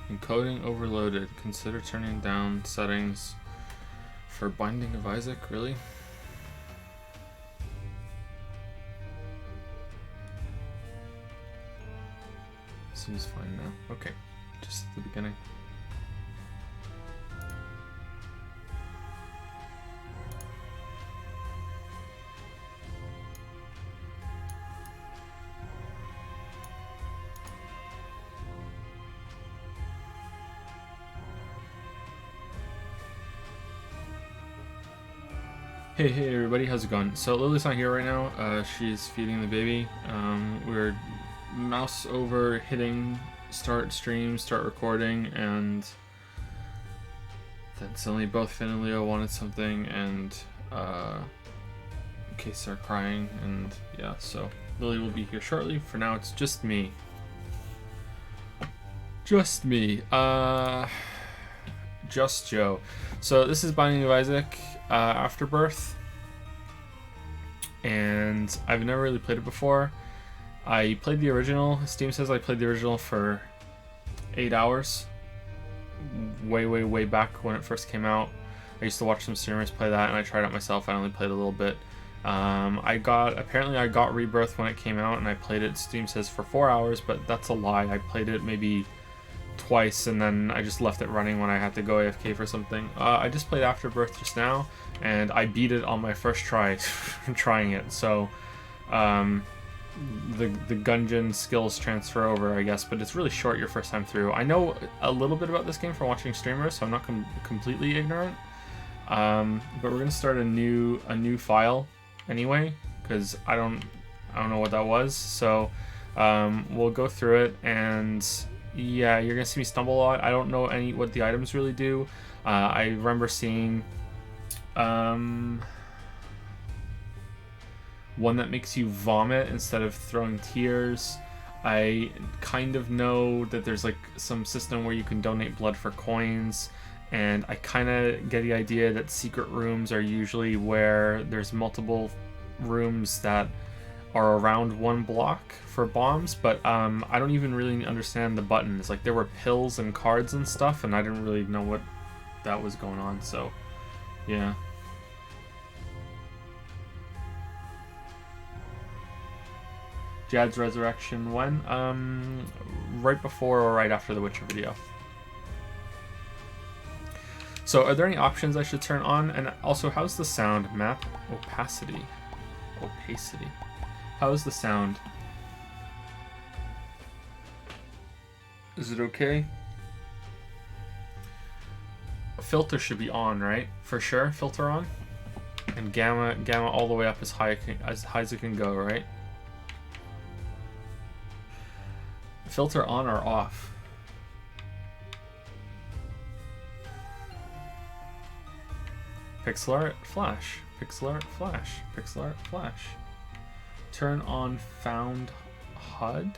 Encoding overloaded. Consider turning down settings for Binding of Isaac. Really? Seems fine now. Okay, just at the beginning. Hey everybody, how's it going? So Lily's not here right now. She's feeding the baby. We're mouse over hitting start stream, start recording, and then suddenly both Finn and Leo wanted something, and in case they're crying, and yeah, so Lily will be here shortly. For now, it's just me. Just me. Just Joe. So this is Binding of Isaac Afterbirth, and I've never really played it before. I played the original. Steam says I played the original for 8 hours. Way back when it first came out. I used to watch some streamers play that, and I tried it myself. I only played a little bit. Apparently I got Rebirth when it came out, and I played it, Steam says, for 4 hours, but that's a lie. I played it maybe twice, and then I just left it running when I had to go AFK for something. I just played Afterbirth just now, and I beat it on my first try trying it. So the Gungeon skills transfer over, I guess, but it's really short your first time through. I know a little bit about this game from watching streamers, so I'm not completely ignorant. But we're gonna start a new file anyway, because I don't know what that was. So we'll go through it, and yeah, you're gonna see me stumble a lot. I don't know what the items really do. I remember seeing one that makes you vomit instead of throwing tears. I kind of know that there's like some system where you can donate blood for coins, and I kind of get the idea that secret rooms are usually where there's multiple rooms that are around one block for bombs, but I don't even really understand the buttons. Like, there were pills and cards and stuff, and I didn't really know what that was going on, so yeah. Jad's Resurrection, when? Right before or right after the Witcher video. So are there any options I should turn on? And also, how's the sound? Map opacity. How's the sound? Is it okay? Filter should be on, right? For sure, filter on. And gamma all the way up as high as it can go, right? Filter on or off? Pixel art, flash. Pixel art, flash. Pixel art, flash. Turn on found HUD.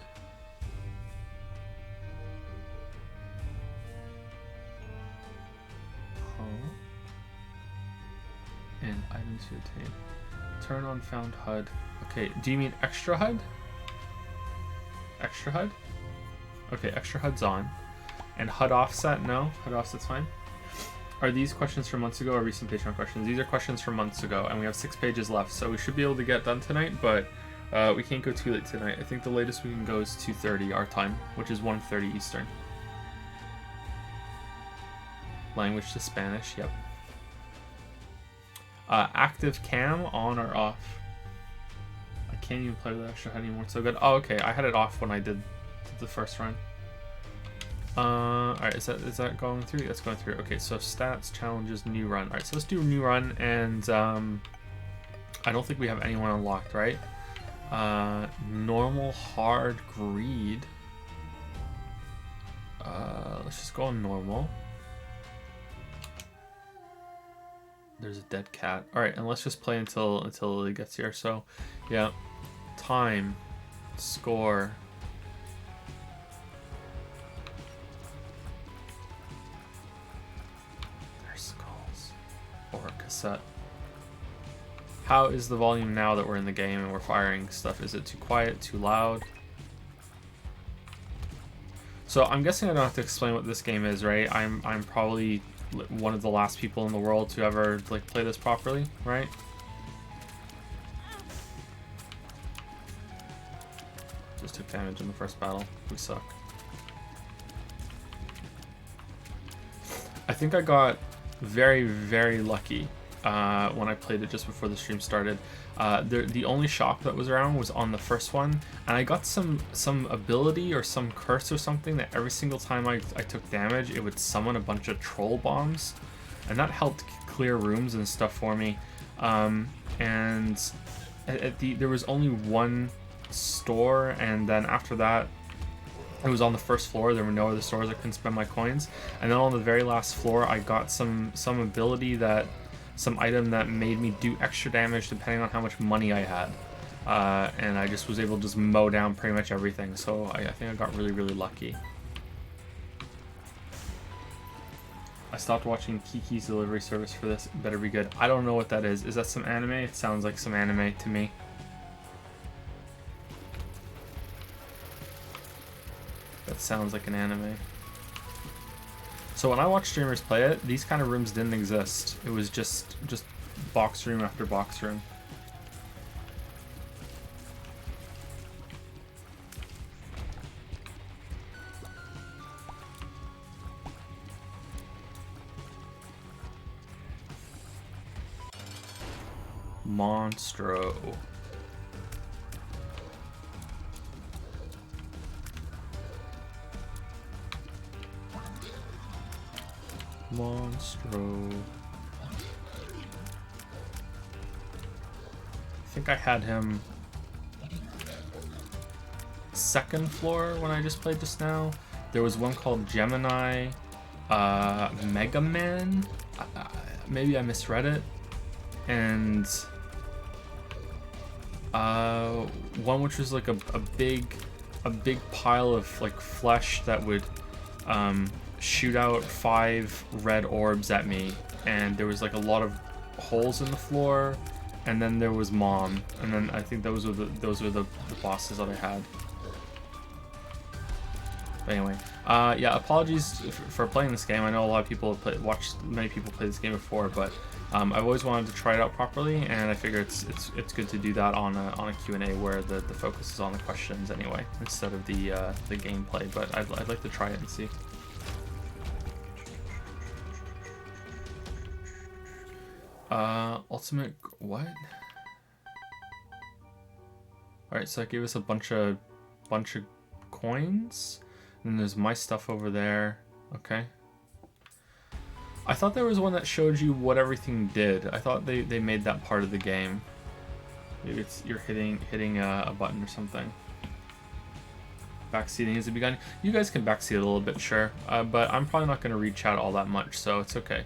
And items to attain. Turn on found HUD. Okay, do you mean extra HUD? Extra HUD? Okay, extra HUD's on. And HUD offset? No? HUD offset's fine. Are these questions from months ago or recent Patreon questions? These are questions from months ago, and we have 6 pages left, so we should be able to get done tonight, but we can't go too late tonight. I think the latest we can go is 2:30 our time, which is 1:30 Eastern. Language to Spanish, yep. Active cam, on or off? I can't even play with extra HUD anymore, it's so good. Oh, okay, I had it off when I did the first run. Alright, is that going through? That's going through. Okay, so stats, challenges, new run. Alright, so let's do a new run, and I don't think we have anyone unlocked, right? Normal, hard, greed. Let's just go on normal. There's a dead cat. Alright, and let's just play until Lily gets here. So, yeah. Time. Score. Or cassette. How is the volume now that we're in the game and we're firing stuff? Is it too quiet, too loud? So I'm guessing I don't have to explain what this game is, right? I'm probably one of the last people in the world to ever like play this properly, right? Just took damage in the first battle. We suck. I think I got very, very lucky when I played it just before the stream started. The only shop that was around was on the first one, and I got some ability or some curse or something that every single time I took damage, it would summon a bunch of troll bombs, and that helped clear rooms and stuff for me. And there was only one store, and then after that, it was on the first floor. There were no other stores. I couldn't spend my coins, and then on the very last floor, I got some ability that. Some item that made me do extra damage depending on how much money I had. And I just was able to just mow down pretty much everything. So I think I got really, really lucky. I stopped watching Kiki's delivery service for this. Better be good. I don't know what that is. Is that some anime? It sounds like some anime to me. That sounds like an anime. So when I watched streamers play it, these kind of rooms didn't exist. It was just box room after box room. Monstro. Monstro. I think I had him second floor when I just played just now. There was one called Gemini Mega Man. Maybe I misread it. And one which was like a big pile of like flesh that would shoot out 5 red orbs at me, and there was like a lot of holes in the floor, and then there was Mom, and then I think those were the bosses that I had. But anyway, yeah, apologies for playing this game. I know a lot of people have watched many people play this game before, but I've always wanted to try it out properly, and I figure it's good to do that on a Q&A where the focus is on the questions anyway, instead of the gameplay. But I'd like to try it and see. Ultimate what? Alright, so it gave us a bunch of coins, and there's my stuff over there. Okay. I thought there was one that showed you what everything did. I thought they made that part of the game. Maybe it's you're hitting a button or something. Backseating has begun. You guys can backseat a little bit, sure, but I'm probably not going to read chat all that much, so it's okay.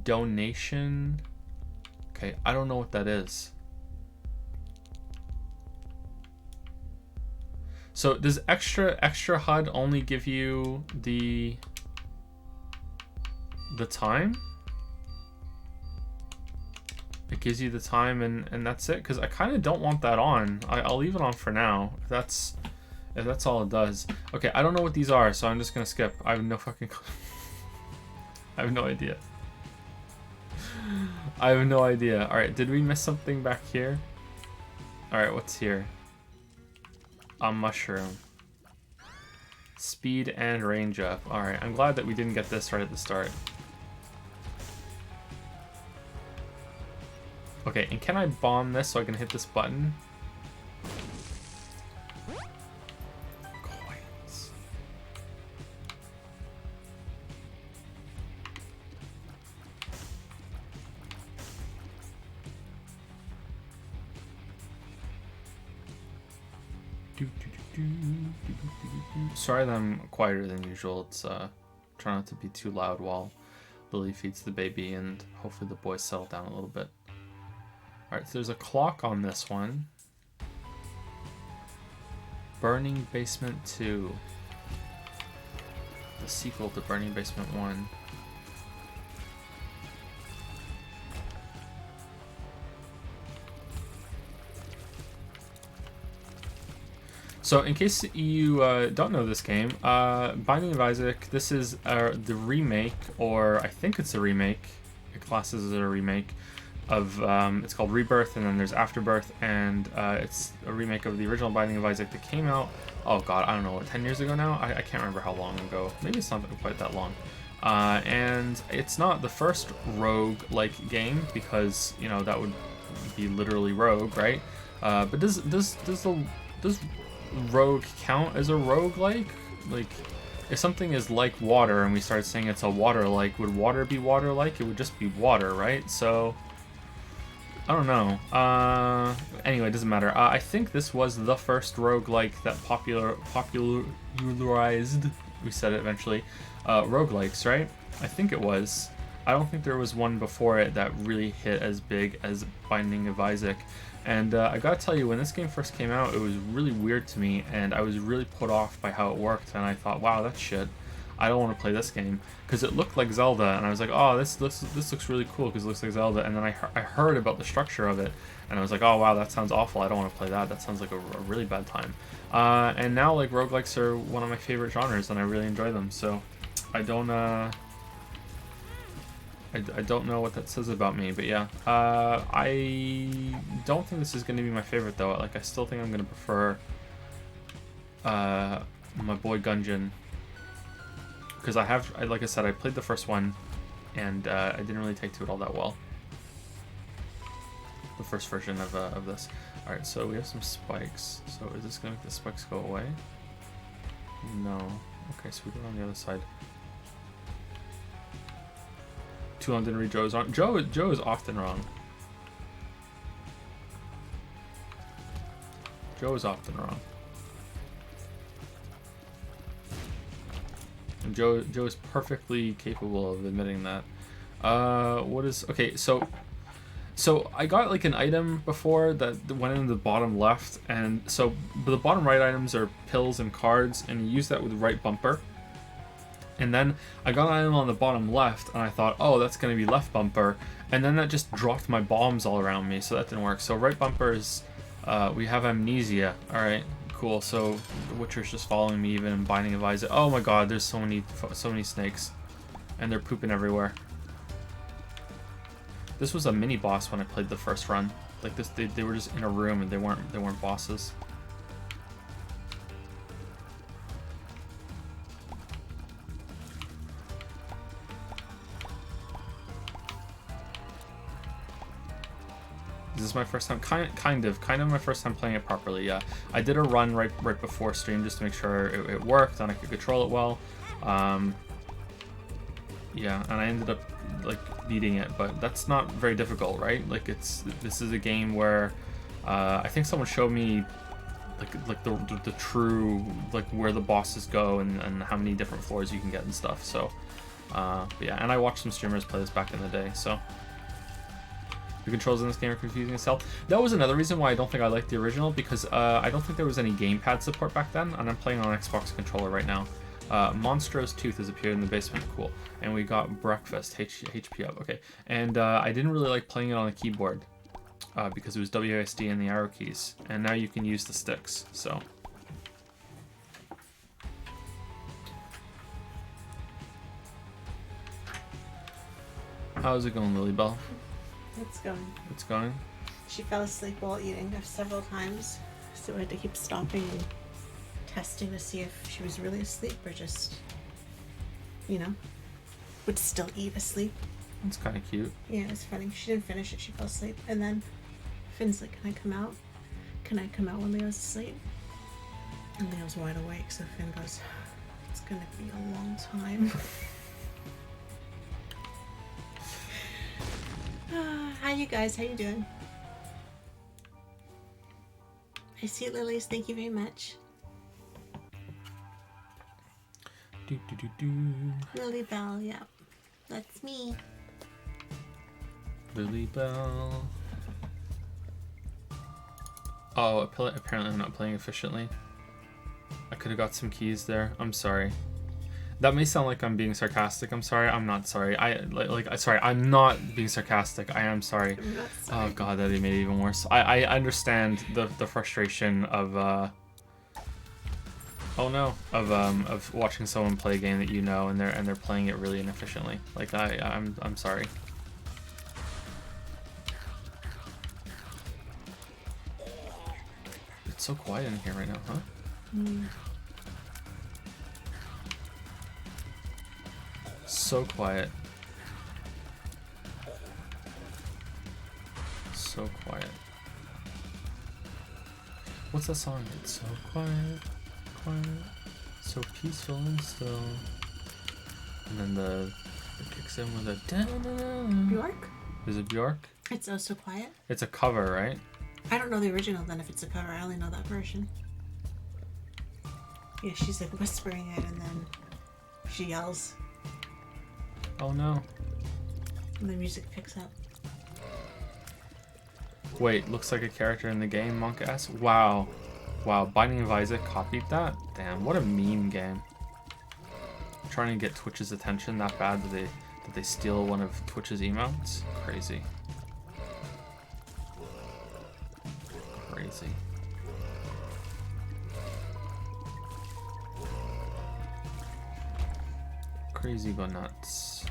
Donation. Okay, I don't know what that is. So does extra HUD only give you the time? It gives you the time and that's it? Because I kind of don't want that on. I'll leave it on for now. If that's all it does. Okay, I don't know what these are, so I'm just gonna skip. I have no fucking I have no idea. I have no idea. Alright, did we miss something back here? Alright, what's here? A mushroom. Speed and range up. Alright, I'm glad that we didn't get this right at the start. Okay, and can I bomb this so I can hit this button? Coins. Sorry that I'm quieter than usual. It's trying not to be too loud while Lily feeds the baby and hopefully the boys settle down a little bit. Alright, so there's a clock on this one. Burning Basement 2. The sequel to Burning Basement 1. So in case you don't know this game, Binding of Isaac, this is the remake, or I think it's a remake, it classes as a remake, of, it's called Rebirth, and then there's Afterbirth, and it's a remake of the original Binding of Isaac that came out, oh god, I don't know, 10 years ago now? I can't remember how long ago. Maybe it's not quite that long. And it's not the first rogue-like game, because, you know, that would be literally rogue, right? But does rogue count as a rogue-like? Like, if something is like water and we start saying it's a water-like, would water be water-like? It would just be water, right? So, I don't know. Anyway, it doesn't matter. I think this was the first roguelike that popularized, we said it eventually, roguelikes, right? I think it was. I don't think there was one before it that really hit as big as Binding of Isaac. And I gotta tell you, when this game first came out, it was really weird to me, and I was really put off by how it worked, and I thought, wow, that's shit. I don't want to play this game, because it looked like Zelda, and I was like, oh, this looks really cool, because it looks like Zelda, and then I heard about the structure of it, and I was like, oh, wow, that sounds awful, I don't want to play that, that sounds like a really bad time. And now, like, roguelikes are one of my favorite genres, and I really enjoy them, so I don't, I don't know what that says about me, but yeah. I don't think this is going to be my favorite, though. Like, I still think I'm going to prefer my boy Gungeon. Because like I said, I played the first one, and I didn't really take to it all that well. The first version of this. Alright, so we have some spikes. So is this going to make the spikes go away? No. Okay, so we go on the other side. Too long didn't read Joe's wrong. Joe is often wrong. Joe is often wrong. And Joe is perfectly capable of admitting that. What is... Okay, so I got like an item before that went in the bottom left, and so the bottom right items are pills and cards, and you use that with right bumper. And then I got an item on the bottom left, and I thought, oh, that's going to be left bumper. And then that just dropped my bombs all around me, so that didn't work. So right bumper is, we have amnesia. All right, cool. So the Witcher's just following me even in Binding of Isaac. Oh my god, there's so many snakes. And they're pooping everywhere. This was a mini boss when I played the first run. Like this, they were just in a room, and they weren't bosses. This is my first time, kind of my first time playing it properly. Yeah, I did a run right before stream just to make sure it worked and I could control it well. Yeah, and I ended up like beating it, but that's not very difficult, right? Like this is a game where I think someone showed me like the true like where the bosses go and how many different floors you can get and stuff. So, but yeah, and I watched some streamers play this back in the day, so. The controls in this game are confusing as hell. That was another reason why I don't think I liked the original, because I don't think there was any gamepad support back then, and I'm playing on an Xbox controller right now. Monstro's Tooth has appeared in the basement, cool. And we got Breakfast, HP up, okay. And I didn't really like playing it on the keyboard, because it was WASD and the arrow keys, and now you can use the sticks, so. How's it going, Lily Bell? It's going. It's going? She fell asleep while eating several times, so we had to keep stopping and testing to see if she was really asleep or just, you know, would still eat asleep. That's kind of cute. Yeah, it's funny. She didn't finish it. She fell asleep. And then Finn's like, can I come out? Can I come out when Leo's asleep? And Leo's wide awake, so Finn goes, it's going to be a long time. Hi you guys, how you doing? I see it, Lilies, thank you very much. Lily Bell, yeah. That's me. Lily Bell. Oh, apparently I'm not playing efficiently. I could have got some keys there. I'm sorry. That may sound like I'm being sarcastic. I'm sorry. I'm not sorry. Sorry. I'm not being sarcastic. I am sorry. I'm not sorry. Oh god, that made it even worse. I understand the frustration of Oh no, of watching someone play a game that you know and they're playing it really inefficiently. Like I'm sorry. It's so quiet in here right now, huh? Mm. So quiet. So quiet. What's that song? It's so quiet, quiet, so peaceful and still. And then it kicks in with a Bjork? Is it Bjork? It's Oh So Quiet. It's a cover, right? I don't know the original then if it's a cover. I only know that version. Yeah, she's like whispering it and then she yells. Oh no. And the music picks up. Wait, looks like a character in the game, Monk asks. Wow. Wow, Binding of Isaac copied that? Damn, what a mean game. Trying to get Twitch's attention that bad that they steal one of Twitch's emotes? Crazy. Crazy. Crazy go nuts.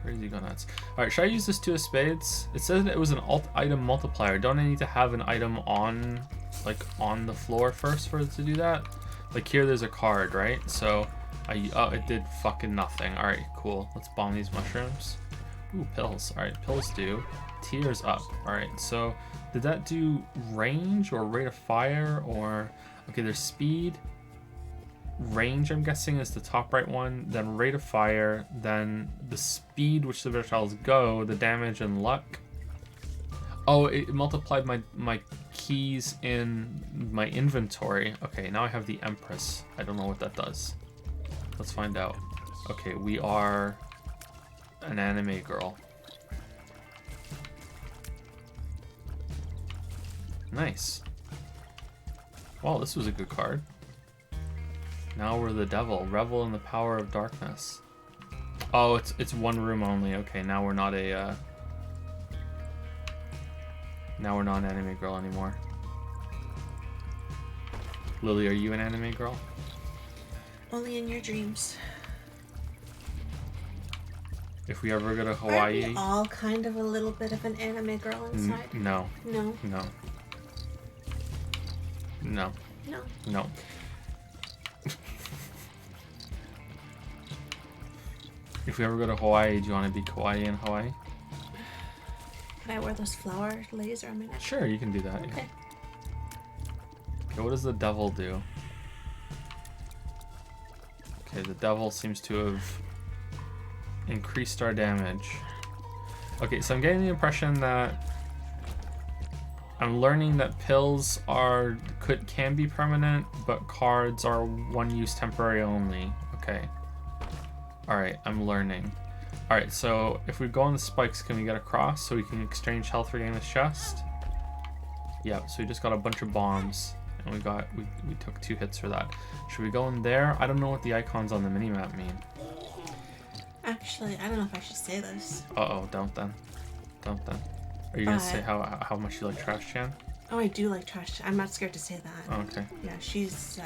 Crazy go nuts. Alright, should I use this Two of Spades? It says that it was an alt item multiplier. Don't I need to have an item on, like, on the floor first for it to do that? Like here there's a card, right? So, oh, it did fucking nothing. Alright, cool. Let's bomb these mushrooms. Ooh, pills. Alright, pills do. Tears up. Alright, so did that do range or rate of fire or... Okay, there's speed. Range, I'm guessing, is the top right one, then rate of fire, then the speed which the projectiles go, the damage and luck. Oh, it multiplied my keys in my inventory. Okay, now I have the Empress. I don't know what that does. Let's find out. Okay, we are an anime girl. Nice. Wow, this was a good card. Now we're the devil. Revel in the power of darkness. Oh, it's one room only. Okay, now we're not a now we're not an anime girl anymore. Lily, are you an anime girl? Only in your dreams. If we ever go to Hawaii... Aren't we all kind of a little bit of an anime girl inside? No. No. No. No. No. No. If we ever go to Hawaii, do you want to be kawaii in Hawaii? Can I wear those flower laser on my neck? Sure, you can do that. Okay. Okay, what does the devil do? Okay, the devil seems to have increased our damage. Okay, so I'm getting the impression that I'm learning that pills can be permanent, but cards are one use temporary only. Okay. Alright, I'm learning. Alright, so if we go on the spikes, can we get across so we can exchange health for getting this chest? Yeah, so we just got a bunch of bombs and we took 2 hits for that. Should we go in there? I don't know what the icons on the minimap mean. Actually, I don't know if I should say this. Uh-oh, don't then. Don't then. Are you gonna say how much you like Trash Chan? Oh, I do like Trash. I'm not scared to say that. Oh, okay. Yeah, she's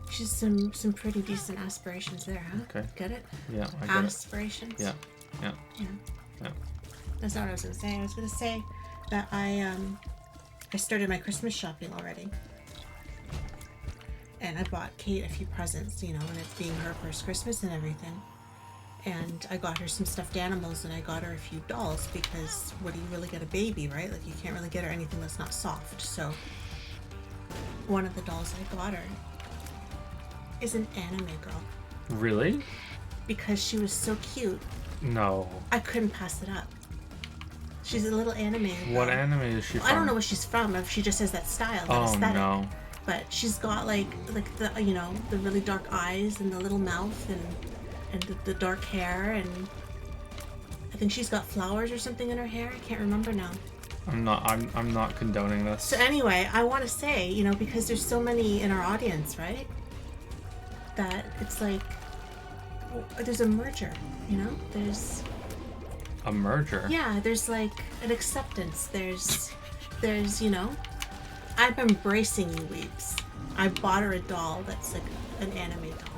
some pretty decent aspirations there, huh? Okay. Get it? Yeah, I get aspirations. it. Yeah. That's not what I was gonna say. I was gonna say that I started my Christmas shopping already, and I bought Kate a few presents, you know, and it being her first Christmas and everything. And I got her some stuffed animals, and I got her a few dolls because what do you really get a baby, right? Like you can't really get her anything that's not soft. So one of the dolls I got her is an anime girl. Really? Because she was so cute. No. I couldn't pass it up. She's a little anime girl. What anime is she from? I don't know where she's from. If she just has that style, that aesthetic. No. But she's got like the the really dark eyes and the little mouth and the dark hair, and I think she's got flowers or something in her hair. I can't remember now. I'm not condoning this. So anyway, I want to say, you know, because there's so many in our audience, right? That it's like there's a merger, you know? There's a merger? Yeah, there's like an acceptance. There's you know, I'm embracing you, weeps. I bought her a doll that's like an anime doll.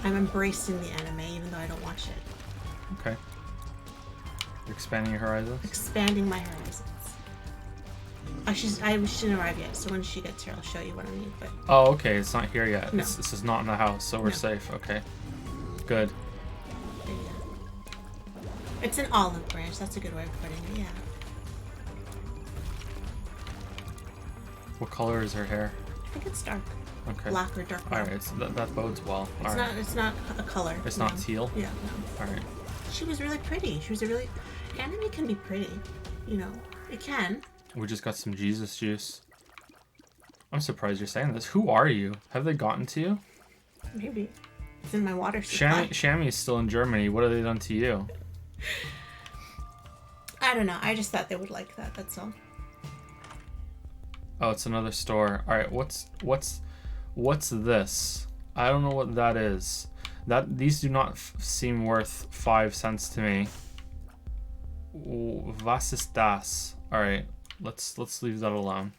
I'm embracing the anime even though I don't watch it. Okay. You're expanding your horizons? Expanding my horizons. She didn't arrive yet, so when she gets here, I'll show you what I mean. But Oh, okay. It's not here yet. No. This is not in the house, so we're No. safe. Okay. Good. yeah. It's an olive branch. That's a good way of putting it. Yeah. What color is her hair? I think it's dark. Okay. Black or dark brown. Alright, that bodes well. It's Alright. not. It's not a color. It's no. not teal? Yeah. No. Alright. She was really pretty. She was a really. Anime can be pretty. You know, it can. We just got some Jesus juice. I'm surprised you're saying this. Who are you? Have they gotten to you? Maybe. It's in my water supply. Shammy is still in Germany. What have they done to you? I don't know. I just thought they would like that. That's all. Oh, it's another store. All right, what's this? I don't know what that is. These do not seem worth 5 cents to me. Was ist das? All right, let's leave that alone.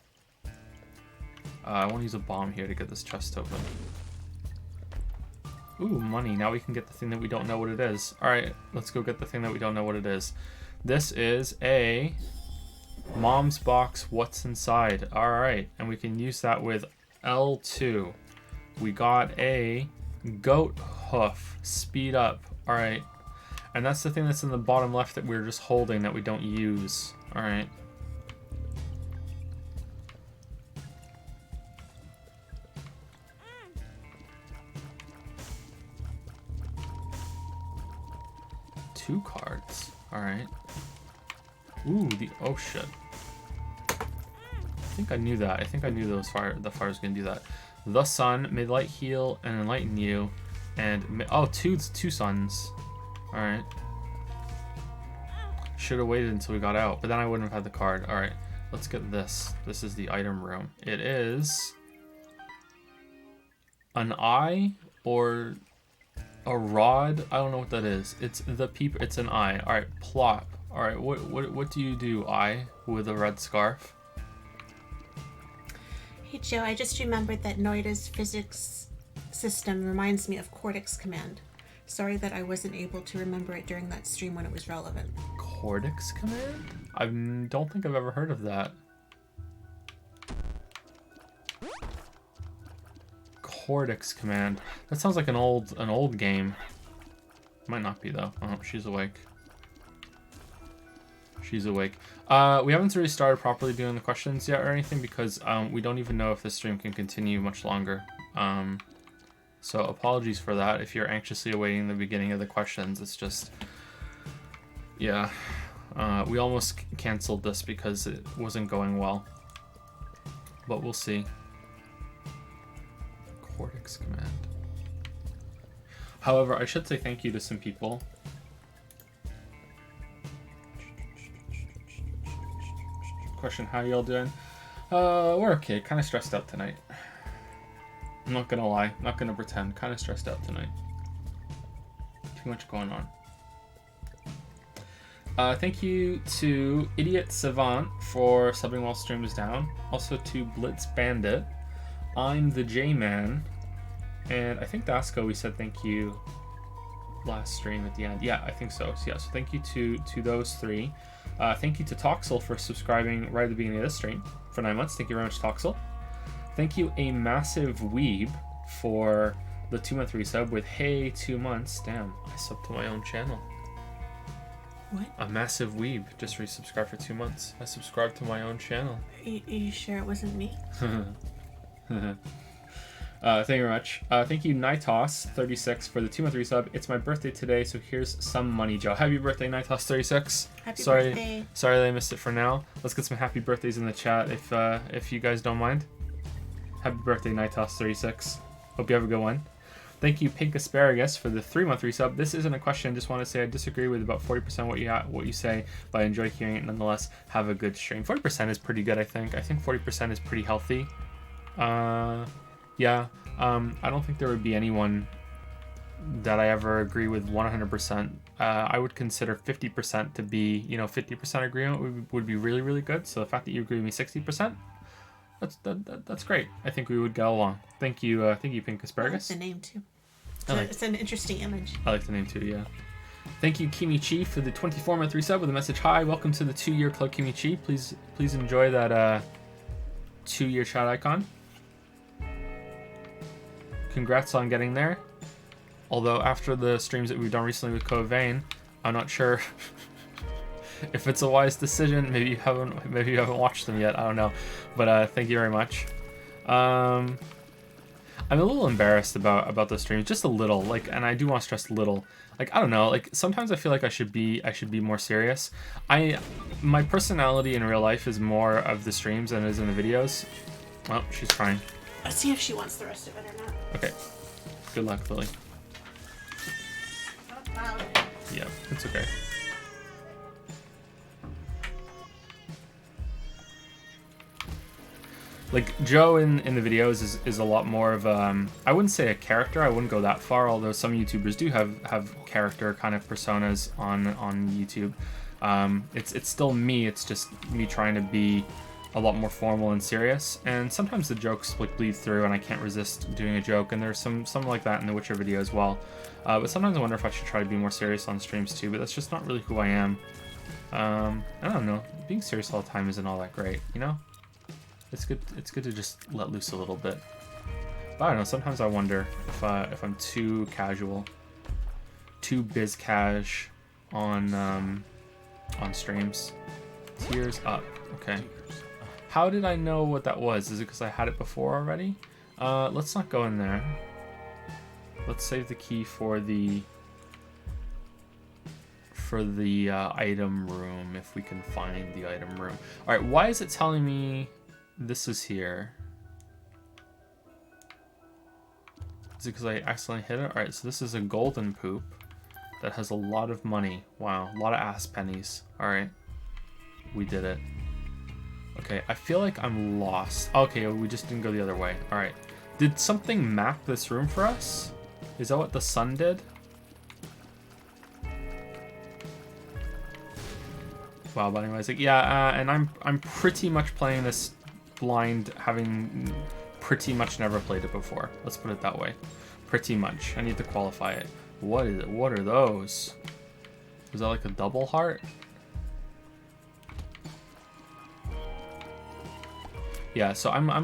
I want to use a bomb here to get this chest open. Ooh, money. Now we can get the thing that we don't know what it is. All right, let's go get the thing that we don't know what it is. This is a mom's box. What's inside? All right, and we can use that with L2. We got a goat hoof. Speed up. All right, and that's the thing that's in the bottom left that we're just holding that we don't use. All right. Two cards. Alright. Ooh, oh shit. I think I knew that. I think I knew the fire was gonna do that. The sun, may light heal and enlighten you. And two suns. Alright. Should have waited until we got out, but then I wouldn't have had the card. Alright, let's get this. This is the item room. It is an eye or a rod. I don't know what that is. It's an eye. All right, plop. All right, what do you do, eye with a red scarf? Hey Joe, I just remembered that Noida's physics system reminds me of Cortex Command. Sorry that I wasn't able to remember it during that stream when it was relevant. Cortex Command? I don't think I've ever heard of that. Cortex Command. That sounds like an old game. Might not be though. Oh, she's awake. She's awake. We haven't really started properly doing the questions yet or anything because we don't even know if this stream can continue much longer. So apologies for that if you're anxiously awaiting the beginning of the questions. It's just, yeah, we almost canceled this because it wasn't going well, but we'll see. Cortex Command. However, I should say thank you to some people. Question, how y'all doing? We're okay. Kind of stressed out tonight. I'm not gonna lie. Not gonna pretend. Kind of stressed out tonight. Too much going on. Thank you to Idiot Savant for subbing while stream is down. Also to Blitz Bandit. I'm the J-Man. And I think Dasco, we said thank you last stream at the end. Yeah, I think so. So thank you to those three. Thank you to Toxel for subscribing right at the beginning of this stream for 9 months. Thank you very much, Toxel. Thank you, a massive weeb, for the 2-month resub with hey 2 months. Damn, I subbed to my own channel. What? A massive weeb just resubscribed for 2 months. I subscribed to my own channel. Are you sure it wasn't me? Thank you very much. Thank you, Nitos36, for the 2-month resub. It's my birthday today, so here's some money, Joe. Happy birthday, Nitos36. Happy birthday. Sorry that I missed it for now. Let's get some happy birthdays in the chat if you guys don't mind. Happy birthday, Nitos36. Hope you have a good one. Thank you, Pink Asparagus, for the 3-month resub. This isn't a question. Just want to say I disagree with about 40% what you say, but I enjoy hearing it nonetheless. Have a good stream. 40% is pretty good, I think. I think 40% is pretty healthy. Yeah. I don't think there would be anyone that I ever agree with 100%. I would consider 50% to be, 50% agreement would be really, really good. So the fact that you agree with me 60%, That's great. I think we would get along. Thank you, Pink Asparagus. I like the name too. Like, it's an interesting image. I like the name too. Yeah. Thank you, Kimi Chi, for the 24-month resub with a message. Hi, welcome to the 2-year club, Kimi Chi. Please enjoy that 2-year chat icon. Congrats on getting there. Although after the streams that we've done recently with Code Vein, I'm not sure if it's a wise decision. Maybe you haven't watched them yet. I don't know. But thank you very much. I'm a little embarrassed about the streams, just a little. Like, and I do want to stress little. Like, I don't know. Like, sometimes I feel like I should be more serious. My personality in real life is more of the streams than it is in the videos. Oh, she's trying. Let's see if she wants the rest of it or not. Okay. Good luck, Lily. Yeah, it's okay. Like, Joe in the videos is a lot more of I wouldn't say a character, I wouldn't go that far, although some YouTubers do have character kind of personas on YouTube. It's still me, it's just me trying to be a lot more formal and serious, and sometimes the jokes like bleed through and I can't resist doing a joke, and there's some like that in the Witcher video as well. But sometimes I wonder if I should try to be more serious on streams too, but that's just not really who I am. I don't know, being serious all the time isn't all that great, you know? It's good to just let loose a little bit. But I don't know, sometimes I wonder if I'm too casual, too biz cash on streams. Tears up, okay. How did I know what that was? Is it because I had it before already? Let's not go in there. Let's save the key for the item room, if we can find the item room. All right, why is it telling me this is here? Is it because I accidentally hit it? All right, so this is a golden poop that has a lot of money. Wow, a lot of ass pennies. All right, we did it. Okay, I feel like I'm lost. Okay, we just didn't go the other way. All right, did something map this room for us? Is that what the sun did? Wow, but anyways, like, yeah, and I'm pretty much playing this blind, having pretty much never played it before. Let's put it that way. Pretty much. I need to qualify it. What is it? What are those? Was that like a double heart? Yeah, so I'm a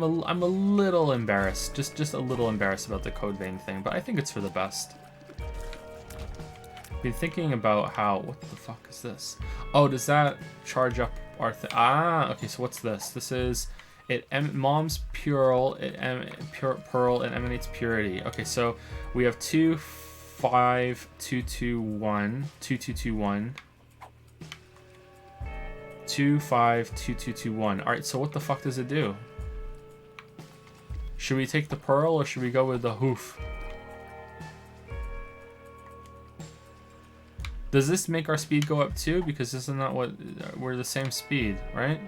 little embarrassed, just a little embarrassed about the Code Vein thing, but I think it's for the best. Been thinking about how, what the fuck is this? Oh, does that charge up our thing? Ah, okay, so what's this? This is, mom's pearl, pearl, it emanates purity. Okay, so we have 2, 5, 2, 2, 1, 2, 2, 2, 1. 2, 5, 2, 2, 2, 1. Alright, so what the fuck does it do? Should we take the pearl or should we go with the hoof? Does this make our speed go up too? Because isn't that what, we're the same speed, right?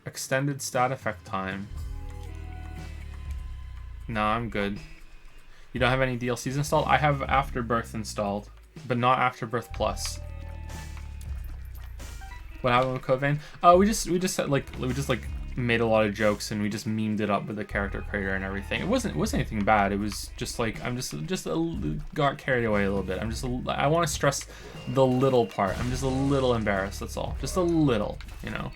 Extended stat effect time. Nah, I'm good. You don't have any DLCs installed? I have Afterbirth installed, but not Afterbirth Plus. What happened with Code Vein? We just made a lot of jokes and we just memed it up with the character creator and everything. It wasn't anything bad. It was just like got carried away a little bit. I want to stress the little part. I'm just a little embarrassed. That's all. Just a little, you know.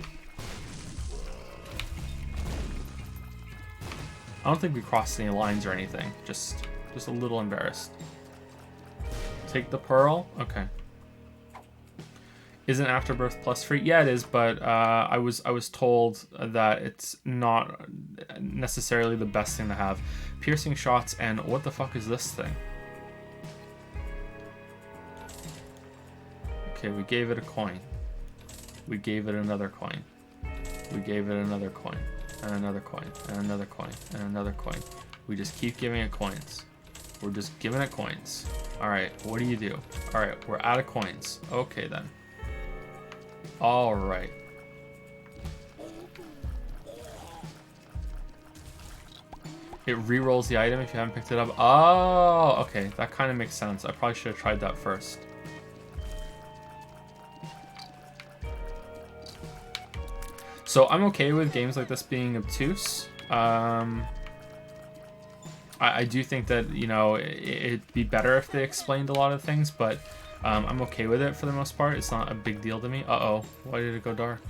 I don't think we crossed any lines or anything. Just a little embarrassed. Take the pearl? Okay. Isn't Afterbirth Plus free? Yeah, it is, but I was told that it's not necessarily the best thing to have. Piercing shots, and what the fuck is this thing? Okay, we gave it a coin. We gave it another coin. We gave it another coin. And another coin. And another coin. And another coin. We just keep giving it coins. We're just giving it coins. Alright, what do you do? Alright, we're out of coins. Okay then. Alright. It re-rolls the item if you haven't picked it up. Oh, okay. That kind of makes sense. I probably should have tried that first. So I'm okay with games like this being obtuse. I do think that, you know, it'd be better if they explained a lot of things, but I'm okay with it for the most part. It's not a big deal to me. Uh-oh. Why did it go dark?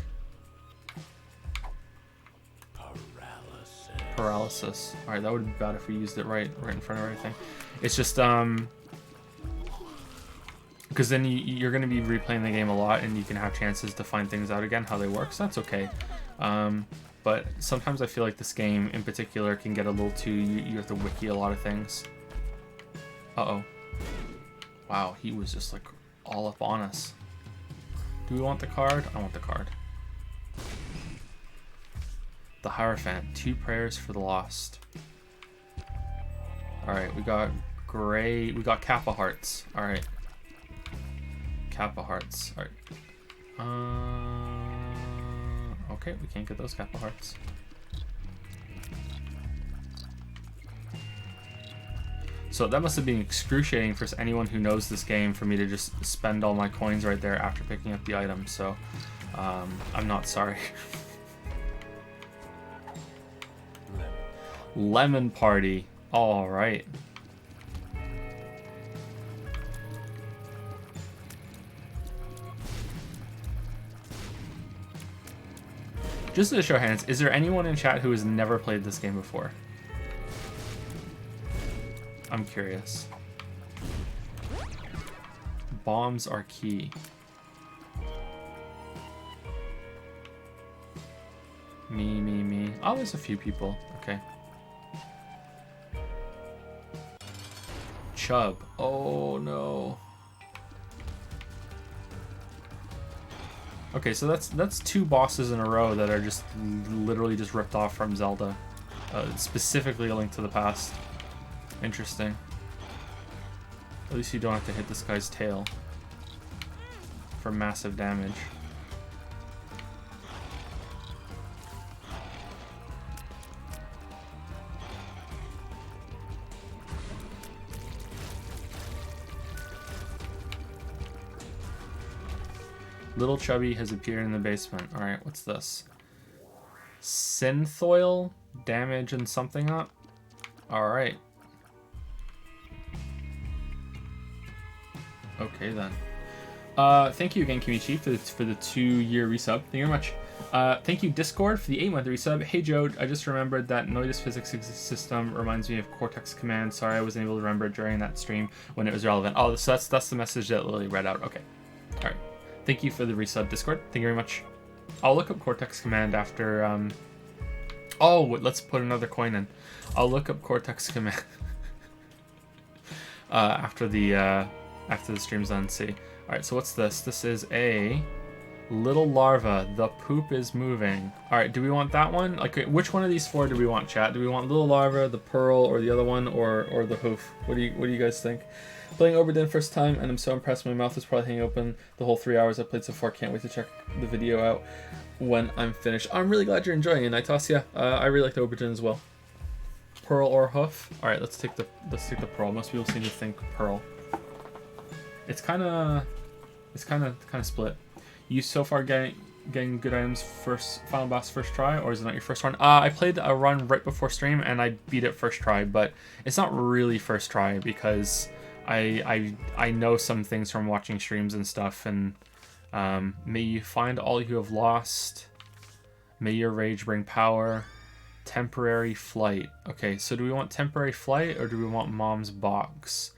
Paralysis. Alright, that would be bad if we used it right in front of everything. It's just, because then you're going to be replaying the game a lot, and you can have chances to find things out again, how they work, so that's okay. But sometimes I feel like this game in particular can get a little too, you have to wiki a lot of things. Uh-oh. Wow, he was just like all up on us. Do we want the card? I want the card. The Hierophant, 2 prayers for the lost. Alright, we got gray, we got Kappa hearts. Alright. Kappa hearts. Alright. Okay, we can't get those Kappa hearts. So that must have been excruciating for anyone who knows this game for me to just spend all my coins right there after picking up the item. So I'm not sorry. Lemon Party. All right. Just to show of hands, is there anyone in chat who has never played this game before? I'm curious. Bombs are key. Me. Oh, there's a few people. Okay. Chub. Oh, no. Okay, so that's 2 bosses in a row that are just literally just ripped off from Zelda. Specifically A Link to the Past. Interesting. At least you don't have to hit this guy's tail for massive damage. Little Chubby has appeared in the basement. Alright, what's this? Synthoil? Damage and something up? Alright. Okay then. Thank you again, Kimichi, for the 2-year resub. Thank you very much. Thank you, Discord, for the 8-month resub. Hey Joe, I just remembered that Noidus Physics system reminds me of Cortex Command. Sorry I wasn't able to remember it during that stream when it was relevant. Oh, so that's the message that Lily read out. Okay. Alright. Thank you for the resub, Discord. Thank you very much. I'll look up Cortex Command after, Oh, let's put another coin in. I'll look up Cortex Command after the stream's done. See. All right. So what's this? This is a little larva. The poop is moving. All right. Do we want that one? Like, which one of these 4 do we want, chat? Do we want little larva, the pearl, or the other one, or the hoof? What do you guys think? Playing Oberdin first time, and I'm so impressed. My mouth is probably hanging open the whole 3 hours I played so far. Can't wait to check the video out when I'm finished. I'm really glad you're enjoying it, Nitasia. I really like the Oberdin as well. Pearl or hoof? All right, let's take the pearl. Most people seem to think pearl. It's kind of split. You so far getting good items final boss first try, or is it not your first run? I played a run right before stream and I beat it first try, but it's not really first try because I know some things from watching streams and stuff. And may you find all you have lost. May your rage bring power. Temporary flight. Okay, so do we want temporary flight or do we want mom's box?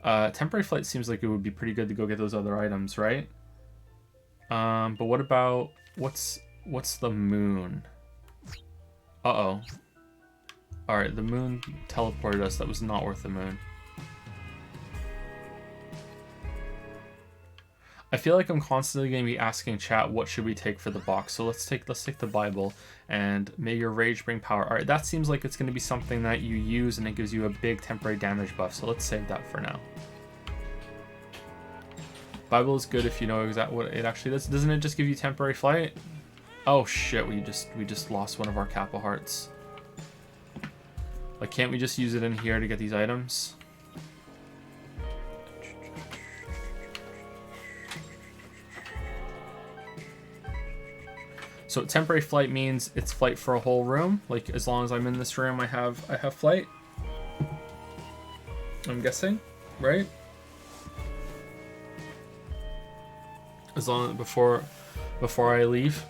Temporary flight seems like it would be pretty good to go get those other items, right? But what about what's the moon? Uh-oh. Alright, the moon teleported us. That was not worth the moon. I feel like I'm constantly going to be asking chat what should we take for the box. So let's take the Bible and may your rage bring power. All right, that seems like it's going to be something that you use and it gives you a big temporary damage buff. So let's save that for now. Bible is good if you know exactly what it actually does. Doesn't it just give you temporary flight? Oh shit, we just lost one of our Kappa hearts. Like, can't we just use it in here to get these items? So temporary flight means it's flight for a whole room. Like as long as I'm in this room, I have flight. I'm guessing, right? As long before I leave.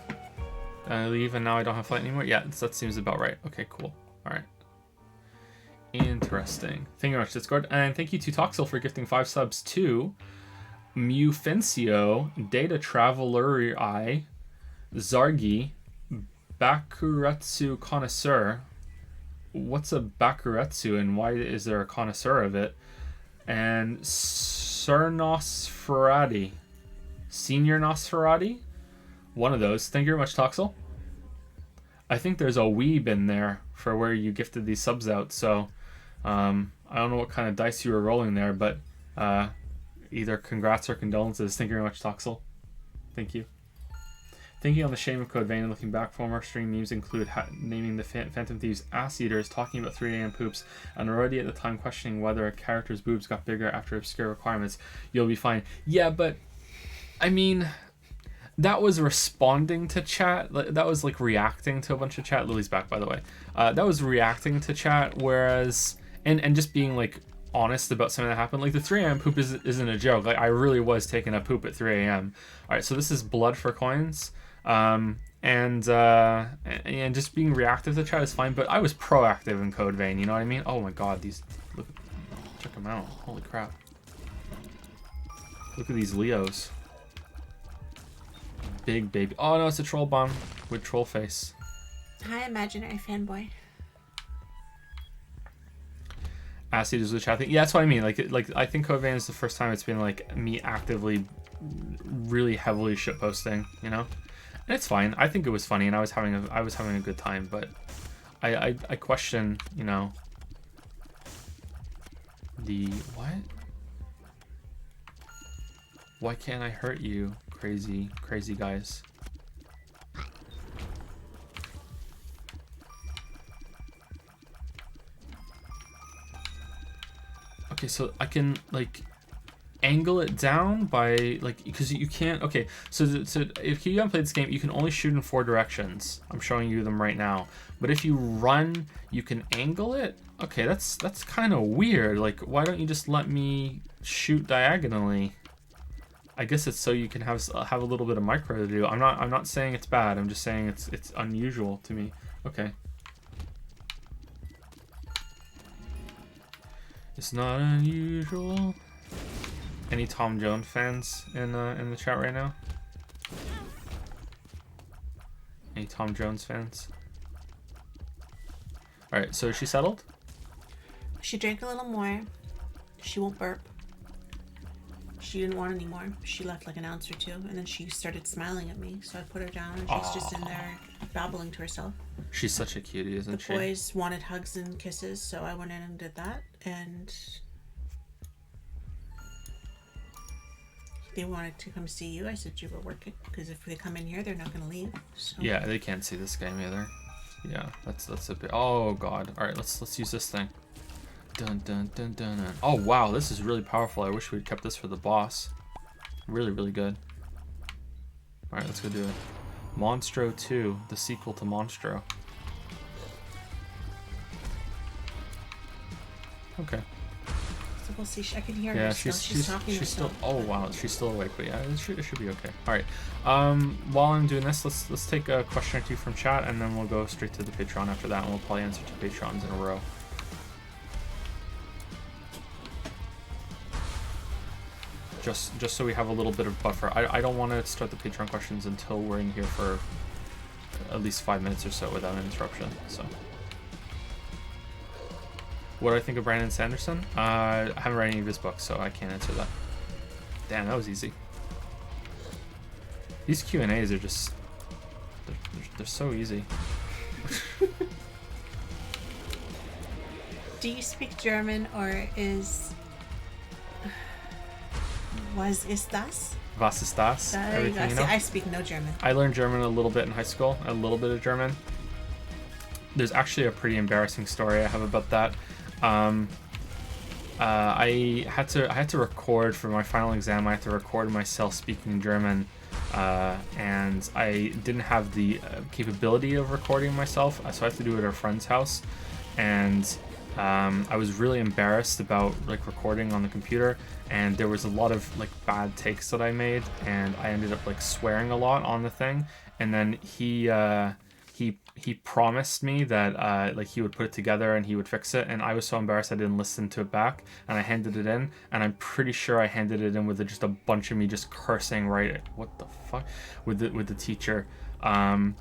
I leave and now I don't have flight anymore. Yeah, that seems about right. Okay, cool. All right. Interesting. Thank you very much, Discord. And thank you to Toxel for gifting 5 subs to Mufencio, Data Traveler, Zargi, Bakuretsu Connoisseur. What's a Bakuretsu and why is there a connoisseur of it? And Sir Nosferati. Senior Nosferati? One of those. Thank you very much, Toxel. I think there's a weeb in there for where you gifted these subs out, so I don't know what kind of dice you were rolling there, but either congrats or condolences. Thank you very much, Toxel. Thank you. Thinking on the shame of Code Vein and looking back, former stream memes include naming the Phantom Thieves ass eaters, talking about 3 a.m. poops, and already at the time questioning whether a character's boobs got bigger after obscure requirements. You'll be fine. Yeah, but I mean, that was responding to chat. That was like reacting to a bunch of chat. Lily's back, by the way. That was reacting to chat, whereas and just being like honest about something that happened. Like the 3 a.m. poop isn't a joke. Like I really was taking a poop at 3 a.m. All right, so this is blood for coins. And just being reactive to chat is fine, but I was proactive in Code Vein, you know what I mean? Oh my god, these, look, check them out. Holy crap. Look at these Leos. Big baby. Oh no, it's a troll bomb with troll face. Hi, imaginary fanboy. Acid is the chat thing. Yeah, that's what I mean. Like I think Code Vein is the first time it's been like me actively really heavily shitposting, you know? And it's fine. I think it was funny and I was having a good time, but I question, you know, the what? Why can't I hurt you, crazy guys? Okay, so I can like angle it down by like, because you can't. Okay, so if you haven't played this game, you can only shoot in 4 directions. I'm showing you them right now. But if you run, you can angle it. Okay, that's kind of weird. Like, why don't you just let me shoot diagonally? I guess it's so you can have a little bit of micro to do. I'm not saying it's bad. I'm just saying it's unusual to me. Okay. It's not unusual. Any Tom Jones fans in the chat right now? Any Tom Jones fans? All right, so is she settled? She drank a little more. She won't burp. She didn't want any more. She left like an ounce or 2, and then she started smiling at me. So I put her down, and she's just in there babbling to herself. She's such a cutie, isn't she? The boys wanted hugs and kisses, so I went in and did that, and they wanted to come see you. I said you were working, because if they come in here, they're not going to leave. So. Yeah, they can't see this game either. Yeah, that's a bit. Oh god. All right, let's use this thing. Dun dun dun dun dun. Oh wow, this is really powerful. I wish we'd kept this for the boss. Really good. All right, let's go do it. Monstro 2, the sequel to Monstro. Okay. So we'll see. I can hear yeah, her still. She's talking. She's still. Oh wow, she's still awake. But yeah, it should be okay. All right. While I'm doing this, let's take a question or 2 from chat, and then we'll go straight to the Patreon after that, and we'll probably answer 2 Patrons in a row. Just so we have a little bit of buffer. I don't want to start the Patreon questions until we're in here for at least 5 minutes or so without an interruption. So, what do I think of Brandon Sanderson? I haven't read any of his books, so I can't answer that. Damn, that was easy. These Q&As are just they're so easy. Do you speak German, or was ist das? Was ist das? Everything, you know? I speak no German. I learned German a little bit in high school, a little bit of German. There's actually a pretty embarrassing story I have about that. I had to record for my final exam. I had to record myself speaking German and I didn't have the capability of recording myself, so I had to do it at a friend's house, and I was really embarrassed about like recording on the computer, and there was a lot of like bad takes that I made, and I ended up like swearing a lot on the thing, and then he promised me that like he would put it together and he would fix it, and I was so embarrassed I didn't listen to it back, and I handed it in, and I'm pretty sure I handed it in with just a bunch of me just cursing right what the fuck with the teacher, yeah,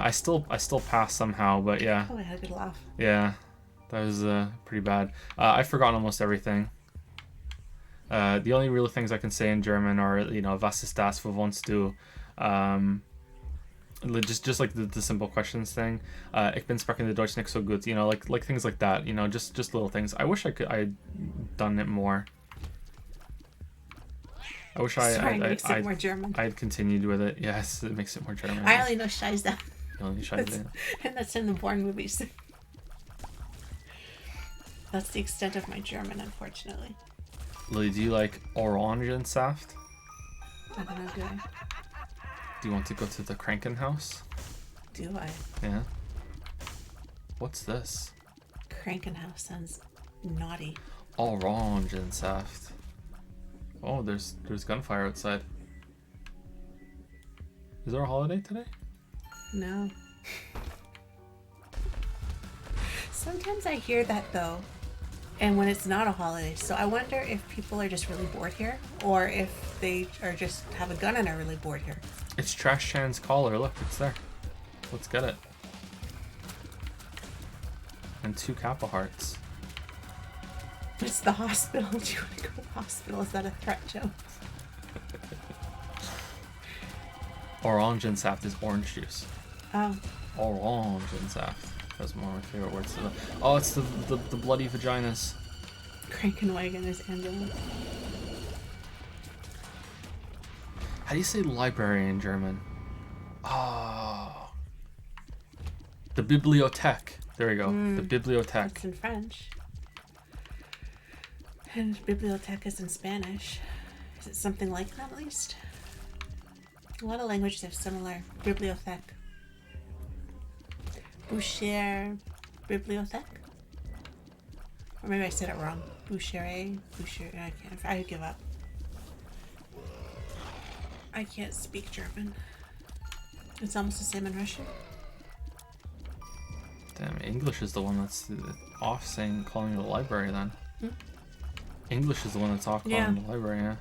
I still passed somehow, but yeah. Oh, I had a good laugh. Yeah, that was pretty bad. I've forgotten almost everything. The only real things I can say in German are, you know, was ist das, wo wohnst du? Just like the simple questions thing. Ich bin sprechen Deutsch nicht so gut. You know, like things like that. You know, just little things. I wish I had done it more. I wish it more German. I had continued with it. Yes, it makes it more German. I only know Scheisse. Only Scheisse. And that's in the Bourne movies. That's the extent of my German, unfortunately. Lily, do you like Orangensaft? I don't know, do I? Do you want to go to the Krankenhaus? Do I? Yeah. What's this? Krankenhaus sounds naughty. Orangensaft. Oh, there's gunfire outside. Is there a holiday today? No. Sometimes I hear that though, and when it's not a holiday. So I wonder if people are just really bored here, or if they are just have a gun and are really bored here. It's Trash Chan's collar. Look, it's there. Let's get it. And 2 Kappa hearts. It's the hospital. Do you want to go to the hospital? Is that a threat, Joe? Orangensaft is orange juice. Oh. Orangensaft. That's one of my favorite words to know. Oh, it's the bloody vaginas. Krankenwagen is ambulance. How do you say library in German? Oh. The Bibliothek. There we go. The Bibliothek. It's in French. And bibliothèque is in Spanish. Is it something like that, at least? A lot of languages have similar. Bibliothèque. Boucher, bibliothèque? Or maybe I said it wrong. Boucher, I give up. I can't speak German. It's almost the same in Russian. Damn, English is the one that's off calling it a library then. English is the one that's off calling it a library, yeah.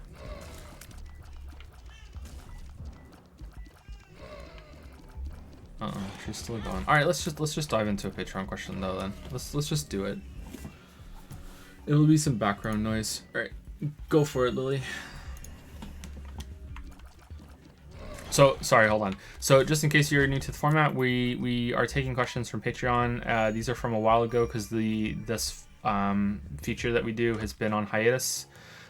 She's still going. All right, let's just dive into a Patreon question though. Then let's just do it. It will be some background noise. All right, go for it, Lily. So sorry, hold on. So just in case you're new to the format, we are taking questions from Patreon. These are from a while ago because this feature that we do has been on hiatus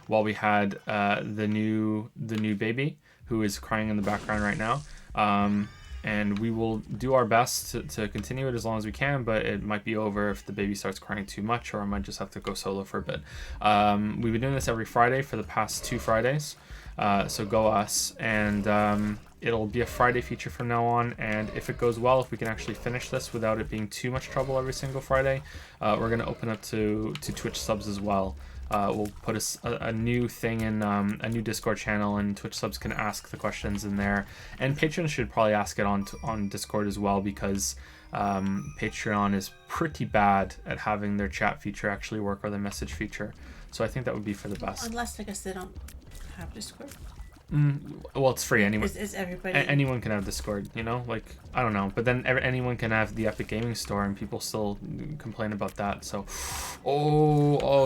while we had the new baby who is crying in the background right now. And we will do our best to continue it as long as we can, but it might be over if the baby starts crying too much, or I might just have to go solo for a bit. We've been doing this every Friday for the past 2 Fridays, so go us, and it'll be a Friday feature from now on, and if it goes well, if we can actually finish this without it being too much trouble every single Friday, we're going to open up to Twitch subs as well. We'll put a new thing in a new Discord channel, and Twitch subs can ask the questions in there, and patrons should probably ask it on Discord as well, because Patreon is pretty bad at having their chat feature actually work, or the message feature, so I think that would be for the best. Unless I guess they don't have Discord. Well, it's free. Anyone is everybody anyone can have Discord, you know, like I don't know, but then anyone can have the Epic Gaming Store, and people still complain about that. So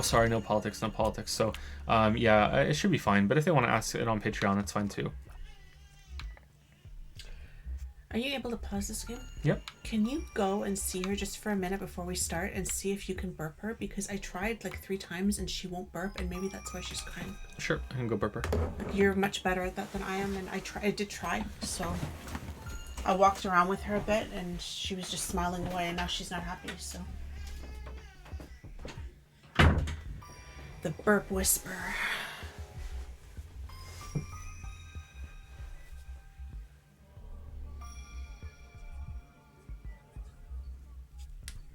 sorry, no politics. So yeah, it should be fine, but if they want to ask it on Patreon, that's fine too. Are you able to pause this game? Yep. Can you go and see her just for a minute before we start and see if you can burp her? Because I tried like 3 times and she won't burp, and maybe that's why she's crying. Sure, I can go burp her. You're much better at that than I am, and I did try. So I walked around with her a bit, and she was just smiling away, and now she's not happy. So the burp whisperer.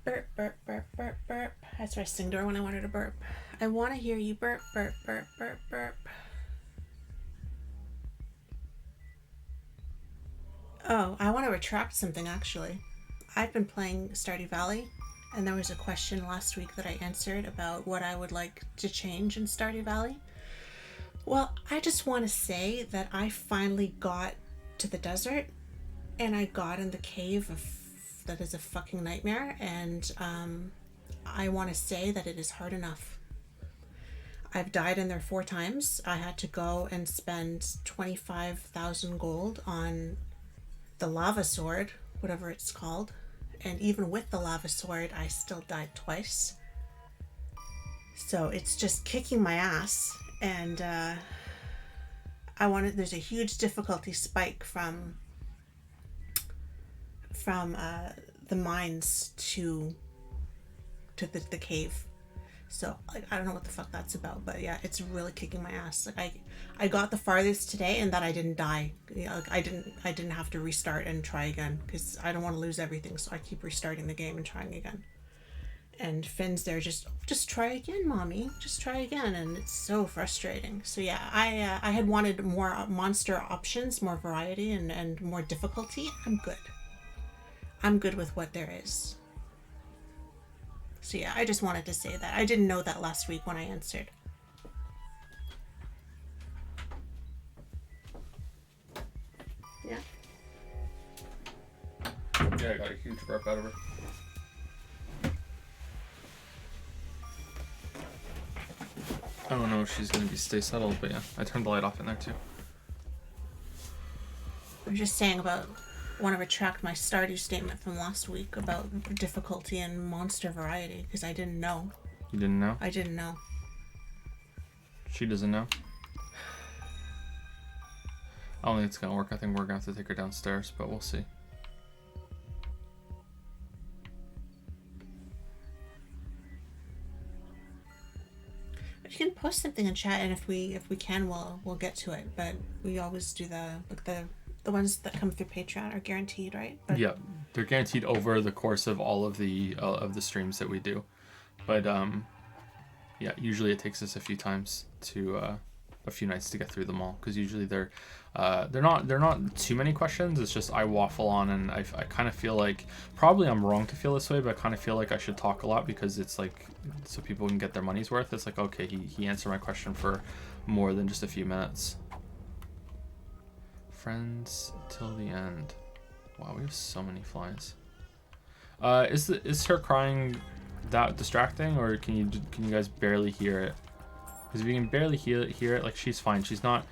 Burp, burp, burp, burp, burp. That's what I sing to her when I want her to burp. I want to hear you burp, burp, burp, burp, burp. Oh, I want to retract something actually. I've been playing Stardew Valley, and there was a question last week that I answered about what I would like to change in Stardew Valley. Well, I just want to say that I finally got to the desert, and I got in the cave that is a fucking nightmare, and I want to say that it is hard enough. I've died in there 4 times. I had to go and spend 25,000 gold on the lava sword, whatever it's called. And even with the lava sword, I still died twice. So it's just kicking my ass. And there's a huge difficulty spike from the mines to the cave. So like, I don't know what the fuck that's about, but yeah, it's really kicking my ass. Like I got the farthest today, and that I didn't die. Like I didn't have to restart and try again, because I don't want to lose everything. So I keep restarting the game and trying again. And Finn's there, just try again, mommy. Just try again, and it's so frustrating. So yeah, I had wanted more monster options, more variety, and more difficulty. I'm good with what there is. So yeah, I just wanted to say that. I didn't know that last week when I answered. Yeah. Yeah, I got a huge burp out of her. I don't know if she's gonna stay settled, but yeah, I turned the light off in there too. I was just saying about, want to retract my Stardew statement from last week about difficulty and monster variety, because I didn't know. You didn't know? I didn't know. She doesn't know? I don't think it's gonna work. I think we're gonna have to take her downstairs, but we'll see. You can post something in chat, and if we can, we'll get to it. But we always do the ones that come through Patreon are guaranteed, right? But yeah, they're guaranteed over the course of all of the streams that we do. But yeah, usually it takes us a few times to a few nights to get through them all, because usually they're not too many questions. It's just I waffle on, and I kind of feel like, probably I'm wrong to feel this way, but I kind of feel like I should talk a lot, because it's like, so people can get their money's worth. It's like, okay, he answered my question for more than just a few minutes. Friends till the end. Wow, we have so many flies. Is her crying that distracting, or can you guys barely hear it? Because if you can barely hear it, like, she's fine. She's not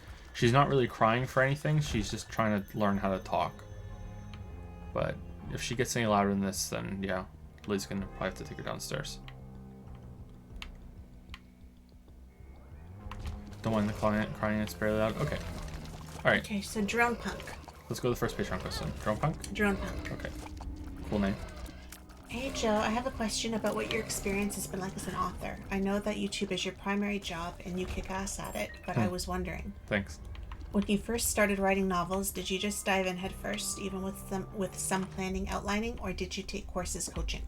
really crying for anything. She's just trying to learn how to talk. But if she gets any louder than this, then yeah, Lily's gonna probably have to take her downstairs. Don't mind the crying. It's barely loud. Okay. All right. Okay, so Drone Punk. Let's go to the first Patreon question. Drone Punk? Drone Punk. Okay. Cool name. Hey Joe, I have a question about what your experience has been like as an author. I know that YouTube is your primary job and you kick ass at it, but I was wondering. Thanks. When you first started writing novels, did you just dive in head first, even with some planning, outlining, or did you take courses coaching?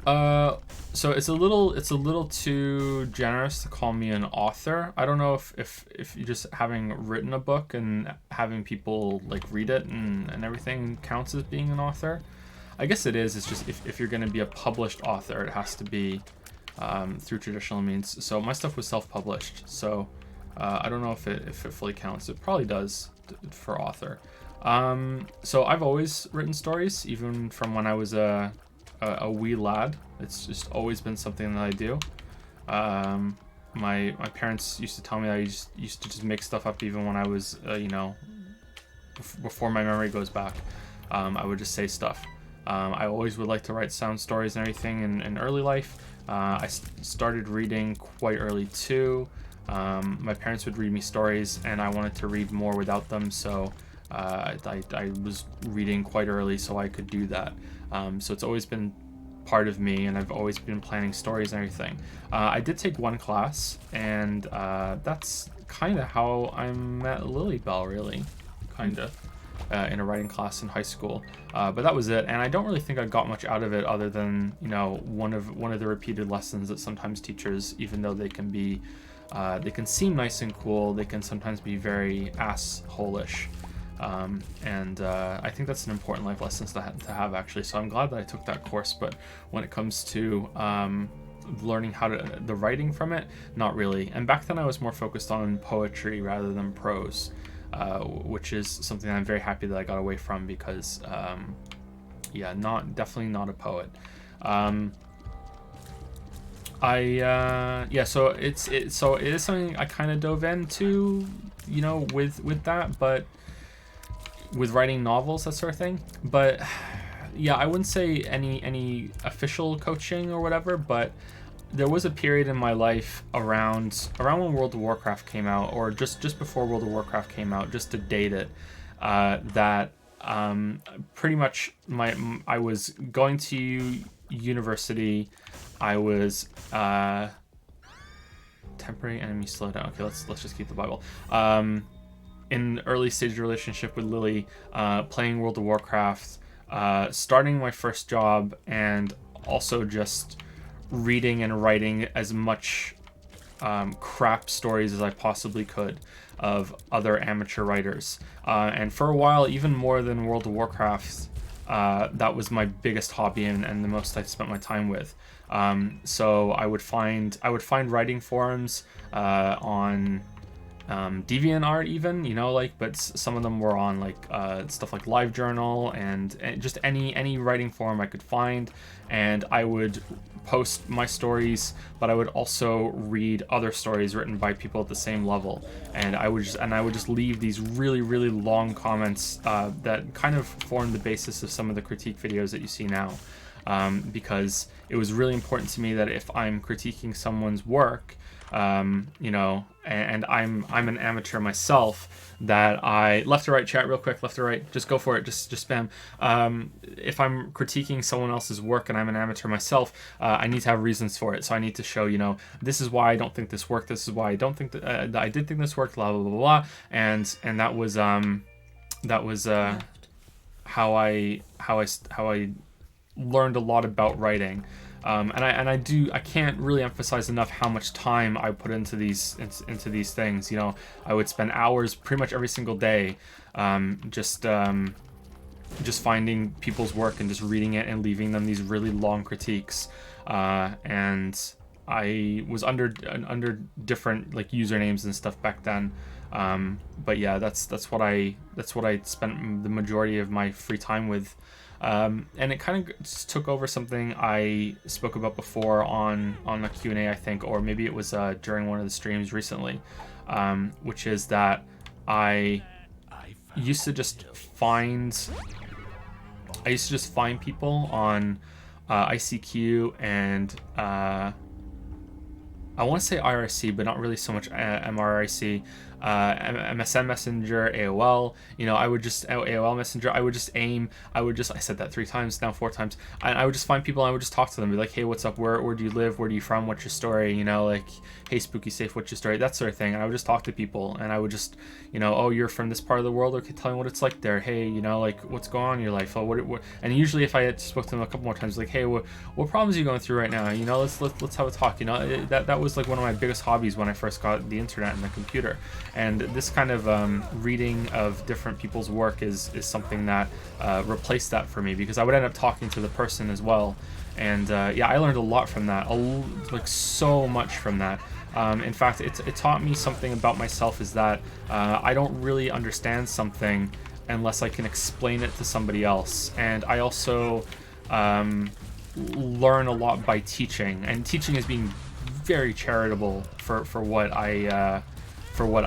So it's a little too generous to call me an author. I don't know if you just having written a book and having people like read it and everything counts as being an author. I guess it is. It's just if you're going to be a published author, it has to be through traditional means. So my stuff was self-published. So I don't know if it fully counts. It probably does for author. So I've always written stories, even from when I was a wee lad. It's just always been something that I do. My parents used to tell me that I used to just make stuff up even when I was before my memory goes back. I would just say stuff. I always would like to write sound stories and everything in early life. I started reading quite early too. My parents would read me stories, and I wanted to read more without them, so I was reading quite early so I could do that. So it's always been part of me, and I've always been planning stories and everything. I did take one class, and that's kind of how I met Lily Bell, really. Kind of. in a writing class in high school, but that was it. And I don't really think I got much out of it other than, you know, one of the repeated lessons that sometimes teachers, even though they can be they can seem nice and cool, they can sometimes be very asshole-ish. And I think that's an important life lesson to have, actually. So I'm glad that I took that course. But when it comes to learning the writing from it, not really. And back then I was more focused on poetry rather than prose, which is something I'm very happy that I got away from, because yeah, definitely not a poet. So it is something I kind of dove into, you know, with that, but with writing novels, that sort of thing. But yeah, I wouldn't say any official coaching or whatever, but there was a period in my life around when World of Warcraft came out, or just before World of Warcraft came out, just to date it, that pretty much I was going to university. I was temporary enemy slowdown. Okay, let's just keep the Bible. In early stage relationship with Lili, playing World of Warcraft, starting my first job, and also just reading and writing as much crap stories as I possibly could of other amateur writers. And for a while, even more than World of Warcraft, that was my biggest hobby and the most I spent my time with. So I would find writing forums on DeviantArt, even, you know, like, but some of them were on like stuff like LiveJournal and just any writing forum I could find, and I would post my stories, but I would also read other stories written by people at the same level, and I would just leave these really long comments that kind of formed the basis of some of the critique videos that you see now, because it was really important to me that if I'm critiquing someone's work, you know, and I'm an amateur myself, that I left to right chat real quick, left to right, just go for it, just spam. If I'm critiquing someone else's work and I'm an amateur myself, I need to have reasons for it. So I need to show, you know, this is why I don't think this worked, this is why I don't think that I did think this worked, blah blah blah blah. And that was how I learned a lot about writing. I can't really emphasize enough how much time I put into these things. You know, I would spend hours pretty much every single day, just finding people's work and just reading it and leaving them these really long critiques. And I was under different like usernames and stuff back then. But yeah, that's what I spent the majority of my free time with. And it kind of took over something I spoke about before on a Q&A, I think, or maybe it was during one of the streams recently, which is that I used to just find people on ICQ and I want to say IRC, but not really so much MRIC. MSN Messenger, AOL, you know, AOL Messenger, I said that 3 times, now 4 times, and I would just find people and I would just talk to them, be like, hey, what's up, where do you live, where are you from, what's your story, you know, like, hey, Spooky Safe, what's your story, that sort of thing. And I would just talk to people, and I would just, you know, oh, you're from this part of the world, okay, tell me what it's like there, hey, you know, like, what's going on in your life, oh, what and usually if I had spoke to them a couple more times, like, hey, what problems are you going through right now, you know, let's have a talk, you know. That was like one of my biggest hobbies when I first got the internet and the computer. And this kind of reading of different people's work is something that replaced that for me, because I would end up talking to the person as well. And yeah, I learned a lot from that, like so much from that. In fact, it taught me something about myself, is that I don't really understand something unless I can explain it to somebody else. And I also learn a lot by teaching, and teaching is being very charitable for what I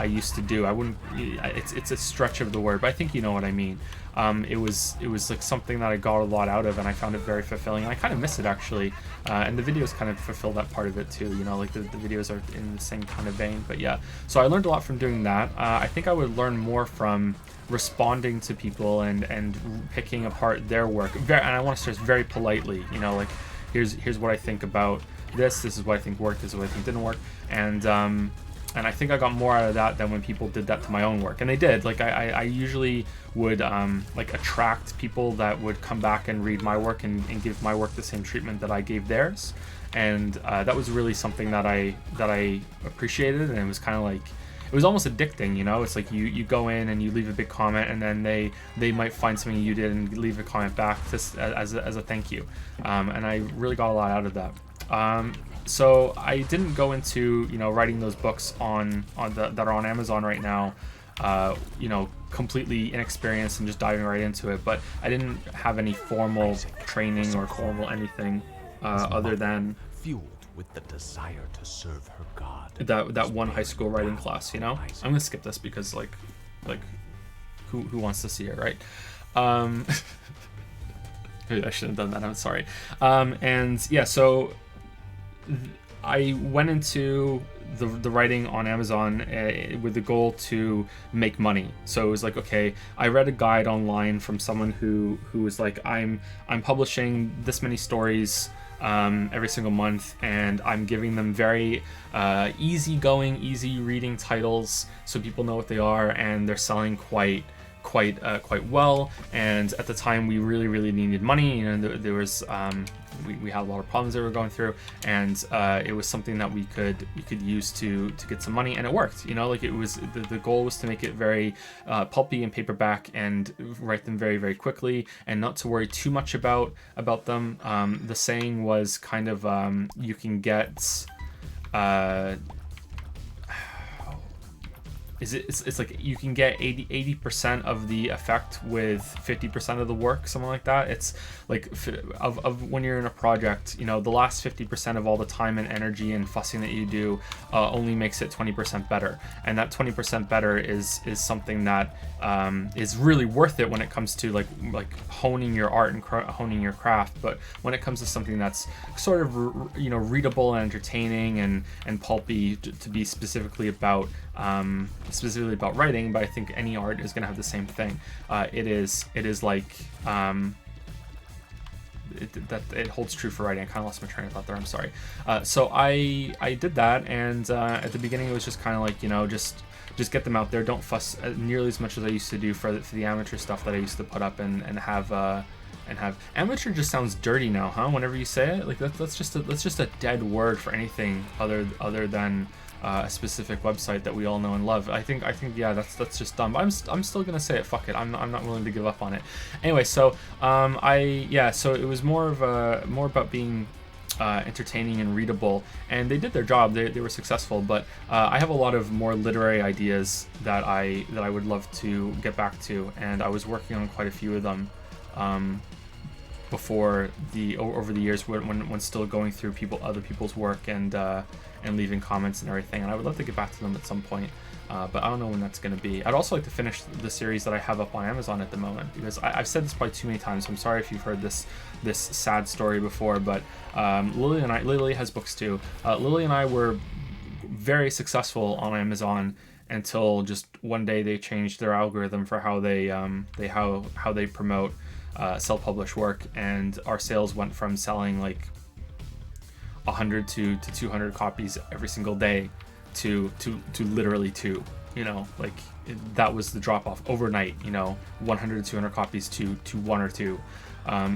used to do. I wouldn't. It's a stretch of the word, but I think you know what I mean. It was like something that I got a lot out of, and I found it very fulfilling. I kind of miss it, actually, and the videos kind of fulfill that part of it too. You know, like the videos are in the same kind of vein. But yeah, so I learned a lot from doing that. I think I would learn more from responding to people and picking apart their work. And I want to stress very politely. You know, like here's what I think about this. This is what I think worked. This is what I think didn't work. And And I think I got more out of that than when people did that to my own work. And they did. Like I usually would like attract people that would come back and read my work and give my work the same treatment that I gave theirs. And that was really something that I appreciated. And it was kind of like, it was almost addicting, you know. It's like you go in and you leave a big comment, and then they might find something you did and leave a comment back just as a thank you. And I really got a lot out of that. So I didn't go into, you know, writing those books that are on Amazon right now, you know, completely inexperienced and just diving right into it. But I didn't have any formal training or formal anything other than fueled with the desire to serve her God. That one high school writing class, you know. I'm gonna skip this because like who wants to see it, right? Maybe I shouldn't have done that. I'm sorry. And yeah, so I went into the writing on Amazon with the goal to make money. So it was like, okay, I read a guide online from someone who was like, I'm publishing this many stories every single month, and I'm giving them very easygoing, easy reading titles so people know what they are, and they're selling quite well. And at the time, we really needed money. You know, there was we had a lot of problems that we were going through, and it was something that we could use to get some money, and it worked. You know, like it was the goal was to make it very pulpy and paperback, and write them very quickly, and not to worry too much about them. The saying was kind of you can get. It's like you can get 80% of the effect with 50% of the work, something like that. It's like of when you're in a project, you know, the last 50% of all the time and energy and fussing that you do only makes it 20% better, and that 20% better is something that is really worth it when it comes to like honing your art and honing your craft. But when it comes to something that's sort of, you know, readable and entertaining and pulpy to be specifically about writing, but I think any art is going to have the same thing. It is like it holds true for writing. I kind of lost my train of thought there. I'm sorry. So I did that, and at the beginning it was just kind of like, you know, just get them out there. Don't fuss nearly as much as I used to do for the amateur stuff that I used to put up and have. Amateur just sounds dirty now, huh? Whenever you say it, like that's just a dead word for anything other than a specific website that we all know and love. I think yeah, that's just dumb. I'm still gonna say it. Fuck it. I'm not willing to give up on it. Anyway, so so it was more about being entertaining and readable, and they did their job. They were successful, but I have a lot of more literary ideas that I would love to get back to, and I was working on quite a few of them over the years when still going through other people's work and leaving comments and everything, and I would love to get back to them at some point, but I don't know when that's going to be. I'd also like to finish the series that I have up on Amazon at the moment, because I've said this probably too many times, so I'm sorry if you've heard this sad story before, but Lili has books too. Lili and I were very successful on Amazon until just one day they changed their algorithm for how they promote self-published work, and our sales went from selling like 100 to 200 copies every single day to literally 2, you know, like that was the drop off overnight, you know, 100 to 200 copies to 1 or 2.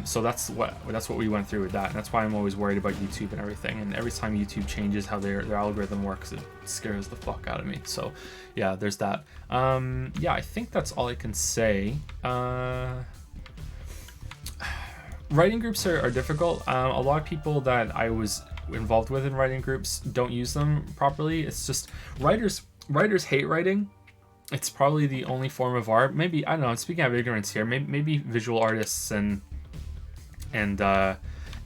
So that's what we went through with that, and that's why I'm always worried about YouTube and everything. And every time YouTube changes how their algorithm works, it scares the fuck out of me. So yeah, there's that. Yeah, I think that's all I can say. Writing groups are difficult. A lot of people that I was involved with in writing groups don't use them properly. It's just writers hate writing. It's probably the only form of art. Maybe, I don't know, I'm speaking out of ignorance here. Maybe visual artists and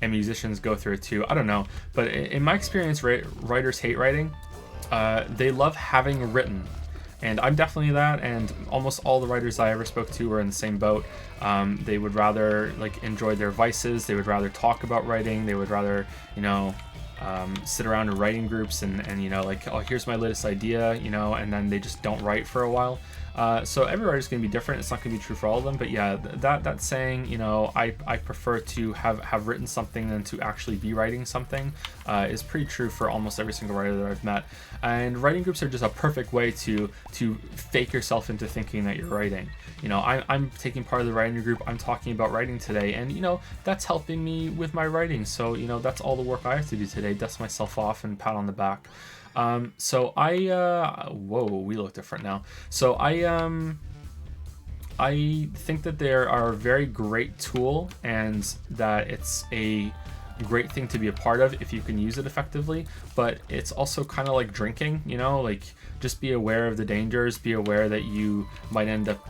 musicians go through it too. I don't know. But in my experience, writers hate writing. They love having written. And I'm definitely that, and almost all the writers I ever spoke to were in the same boat. They would rather like enjoy their vices. They would rather talk about writing. They would rather, you know, sit around in writing groups and you know, like, oh, here's my latest idea, you know, and then they just don't write for a while. So every writer's going to be different. It's not going to be true for all of them. But yeah, that saying, you know, I prefer to have written something than to actually be writing something is pretty true for almost every single writer that I've met. And writing groups are just a perfect way to fake yourself into thinking that you're writing. You know, I'm taking part of the writing group. I'm talking about writing today, and you know, that's helping me with my writing. So you know, that's all the work I have to do today. Dust myself off and pat on the back. So whoa, we look different now. So I think that they are a very great tool, and that it's a great thing to be a part of if you can use it effectively. But it's also kind of like drinking, you know, like just be aware of the dangers. Be aware that you might end up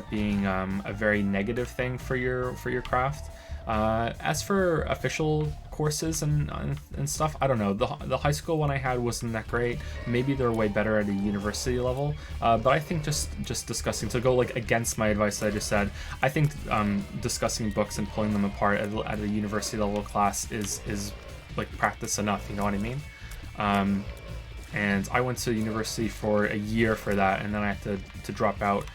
being a very negative thing for your craft. As for official courses and stuff, I don't know. The high school one I had wasn't that great. Maybe they're way better at a university level. But I think just discussing, to go like against my advice that I just said, I think discussing books and pulling them apart at a university level class is like practice enough. You know what I mean? And I went to university for a year for that, and then I had to drop out.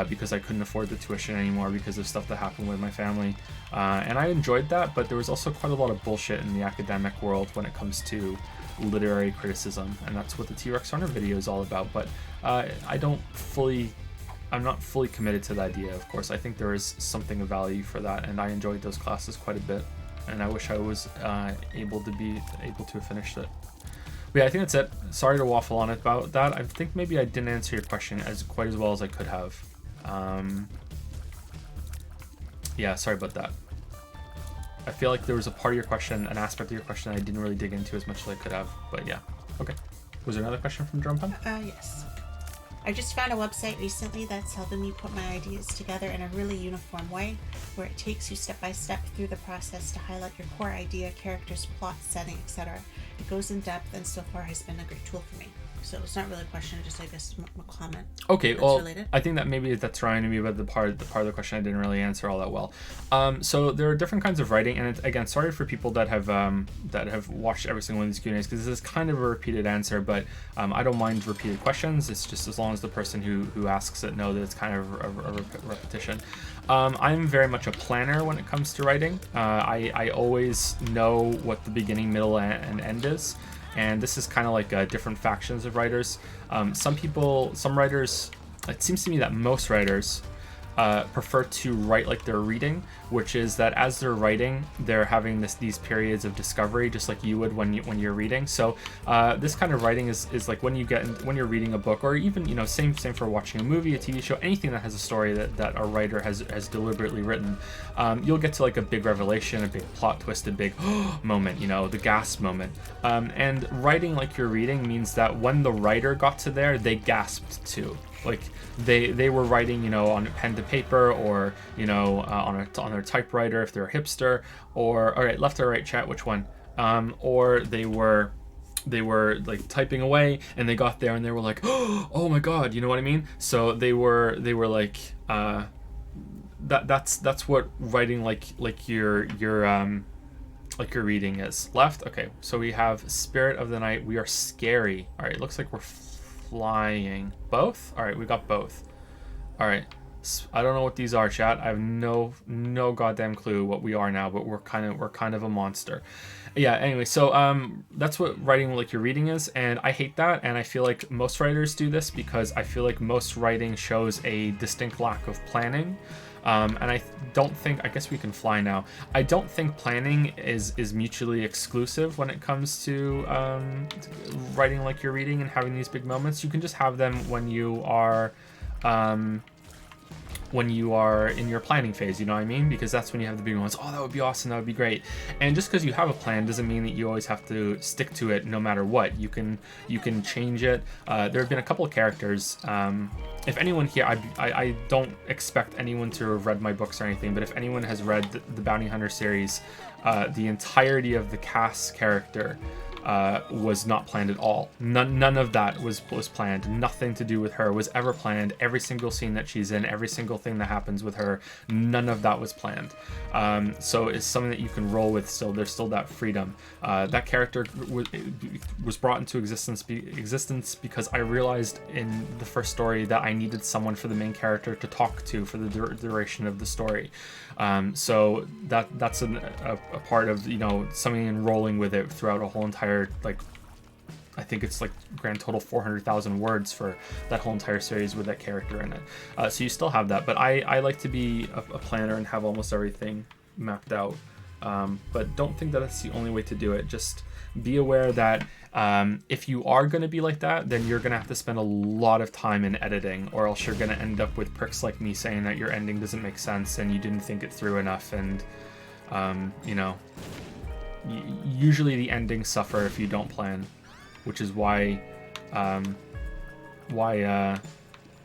Because I couldn't afford the tuition anymore because of stuff that happened with my family. And I enjoyed that, but there was also quite a lot of bullshit in the academic world when it comes to literary criticism, and that's what the T-Rex Runner video is all about. But I'm not fully committed to the idea, of course. I think there is something of value for that, and I enjoyed those classes quite a bit, and I wish I was able to have finished it. But yeah, I think that's it. Sorry to waffle on about that. I think maybe I didn't answer your question quite as well as I could have. Yeah, sorry about that. I feel like there was a part of your question, an aspect of your question I didn't really dig into as much as I could have, but yeah. Okay. Was there another question from Drum Pun? Yes. I just found a website recently that's helping me put my ideas together in a really uniform way, where it takes you step by step through the process to highlight your core idea, characters, plot, setting, etc. It goes in depth, and so far has been a great tool for me. So it's not really a question, just I guess a comment. Okay, that's well, related. I think that maybe that's reminding me about the part of the question I didn't really answer all that well. So there are different kinds of writing, and again, sorry for people that have watched every single one of these Q&As, because this is kind of a repeated answer, but I don't mind repeated questions. It's just as long as the person who asks it know that it's kind of a repetition. I'm very much a planner when it comes to writing. I always know what the beginning, middle, and end is. And this is kind of like different factions of writers. Some writers, it seems to me that most writers prefer to write like they're reading, which is that as they're writing, they're having these periods of discovery, just like you would when you're reading. So this kind of writing is like when you're reading a book, or even same for watching a movie, a TV show, anything that has a story that a writer has deliberately written. You'll get to like a big revelation, a big plot twist, a big moment, the gasp moment. And writing like you're reading means that when the writer got to there, they gasped too. Like they were writing, on pen to paper, or on their typewriter if they're a hipster, or all right, left or right, chat, which one? Or they were like typing away, and they got there and they were like, oh my god, you know what I mean? So they were like that's what writing like you're reading is. Left. Okay, so we have Spirit of the Night. We are scary. All right, looks like we're flying. Both? All right, we got both. All right, I don't know what these are, chat. I have no goddamn clue what we are now, but we're kind of a monster. Yeah, anyway, so that's what writing like you're reading is, and I hate that, and I feel like most writers do this because I feel like most writing shows a distinct lack of planning. And I don't think, I guess we can fly now. I don't think planning is mutually exclusive when it comes to writing like you're reading and having these big moments. You can just have them when you are in your planning phase, you know what I mean? Because that's when you have the big ones. Oh, that would be awesome, that would be great. And just because you have a plan doesn't mean that you always have to stick to it no matter what. You can change it. There have been a couple of characters. If anyone here, I don't expect anyone to have read my books or anything, but if anyone has read the Bounty Hunter series, the entirety of the Cass character was not planned at all. None of that was planned. Nothing to do with her was ever planned. Every single scene that she's in, every single thing that happens with her, none of that was planned. So it's something that you can roll with. So there's still that freedom. That character was brought into existence because I realized in the first story that I needed someone for the main character to talk to for the duration of the story. So that's a part of, you know, something in rolling with it throughout a whole entire, like, I think it's like grand total 400,000 words for that whole entire series with that character in it. So you still have that, but I like to be a planner and have almost everything mapped out. But don't think that that's the only way to do it. Just be aware that if you are going to be like that, then you're going to have to spend a lot of time in editing, or else you're going to end up with pricks like me saying that your ending doesn't make sense and you didn't think it through enough. And, you know, usually the endings suffer if you don't plan, which is why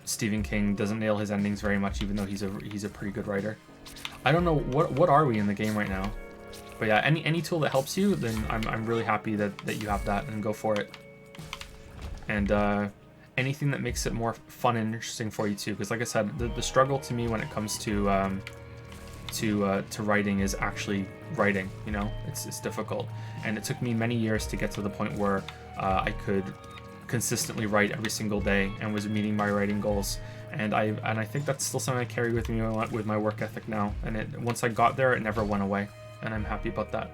Stephen King doesn't nail his endings very much, even though he's a pretty good writer. I don't know what are we in the game right now. But yeah, any tool that helps you, then I'm really happy that you have that, and go for it. And anything that makes it more fun and interesting for you too, because like I said, the struggle to me when it comes to writing is actually writing. You know, it's difficult, and it took me many years to get to the point where I could consistently write every single day and was meeting my writing goals. And I think that's still something I carry with me with my work ethic now. And once I got there, it never went away. And I'm happy about that.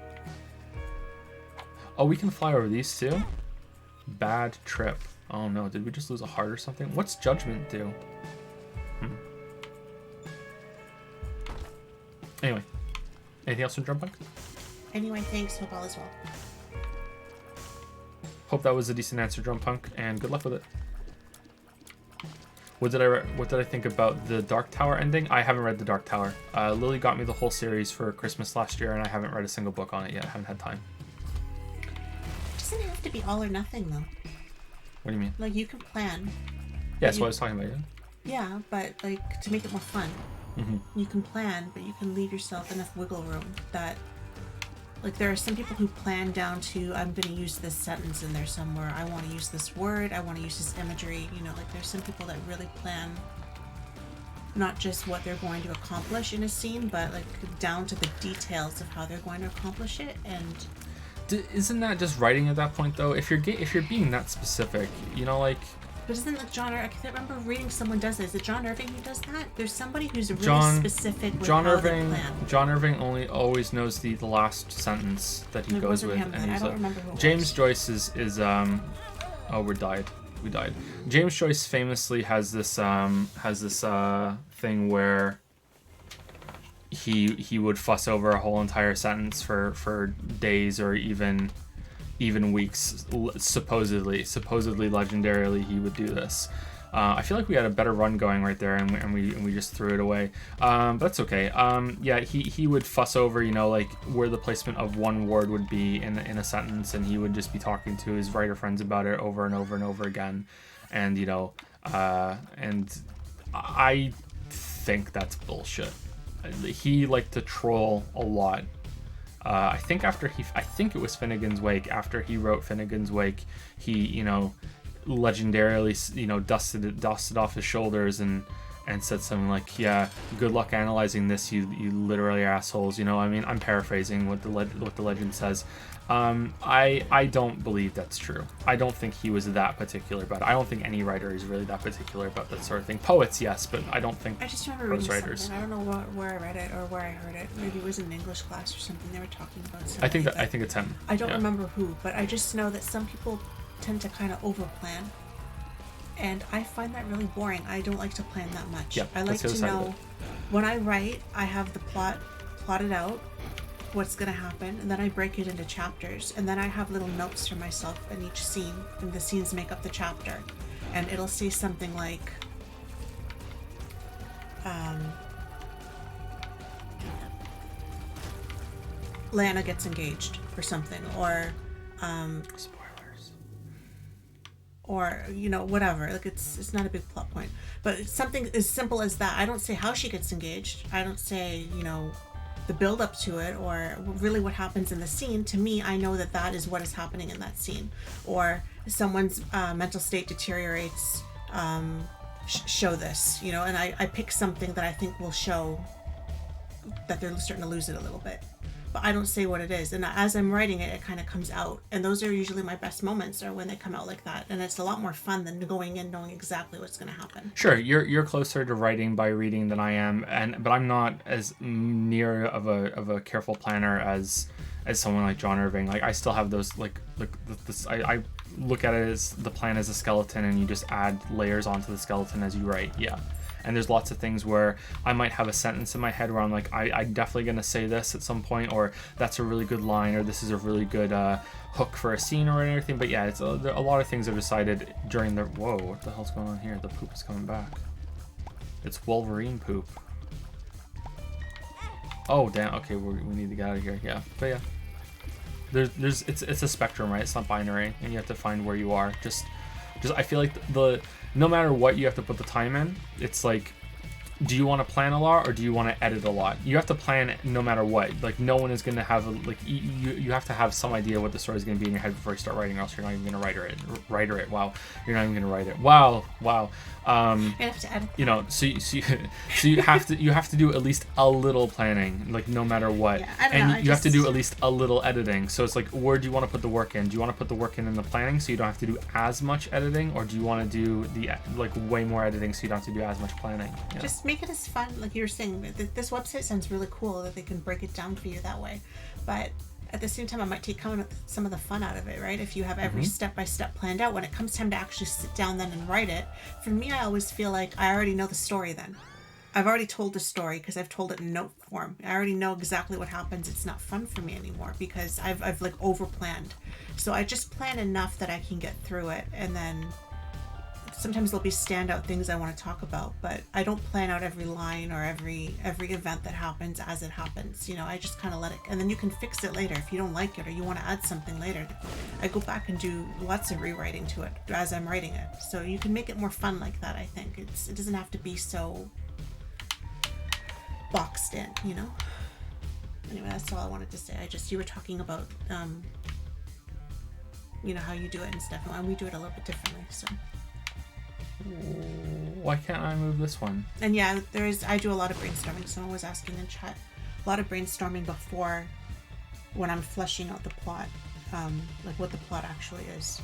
Oh, we can fly over these too? Bad trip. Oh no, did we just lose a heart or something? What's judgment do? Anyway, anything else from Drumpunk? Anyway, thanks. Hope all is well. Hope that was a decent answer, Drumpunk, and good luck with it. What did I think about the Dark Tower ending? I haven't read the Dark Tower. Lily got me the whole series for Christmas last year, and I haven't read a single book on it yet. I haven't had time. It doesn't have to be all or nothing, though. What do you mean? Like, you can plan. Yeah, that's what I was talking about, yeah. Yeah, but, like, to make it more fun. Mm-hmm. You can plan, but you can leave yourself enough wiggle room that... Like, there are some people who plan down to, I'm going to use this sentence in there somewhere. I want to use this word. I want to use this imagery. You know, like, there's some people that really plan not just what they're going to accomplish in a scene, but, like, down to the details of how they're going to accomplish it. And isn't that just writing at that point, though? If you're being that specific, you know, like... But isn't like John Irving? I can't remember reading someone does this. Is it John Irving who does that? There's somebody who's really specific with how they plan. John Irving always knows the last sentence that he goes with. Him, and I don't remember who it James was. Joyce is oh, we died. James Joyce famously has this thing where he would fuss over a whole entire sentence for days or even weeks. Supposedly legendarily he would do this. I feel like we had a better run going right there, and we just threw it away. But that's okay. Yeah, he would fuss over, you know, like where the placement of one word would be in a sentence, and he would just be talking to his writer friends about it over and over and over again. And you know, and I think that's bullshit. He liked to troll a lot. I think it was Finnegan's Wake. After he wrote Finnegan's Wake, he, you know, legendarily, you know, dusted off his shoulders and said something like, "Yeah, good luck analyzing this, you literary assholes." You know, I mean, I'm paraphrasing what the legend says. I don't believe that's true. I don't think he was that particular about it. I don't think any writer is really that particular about that sort of thing. Poets, yes, but I don't think I just remember reading something. I don't know where I read it or where I heard it. Maybe it was in an English class or something. They were talking about something. I think it's him. I don't remember who, but I just know that some people tend to kind of overplan, and I find that really boring. I don't like to plan that much. Yeah, I like to know when I write, I have the plot plotted out, what's going to happen, and then I break it into chapters, and then I have little notes for myself in each scene, and the scenes make up the chapter, and it'll say something like Lana gets engaged or something, or spoilers, or you know, whatever. Like it's not a big plot point, but it's something as simple as that. I don't say how she gets engaged. I don't say, you know, the build up to it, or really what happens in the scene, to me, I know that that is what is happening in that scene. Or someone's mental state deteriorates, show this, you know, and I pick something that I think will show that they're starting to lose it a little bit. But I don't say what it is, and as I'm writing it, it kind of comes out, and those are usually my best moments, are when they come out like that, and it's a lot more fun than going in knowing exactly what's going to happen. Sure, you're closer to writing by reading than I am, but I'm not as near of a careful planner as someone like John Irving. Like, I still have those like this. I look at it as the plan as a skeleton, and you just add layers onto the skeleton as you write. Yeah. And there's lots of things where I might have a sentence in my head where I'm like, I'm definitely going to say this at some point, or that's a really good line, or this is a really good hook for a scene or anything. But yeah, it's a lot of things are decided during the... Whoa, what the hell's going on here? The poop is coming back. It's Wolverine poop. Oh, damn. Okay, we need to get out of here. Yeah, but yeah. It's a spectrum, right? It's not binary, and you have to find where you are. Just I feel like no matter what, you have to put the time in. It's like, do you want to plan a lot or do you want to edit a lot? You have to plan no matter what. Like, no one is going to have you have to have some idea what the story is going to be in your head before you start writing, or else you're not even going to write it. Wow, you're not even going to write it. Wow. I have to edit. You know, so you have to do at least a little planning, like, no matter what. Yeah, I don't know, you have to do at least a little editing. So it's like, where do you want to put the work in? Do you want to put the work in the planning so you don't have to do as much editing, or do you want to do the way more editing so you don't have to do as much planning? Yeah. Just make it as fun, like you were saying. This website sounds really cool that they can break it down for you that way, but at the same time, I might take some of the fun out of it, right? If you have every step-by-step planned out, when it comes time to actually sit down then and write it, for me, I always feel like I already know the story then. I've already told the story because I've told it in note form. I already know exactly what happens. It's not fun for me anymore because I've like over-planned. So I just plan enough that I can get through it, and then sometimes there'll be standout things I want to talk about, but I don't plan out every line or every event that happens as it happens. You know, I just kind of let it, and then you can fix it later if you don't like it or you want to add something later. I go back and do lots of rewriting to it as I'm writing it, so you can make it more fun like that. I think it doesn't have to be so boxed in, you know. Anyway, that's all I wanted to say. You were talking about you know, how you do it and stuff, and we do it a little bit differently, so. Why can't I move this one? And yeah, I do a lot of brainstorming. Someone was asking in chat, a lot of brainstorming before, when I'm fleshing out the plot, like what the plot actually is,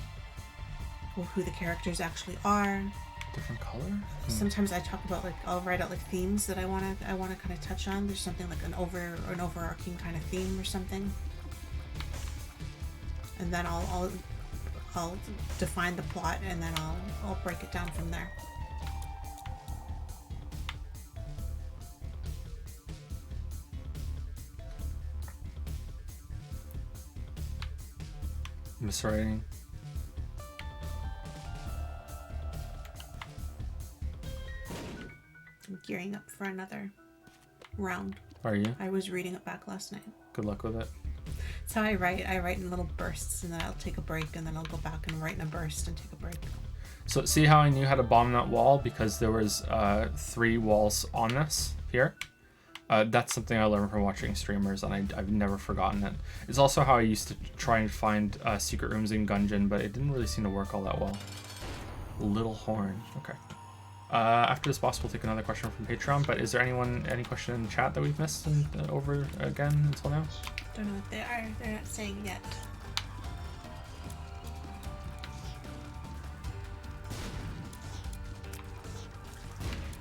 or who the characters actually are. Different color? Sometimes I talk about, like, I'll write out like themes that I wanna kind of touch on. There's something like an overarching kind of theme or something, and then I'll define the plot, and then I'll break it down from there. Miswriting. I'm gearing up for another round. Are you? I was reading it back last night. Good luck with it. That's how I write. I write in little bursts, and then I'll take a break, and then I'll go back and write in a burst and take a break. So see how I knew how to bomb that wall? Because there was 3 walls on this here. That's something I learned from watching streamers, and I've never forgotten it. It's also how I used to try and find secret rooms in Gungeon, but it didn't really seem to work all that well. Little horn. Okay. After this boss, we'll take another question from Patreon, but is there any question in the chat that we've missed over again until now? Don't know what they are. They're not saying yet.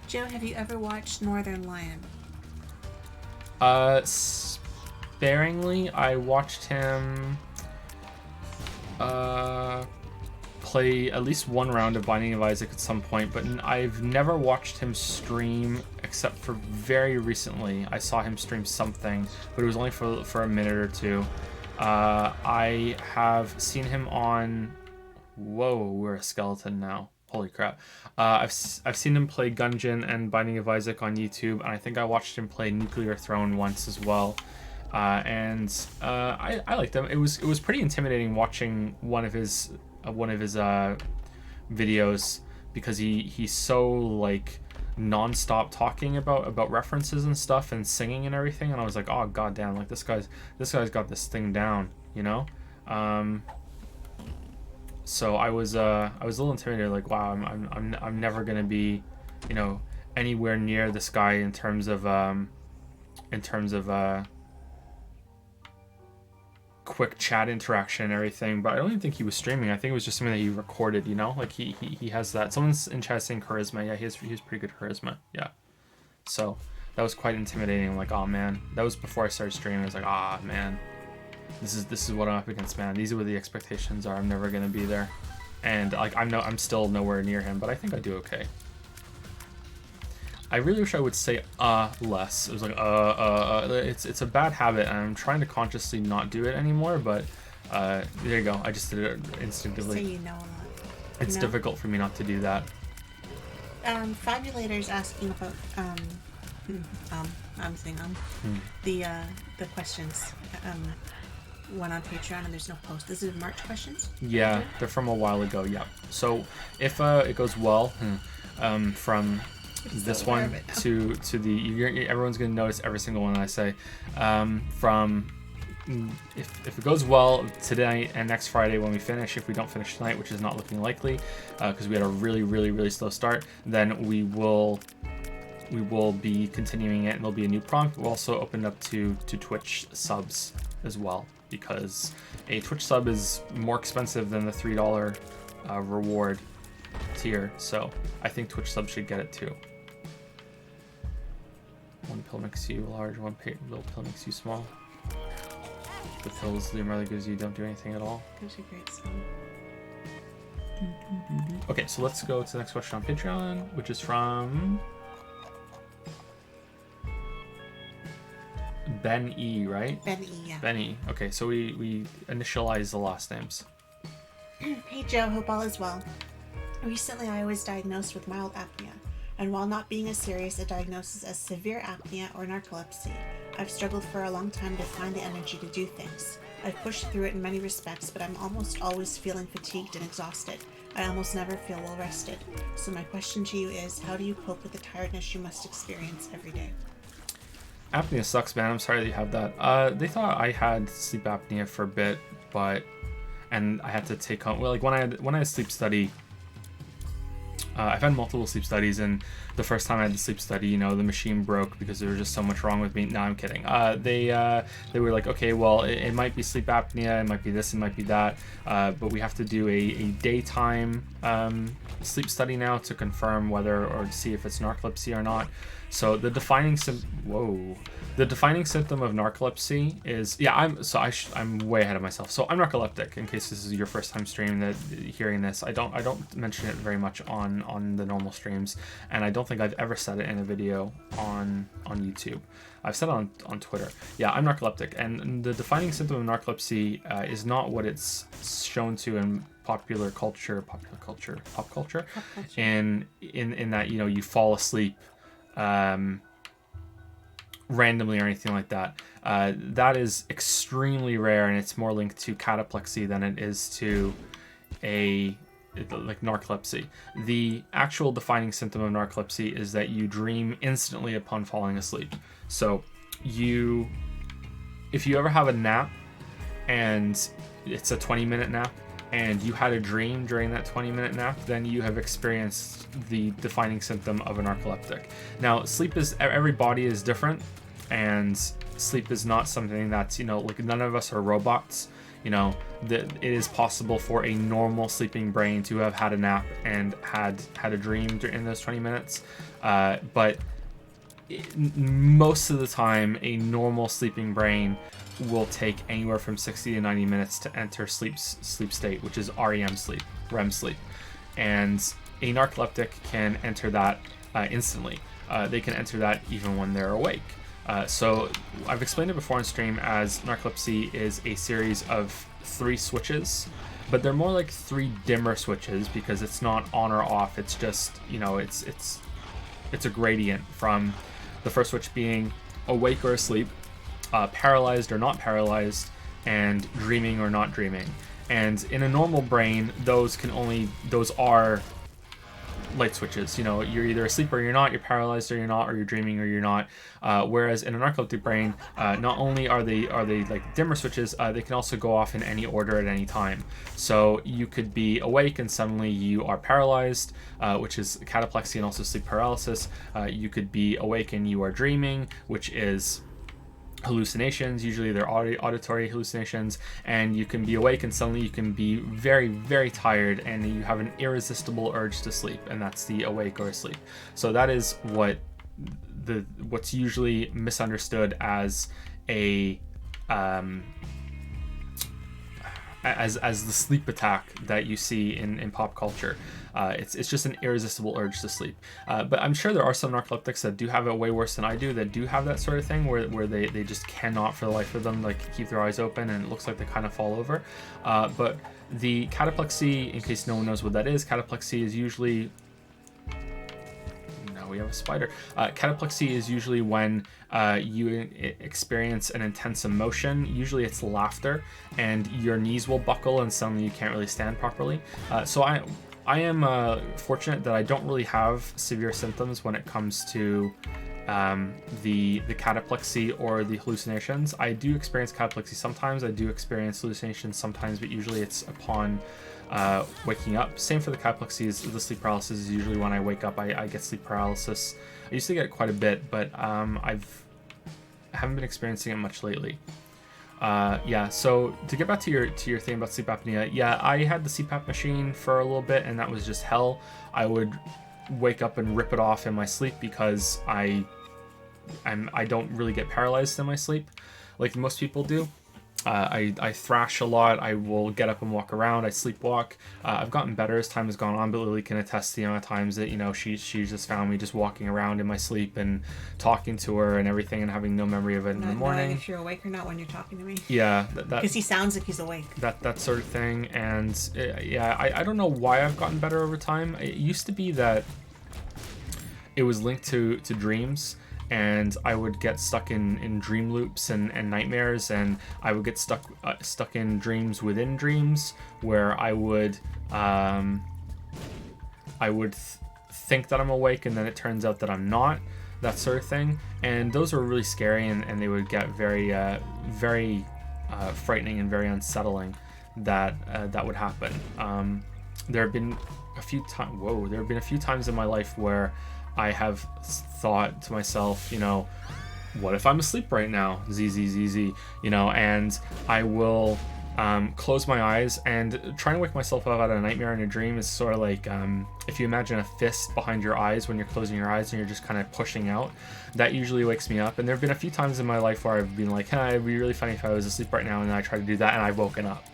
Joe, have you ever watched Northern Lion? Sparingly. I watched him play at least one round of Binding of Isaac at some point, but I've never watched him stream except for very recently. I saw him stream something, but it was only for a minute or two. I have seen him on... Whoa, we're a skeleton now. Holy crap. I've seen him play Gungeon and Binding of Isaac on YouTube, and I think I watched him play Nuclear Throne once as well. I liked him. It was pretty intimidating watching one of his videos, because he's so like non-stop talking about references and stuff and singing and everything, and I was like, oh goddamn, like this guy's got this thing down, you know. So I was a little intimidated, like, wow, I'm never gonna be, you know, anywhere near this guy in terms of quick chat interaction and everything. But I don't even think he was streaming. I think it was just something that he recorded, you know, like he has that. Someone's in chat saying charisma. Yeah, he has pretty good charisma. Yeah, so that was quite intimidating. Like, oh man, that was before I started streaming. I was like, ah man, this is what I'm up against, man. These are what the expectations are. I'm never gonna be there, and like I'm still nowhere near him, but I think I do okay. I really wish I would say less. It was like it's a bad habit, and I'm trying to consciously not do it anymore, but there you go. I just did it instinctively. So you know a lot. It's difficult for me not to do that. Fabulator's asking about I'm saying the questions went on Patreon and there's no post. This is March questions? Yeah, they're from a while ago. Yeah. So if it goes well, from this one to the everyone's gonna notice every single one I say. From if it goes well tonight and next Friday when we finish, if we don't finish tonight, which is not looking likely, because we had a really slow start, then we will be continuing it, and there'll be a new prompt. We'll also open up to Twitch subs as well, because a Twitch sub is more expensive than the $3 reward tier, so I think Twitch subs should get it too. One pill makes you large, one pill makes you small. The pills the umbrella gives you don't do anything at all. Gives you great song. Okay, so let's go to the next question on Patreon, which is from Ben E, right? Ben E, yeah. Ben E. Okay, so we initialize the last names. Hey Joe, hope all is well. Recently I was diagnosed with mild apnea, and while not being as serious a diagnosis as severe apnea or narcolepsy, I've struggled for a long time to find the energy to do things. I've pushed through it in many respects, but I'm almost always feeling fatigued and exhausted. I almost never feel well rested. So my question to you is, how do you cope with the tiredness you must experience every day? Apnea sucks, man. I'm sorry that you have that. They thought I had sleep apnea for a bit, and I had to take home. Well, like when I had sleep study, I've had multiple sleep studies, and the first time I had the sleep study, you know, the machine broke because there was just so much wrong with me. No, I'm kidding. They were like, okay, well, it might be sleep apnea, it might be this, it might be that, but we have to do a daytime sleep study now to confirm whether or to see if it's narcolepsy or not. So the defining symptom of narcolepsy is, yeah, I'm way ahead of myself. So I'm narcoleptic, in case this is your first time streaming hearing this. I don't mention it very much on the normal streams, and I don't think I've ever said it in a video on YouTube. I've said it on Twitter. Yeah, I'm narcoleptic, and the defining symptom of narcolepsy is not what it's shown to in pop culture, in that, you know, you fall asleep randomly or anything like that. That is extremely rare, and it's more linked to cataplexy than it is to like narcolepsy. The actual defining symptom of narcolepsy is that you dream instantly upon falling asleep. So if you ever have a nap and it's a 20-minute nap and you had a dream during that 20-minute nap, then you have experienced the defining symptom of a narcoleptic. Now, every body is different, and sleep is not something that's, you know, like, none of us are robots. You know, that it is possible for a normal sleeping brain to have had a nap and had a dream in those 20 minutes. But most of the time, a normal sleeping brain will take anywhere from 60 to 90 minutes to enter sleep state, which is REM sleep, REM sleep. And a narcoleptic can enter that instantly. They can enter that even when they're awake. So I've explained it before on stream as narcolepsy is a series of 3 switches, but they're more like 3 dimmer switches, because it's not on or off. It's just, you know, it's a gradient from the first switch being awake or asleep, paralyzed or not paralyzed, and dreaming or not dreaming. And in a normal brain, those are light switches. You know, you're either asleep or you're not, you're paralyzed or you're not, or you're dreaming or you're not. Whereas in a narcoleptic brain, not only are they like dimmer switches, they can also go off in any order at any time. So you could be awake and suddenly you are paralyzed, which is cataplexy and also sleep paralysis. You could be awake and you are dreaming, which is hallucinations. Usually they're auditory hallucinations. And you can be awake and suddenly you can be very, very tired and you have an irresistible urge to sleep, and that's the awake or asleep. So that is what's usually misunderstood as a as the sleep attack that you see in pop culture. It's just an irresistible urge to sleep. But I'm sure there are some narcoleptics that do have it way worse than I do, that do have that sort of thing where they just cannot for the life of them like keep their eyes open, and it looks like they kind of fall over. But the cataplexy, in case no one knows what that is, cataplexy is usually... we have a spider. Cataplexy is usually when you experience an intense emotion. Usually it's laughter, and your knees will buckle and suddenly you can't really stand properly. So I am fortunate that I don't really have severe symptoms when it comes to the cataplexy or the hallucinations. I do experience cataplexy sometimes. I do experience hallucinations sometimes, but usually it's upon waking up. Same for the cataplexy. The sleep paralysis is usually when I wake up. I get sleep paralysis. I used to get it quite a bit, but I haven't been experiencing it much lately. So to get back to your thing about sleep apnea, I had the CPAP machine for a little bit, and that was just hell. I would wake up and rip it off in my sleep because I don't really get paralyzed in my sleep like most people do. I thrash a lot. I will get up and walk around. I sleepwalk. I've gotten better as time has gone on, but Lily can attest to the amount of times that, she just found me just walking around in my sleep and talking to her and everything and having no memory of it in the morning. Not if you're awake or not when you're talking to me. Yeah. Because he sounds like he's awake. That sort of thing. And I don't know why I've gotten better over time. It used to be that it was linked to dreams, and I would get stuck in dream loops and nightmares, and I would get stuck in dreams within dreams where I would think that I'm awake, and then it turns out that I'm not, that sort of thing. And those were really scary, and they would get very frightening and very unsettling that would happen. There have been a few times in my life where I have thought to myself, what if I'm asleep right now? ZZZZ, and I will close my eyes, and trying to wake myself up out of a nightmare in a dream is sort of like if you imagine a fist behind your eyes when you're closing your eyes and you're just kind of pushing out. That usually wakes me up. And there have been a few times in my life where I've been like, it'd be really funny if I was asleep right now, and then I try to do that and I've woken up.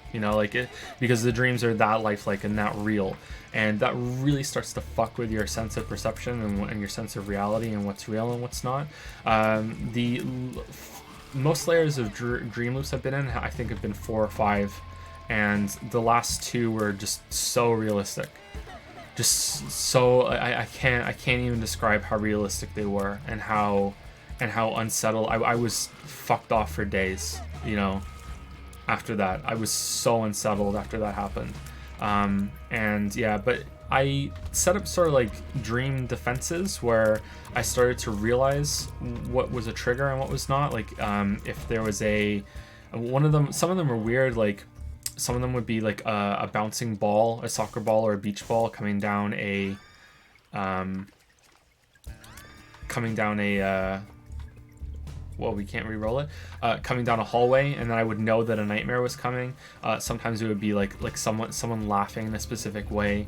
Because the dreams are that lifelike and that real, and that really starts to fuck with your sense of perception and your sense of reality and what's real and what's not. The most layers of dream loops I've been in, I think, have been 4 or 5, and the last 2 were just so realistic. Just so I can't even describe how realistic they were and how unsettled I was. Fucked off for days, after that. I was so unsettled after that happened. But I set up sort of like dream defenses where I started to realize what was a trigger and what was not. Like if there was some of them were weird, like some of them would be like a bouncing ball, a soccer ball or a beach ball coming down a we can't re-roll it. Coming down a hallway, and then I would know that a nightmare was coming. Sometimes it would be like someone laughing in a specific way.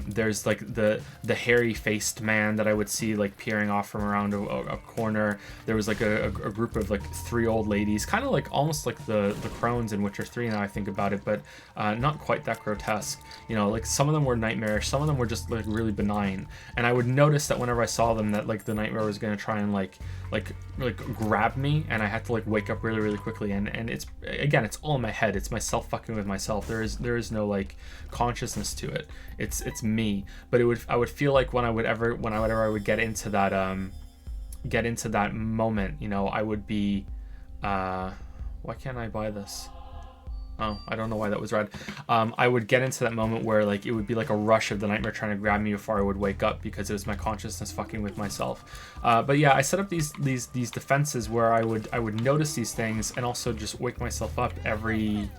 There's like the hairy-faced man that I would see like peering off from around a corner. There was like a group of like 3 old ladies, kind of like almost like the crones in Witcher 3 now I think about it, but not quite that grotesque. Like some of them were nightmarish, some of them were just like really benign. And I would notice that whenever I saw them, that like the nightmare was going to try and like grab me, and I had to like wake up really, really quickly. And it's all in my head. It's myself fucking with myself. There is no like consciousness to it. It's me. But I would feel like whenever I would get into that moment, I would be why can't I buy this? Oh, I don't know why that was red. I would get into that moment where like it would be like a rush of the nightmare trying to grab me before I would wake up because it was my consciousness fucking with myself. But yeah, I set up these defenses where I would notice these things and also just wake myself up every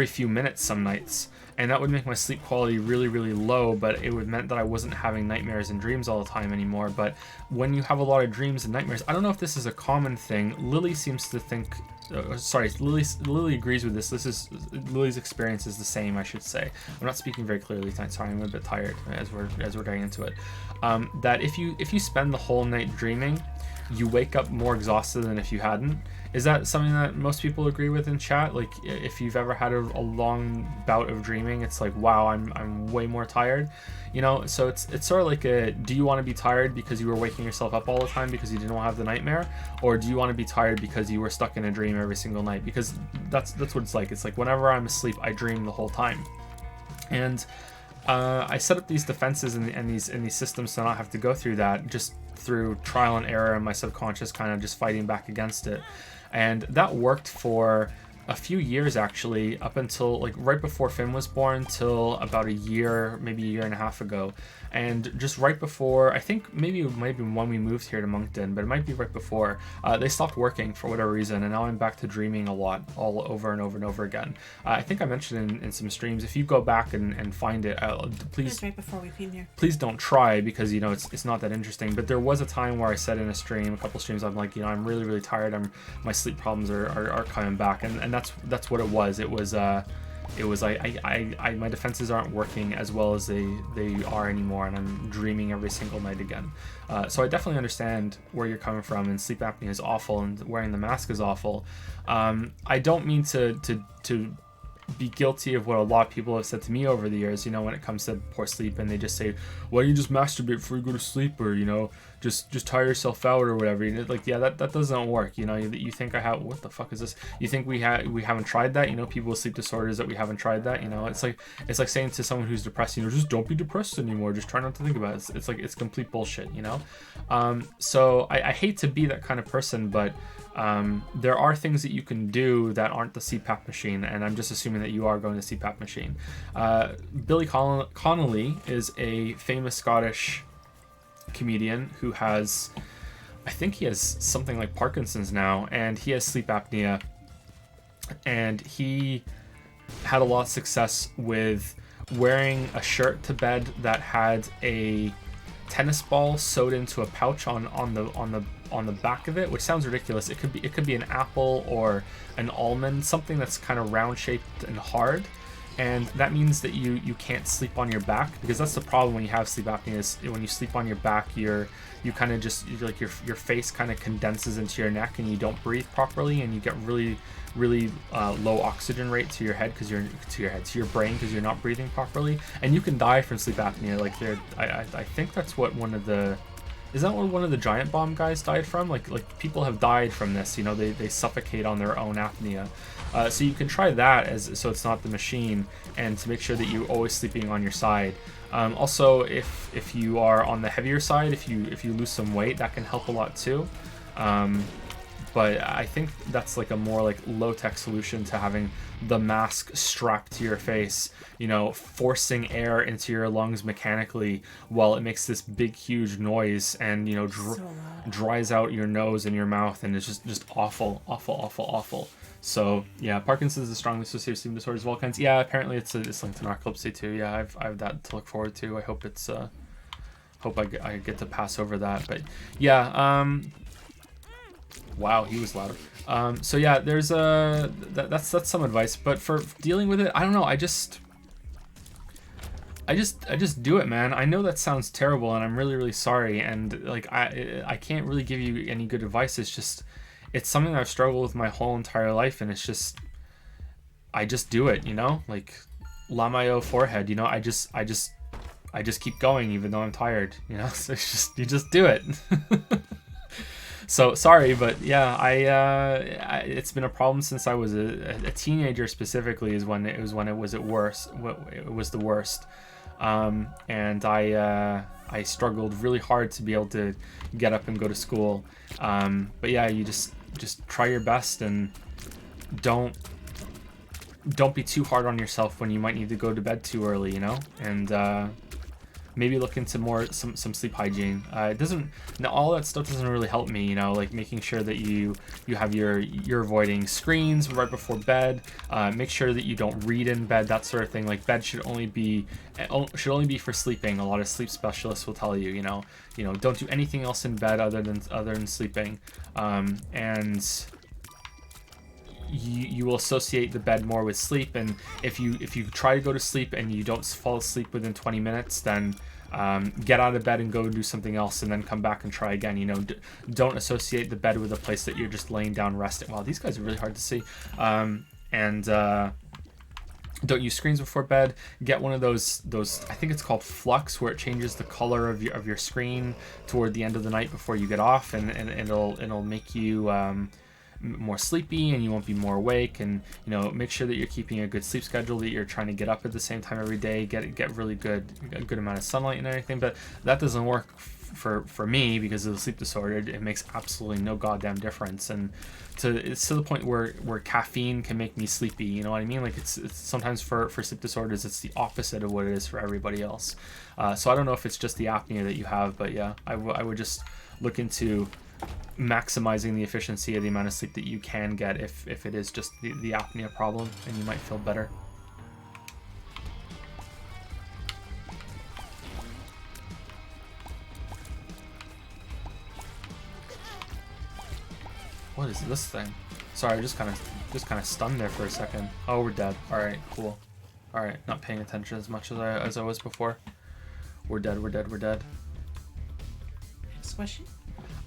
few minutes some nights. And that would make my sleep quality really, really low, but it would meant that I wasn't having nightmares and dreams all the time anymore. But when you have a lot of dreams and nightmares, I don't know if this is a common thing. Lily seems to think, Lily agrees with this. Lily's experience is the same, I should say. I'm not speaking very clearly tonight. Sorry, I'm a bit tired as we're getting into it. That if you spend the whole night dreaming, you wake up more exhausted than if you hadn't. Is that something that most people agree with in chat? Like, if you've ever had a long bout of dreaming, it's like, wow, I'm way more tired, you know? So it's sort of like do you want to be tired because you were waking yourself up all the time because you didn't want to have the nightmare, or do you want to be tired because you were stuck in a dream every single night? Because that's what it's like. It's like whenever I'm asleep, I dream the whole time, and I set up these defenses and these systems to not have to go through that, just through trial and error and my subconscious kind of just fighting back against it. And that worked for a few years, actually, up until like right before Finn was born till about a year, maybe a year and a half ago. And just right before, I think maybe it might have been when we moved here to Moncton, but it might be right before, they stopped working for whatever reason, and now I'm back to dreaming a lot, all over and over and over again. I think I mentioned in some streams, if you go back and find it, please... It was right before we came here. Please don't try, because, you know, it's not that interesting. But there was a time where I said in a stream, a couple streams, I'm like, you know, I'm really, really tired. My sleep problems are coming back, and that's what it was. It was my defenses aren't working as well as they are anymore, and I'm dreaming every single night again. So I definitely understand where you're coming from, and sleep apnea is awful, and wearing the mask is awful. I don't mean to be guilty of what a lot of people have said to me over the years, you know, when it comes to poor sleep, and they just say, why don't you just masturbate before you go to sleep, or, you know, just tire yourself out or whatever. And it's like, yeah, that doesn't work. You know, you think what the fuck is this? You think we haven't tried that? You know, people with sleep disorders, that we haven't tried that. You know, it's like saying to someone who's depressed, you know, just don't be depressed anymore. Just try not to think about it. It's like, it's complete bullshit, you know? So I hate to be that kind of person, but there are things that you can do that aren't the CPAP machine, and I'm just assuming that you are going to CPAP machine. Billy Connolly is a famous Scottish comedian who has, I think he has something like Parkinson's now, and he has sleep apnea, and he had a lot of success with wearing a shirt to bed that had a tennis ball sewed into a pouch on the back of it, which sounds ridiculous. It could be an apple or an almond, something that's kind of round shaped and hard. And that means that you can't sleep on your back, because that's the problem when you have sleep apnea, is when you sleep on your back, you kind of just, like, your face kind of condenses into your neck, and you don't breathe properly, and you get really low oxygen rate to your head, to your brain, because you're not breathing properly, and you can die from sleep apnea. Like, I think that's what one of the giant bomb guys died from. Like people have died from this, you know, they suffocate on their own apnea. So you can try that, so it's not the machine, and to make sure that you're always sleeping on your side. Also, if you are on the heavier side, if you lose some weight, that can help a lot too. But I think that's like a more like low-tech solution to having the mask strapped to your face, you know, forcing air into your lungs mechanically while it makes this big, huge noise, and, you know, dries out your nose and your mouth, and it's just awful, awful, awful, awful. So yeah, Parkinson's is the strongest associated sleep disorders of all kinds. Yeah, apparently it's linked to narcolepsy too. Yeah, I have that to look forward to. I hope I get to pass over that. But yeah, wow, he was loud. So yeah, there's that's some advice. But for dealing with it, I don't know. I just do it, man. I know that sounds terrible, and I'm really, really sorry. And like I can't really give you any good advice. It's something that I've struggled with my whole entire life, and it's just, I just do it, you know, like Lamayo forehead, you know, I just keep going even though I'm tired, you know. So it's just, you just do it. So sorry, but yeah, I it's been a problem since I was a teenager. Specifically, is when it was at worst. It was the worst, and I struggled really hard to be able to get up and go to school. But yeah, you just try your best, and don't be too hard on yourself when you might need to go to bed too early, you know, and maybe look into some sleep hygiene. It doesn't, now all that stuff doesn't really help me, you know, like making sure that you're avoiding screens right before bed. Make sure that you don't read in bed, that sort of thing. Like bed should only be for sleeping. A lot of sleep specialists will tell you, you know, don't do anything else in bed other than sleeping. And you will associate the bed more with sleep, and if you try to go to sleep and you don't fall asleep within 20 minutes, then get out of bed and go do something else, and then come back and try again. You know, don't associate the bed with a place that you're just laying down resting. Wow, these guys are really hard to see. And don't use screens before bed. Get one of those I think it's called Flux, where it changes the color of your screen toward the end of the night before you get off, and it'll make you more sleepy, and you won't be more awake. And you know, make sure that you're keeping a good sleep schedule, that you're trying to get up at the same time every day, get really a good amount of sunlight and everything. But that doesn't work for me because of the sleep disorder. It makes absolutely no goddamn difference, and it's to the point where caffeine can make me sleepy, you know what I mean? Like it's sometimes for sleep disorders it's the opposite of what it is for everybody else. So I don't know if it's just the apnea that you have, but yeah, I would just look into maximizing the efficiency of the amount of sleep that you can get if it is just the apnea problem, and you might feel better. What is this thing? Sorry, I just kind of stunned there for a second. Oh, we're dead. All right, cool. All right, not paying attention as much as I was before. We're dead. Next question.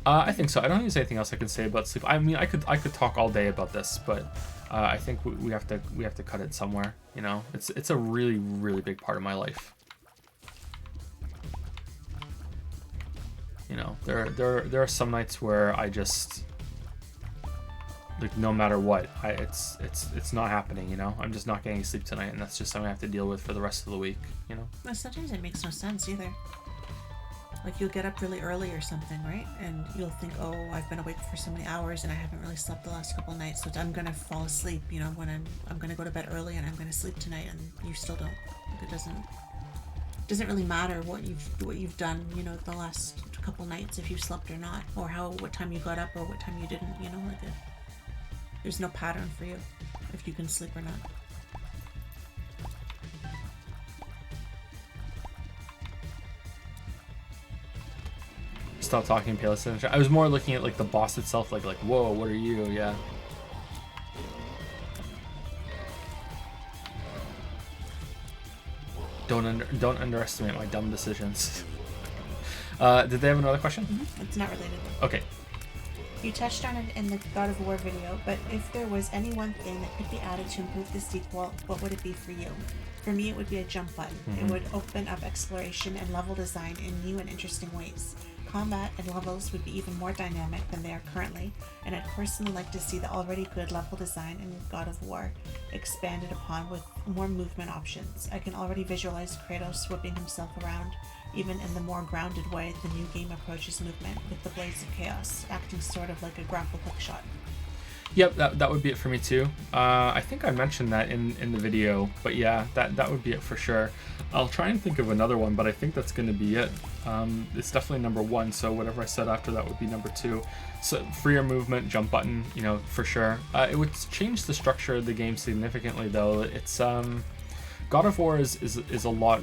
I think so. I don't think there's anything else I can say about sleep. I mean, I could talk all day about this, but I think we have to cut it somewhere. You know, it's a really, really big part of my life. You know, there are some nights where I just, like, no matter what, it's not happening. You know, I'm just not getting sleep tonight, and that's just something I have to deal with for the rest of the week. You know. Well, sometimes it makes no sense either. Like you'll get up really early or something, right? And you'll think, oh, I've been awake for so many hours and I haven't really slept the last couple of nights, so I'm gonna fall asleep, you know, when I'm gonna go to bed early and I'm gonna sleep tonight, and you still don't. Like, it doesn't really matter what you've done, you know, the last couple nights, if you slept or not, or what time you got up or what time you didn't, you know, like there's no pattern for you if you can sleep or not. Stop talking, pay attention. I was more looking at like the boss itself, like whoa, what are you? Yeah. Don't underestimate my dumb decisions. Did they have another question? Mm-hmm. It's not related though. Okay. You touched on it in the God of War video, but if there was any one thing that could be added to improve the sequel, what would it be for you? For me, it would be a jump button. Mm-hmm. It would open up exploration and level design in new and interesting ways. Combat and levels would be even more dynamic than they are currently, and I'd personally like to see the already good level design in God of War expanded upon with more movement options. I can already visualize Kratos whipping himself around, even in the more grounded way the new game approaches movement, with the Blades of Chaos acting sort of like a grapple hook shot. Yep, that would be it for me too. I think I mentioned that in the video, but yeah, that would be it for sure. I'll try and think of another one, but I think that's going to be it. It's definitely number one, so whatever I said after that would be number two. So freer movement, jump button, you know, for sure. It would change the structure of the game significantly, though. It's God of War is a lot.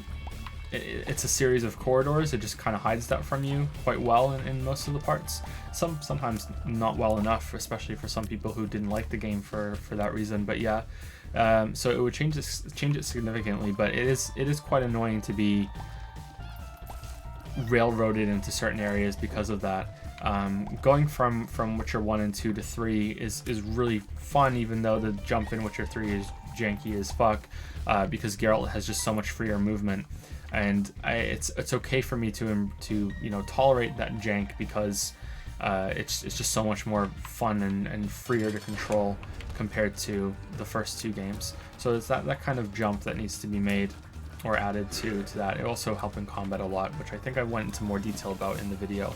It's a series of corridors. It just kind of hides that from you quite well in most of the parts. Sometimes not well enough, especially for some people who didn't like the game for that reason. But yeah, so it would change it significantly. But it is quite annoying to be railroaded into certain areas because of that. Going from Witcher 1 and 2 to 3 is really fun, even though the jump in Witcher 3 is janky as fuck, because Geralt has just so much freer movement. And it's okay for me to you know, tolerate that jank, because it's just so much more fun and freer to control compared to the first two games. So it's that kind of jump that needs to be made or added to that. It also helped in combat a lot, which I think I went into more detail about in the video.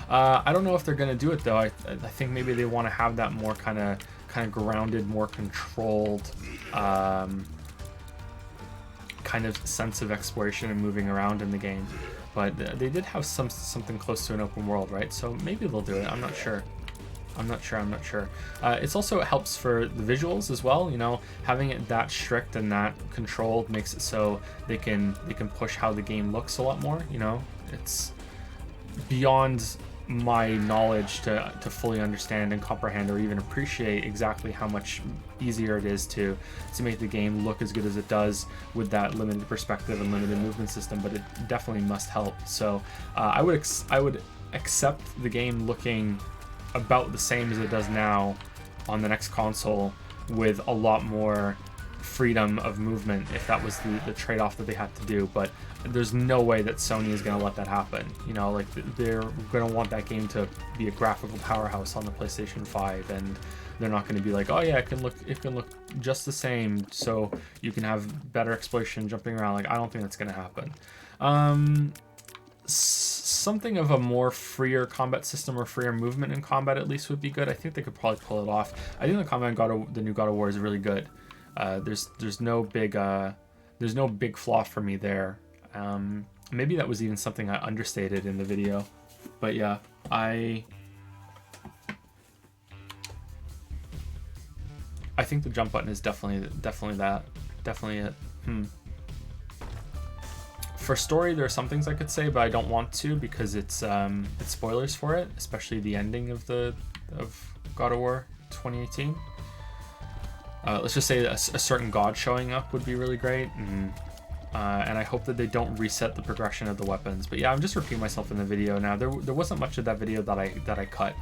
I don't know if they're gonna do it though. I think maybe they want to have that more kind of kind of grounded, more controlled kind of sense of exploration and moving around in the game. But they did have something close to an open world, right? So maybe they'll do it. I'm not sure. It's also, it helps for the visuals as well. You know, having it that strict and that controlled makes it so they can push how the game looks a lot more. You know, it's beyond my knowledge to fully understand and comprehend or even appreciate exactly how much easier it is to make the game look as good as it does with that limited perspective and limited movement system, but it definitely must help. So I would accept the game looking about the same as it does now on the next console with a lot more freedom of movement if that was the trade-off that they had to do. But there's no way that Sony is going to let that happen. You know, like, they're going to want that game to be a graphical powerhouse on the PlayStation 5, and they're not going to be like, oh yeah, it can look just the same so you can have better exploration jumping around. Like, I don't think that's going to happen. Something of a more freer combat system or freer movement in combat at least would be good. I think they could probably pull it off. I think the combat in the new God of War is really good. There's no big flaw for me there. Maybe that was even something I understated in the video, but yeah, I think the jump button is definitely it. For story, there are some things I could say, but I don't want to because it's spoilers for it, especially the ending of God of War 2018. Let's just say a certain god showing up would be really great, and I hope that they don't reset the progression of the weapons. But yeah, I'm just repeating myself in the video now. There wasn't much of that video that I cut,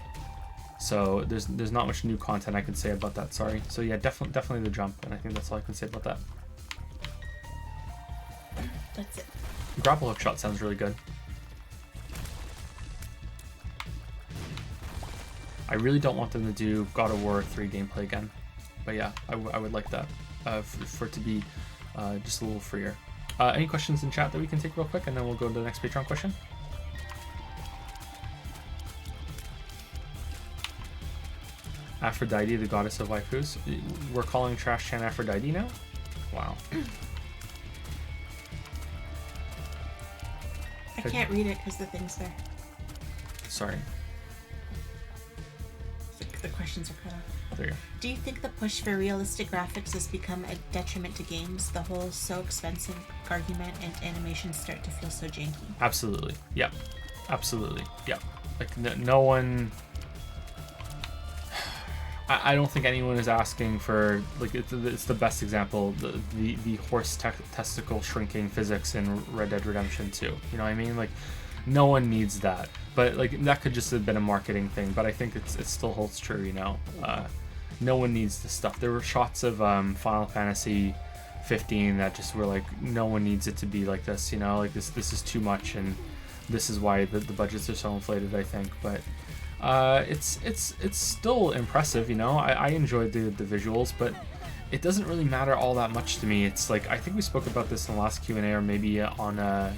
so there's not much new content I can say about that. Sorry. So yeah, definitely the jump, and I think that's all I can say about that. That's it. Grapple hook shot sounds really good. I really don't want them to do God of War 3 gameplay again. But yeah, I would like that for it to be just a little freer. Any questions in chat that we can take real quick, and then we'll go to the next Patreon question? Aphrodite, the goddess of waifus. We're calling Trash Chan Aphrodite now? Wow. I can't read it because the thing's there. Sorry. The questions are cut off. There you go. Do you think the push for realistic graphics has become a detriment to games? The whole so expensive argument and animations start to feel so janky. Absolutely. Yep. Absolutely. Yep. Like, no one... I don't think anyone is asking for, like, it's the best example, the horse testicle shrinking physics in Red Dead Redemption 2. You know what I mean? Like, no one needs that. But, like, that could just have been a marketing thing, but I think it still holds true, you know? No one needs this stuff. There were shots of Final Fantasy 15 that just were like, no one needs it to be like this, you know? Like, this is too much, and this is why the budgets are so inflated, I think. But it's still impressive, you know? I enjoyed the visuals, but it doesn't really matter all that much to me. It's like, I think we spoke about this in the last Q&A, or maybe on a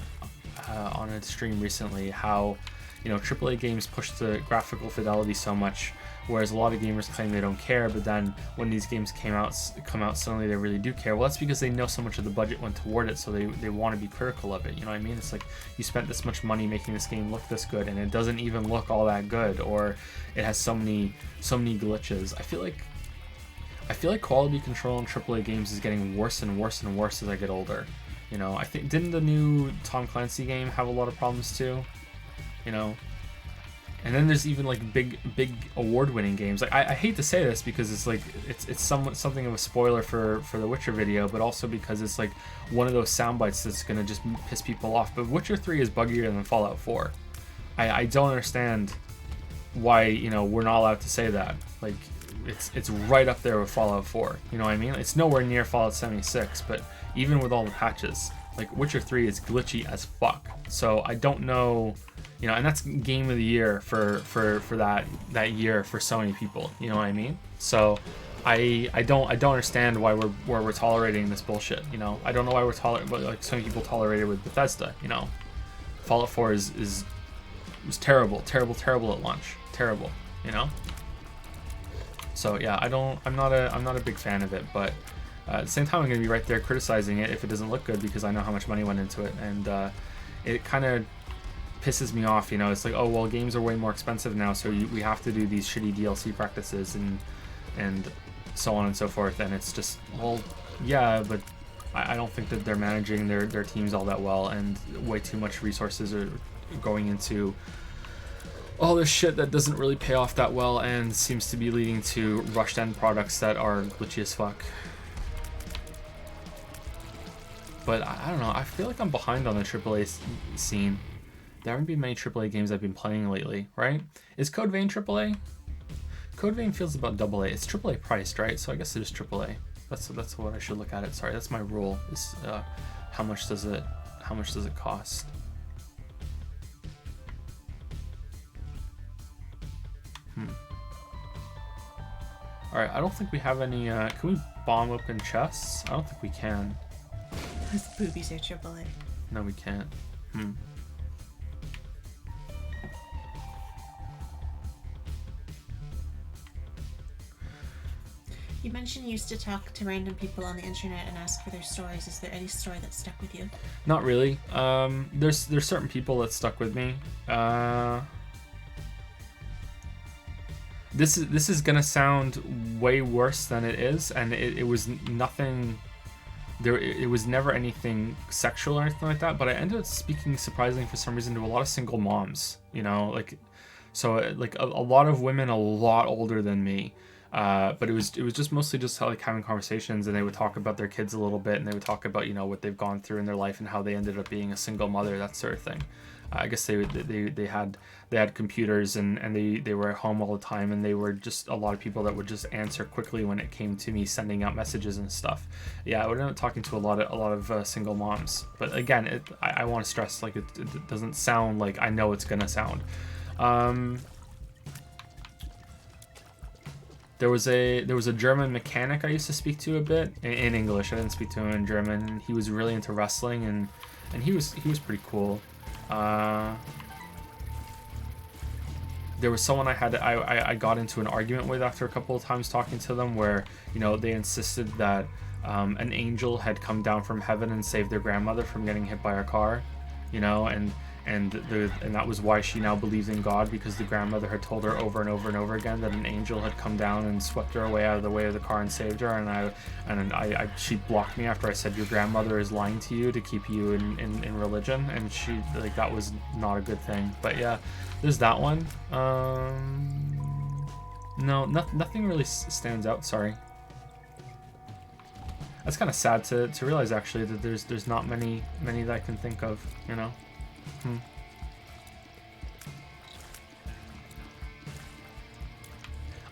stream recently, how, you know, AAA games push the graphical fidelity so much, whereas a lot of gamers claim they don't care, but then when these games come out suddenly they really do care. Well, that's because they know so much of the budget went toward it, so they want to be critical of it, you know what I mean? It's like, you spent this much money making this game look this good, and it doesn't even look all that good, or it has so many glitches. I feel like quality control in AAA games is getting worse and worse and worse as I get older. You know, I think, didn't the new Tom Clancy game have a lot of problems too? You know? And then there's even like big award-winning games. Like, I hate to say this because it's like it's something of a spoiler for the Witcher video, but also because it's like one of those sound bites that's gonna just piss people off. But Witcher 3 is buggier than Fallout 4. I don't understand why, you know, we're not allowed to say that. Like, it's right up there with Fallout 4. You know what I mean? It's nowhere near Fallout 76, but even with all the patches, like, Witcher 3 is glitchy as fuck. So I don't know. You know, and that's game of the year for that year for so many people. You know what I mean? So I don't understand why we're tolerating this bullshit. You know, I don't know why we're like some people tolerate it with Bethesda. You know, Fallout 4 was terrible at launch. Terrible. You know. So yeah, I'm not a big fan of it, but at the same time, I'm gonna be right there criticizing it if it doesn't look good because I know how much money went into it, and it kind of pisses me off. You know, it's like, oh well, games are way more expensive now, so we have to do these shitty DLC practices and so on and so forth. And it's just, well, yeah, but I don't think that they're managing their teams all that well, and way too much resources are going into all this shit that doesn't really pay off that well and seems to be leading to rushed end products that are glitchy as fuck. But I don't know, I feel like I'm behind on the AAA scene. There haven't been many AAA games I've been playing lately, right? Is Code Vein AAA? Code Vein feels about AA. It's AAA priced, right? So I guess it is AAA. That's what I should look at it. Sorry, that's my rule. Is how much does it cost? All right, I don't think we have any. Can we bomb open chests? I don't think we can. Those boobies are AAA. No, we can't. You mentioned you used to talk to random people on the internet and ask for their stories. Is there any story that stuck with you? Not really. There's certain people that stuck with me. This is gonna sound way worse than it is, and it was nothing. It was never anything sexual or anything like that. But I ended up speaking, surprisingly for some reason, to a lot of single moms. You know, like, so like a lot of women a lot older than me. But it was just mostly just like having conversations, and they would talk about their kids a little bit, and they would talk about, you know, what they've gone through in their life and how they ended up being a single mother, that sort of thing. I guess they had computers, and they were at home all the time, and they were just a lot of people that would just answer quickly when it came to me sending out messages and stuff. Yeah, I would end up talking to a lot of single moms. But again, I want to stress, like, it doesn't sound like I know it's gonna sound. There was a German mechanic I used to speak to a bit in English. I didn't speak to him in German. He was really into wrestling, and he was pretty cool. There was someone I got into an argument with after a couple of times talking to them, where, you know, they insisted that an angel had come down from heaven and saved their grandmother from getting hit by a car, you know, and that was why she now believes in God, because the grandmother had told her over and over and over again that an angel had come down and swept her away out of the way of the car and saved her. And she blocked me after I said, your grandmother is lying to you to keep you in religion, and she, like, that was not a good thing. But yeah, there's that one. No, nothing really stands out. Sorry. That's kind of sad to realize, actually, that there's not many that I can think of, you know.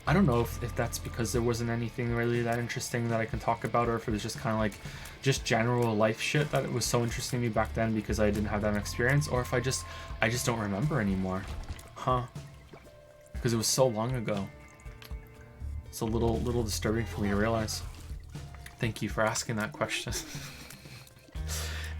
I don't know if that's because there wasn't anything really that interesting that I can talk about, or if it was just kind of like just general life shit that it was so interesting to me back then because I didn't have that experience, or if I just don't remember anymore. Because it was so long ago. It's a little disturbing for me to realize. Thank you for asking that question.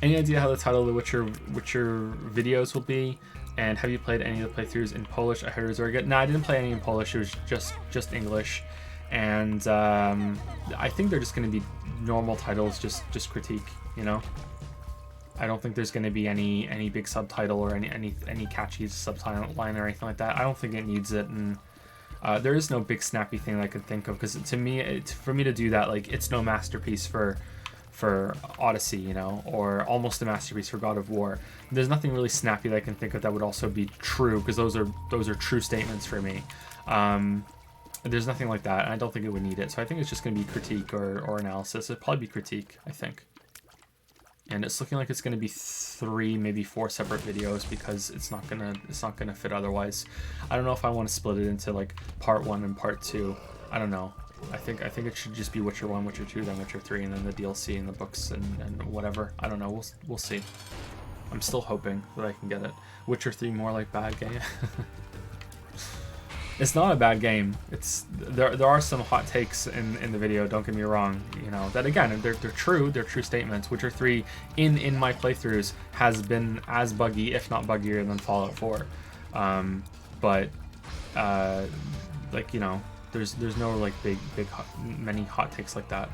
Any idea how the title of the Witcher videos will be? And have you played any of the playthroughs in Polish? I heard it was very good. No, I didn't play any in Polish. It was just English. And I think they're just going to be normal titles, just critique, you know? I don't think there's going to be any big subtitle or any catchy subtitle line or anything like that. I don't think it needs it, and there is no big snappy thing that I could think of, because to me, for me to do that, like, it's no masterpiece for Odyssey, you know, or almost a masterpiece for God of War. There's nothing really snappy that I can think of that would also be true, because those are true statements for me. There's nothing like that, and I don't think it would need it. So I think it's just going to be critique or analysis. It'd probably be critique, I think. And it's looking like it's going to be 3, maybe 4 separate videos, because it's not gonna fit otherwise. I don't know if I want to split it into like part 1 and part 2. I don't know. I think it should just be Witcher 1, Witcher 2, then Witcher 3, and then the DLC and the books and whatever. I don't know. We'll see. I'm still hoping that I can get it. Witcher 3 more like bad game. It's not a bad game. There are some hot takes in the video, don't get me wrong, you know, that again, they're true statements. Witcher 3 in my playthroughs has been as buggy, if not buggier, than Fallout 4. But like, you know, There's no like many hot takes like that.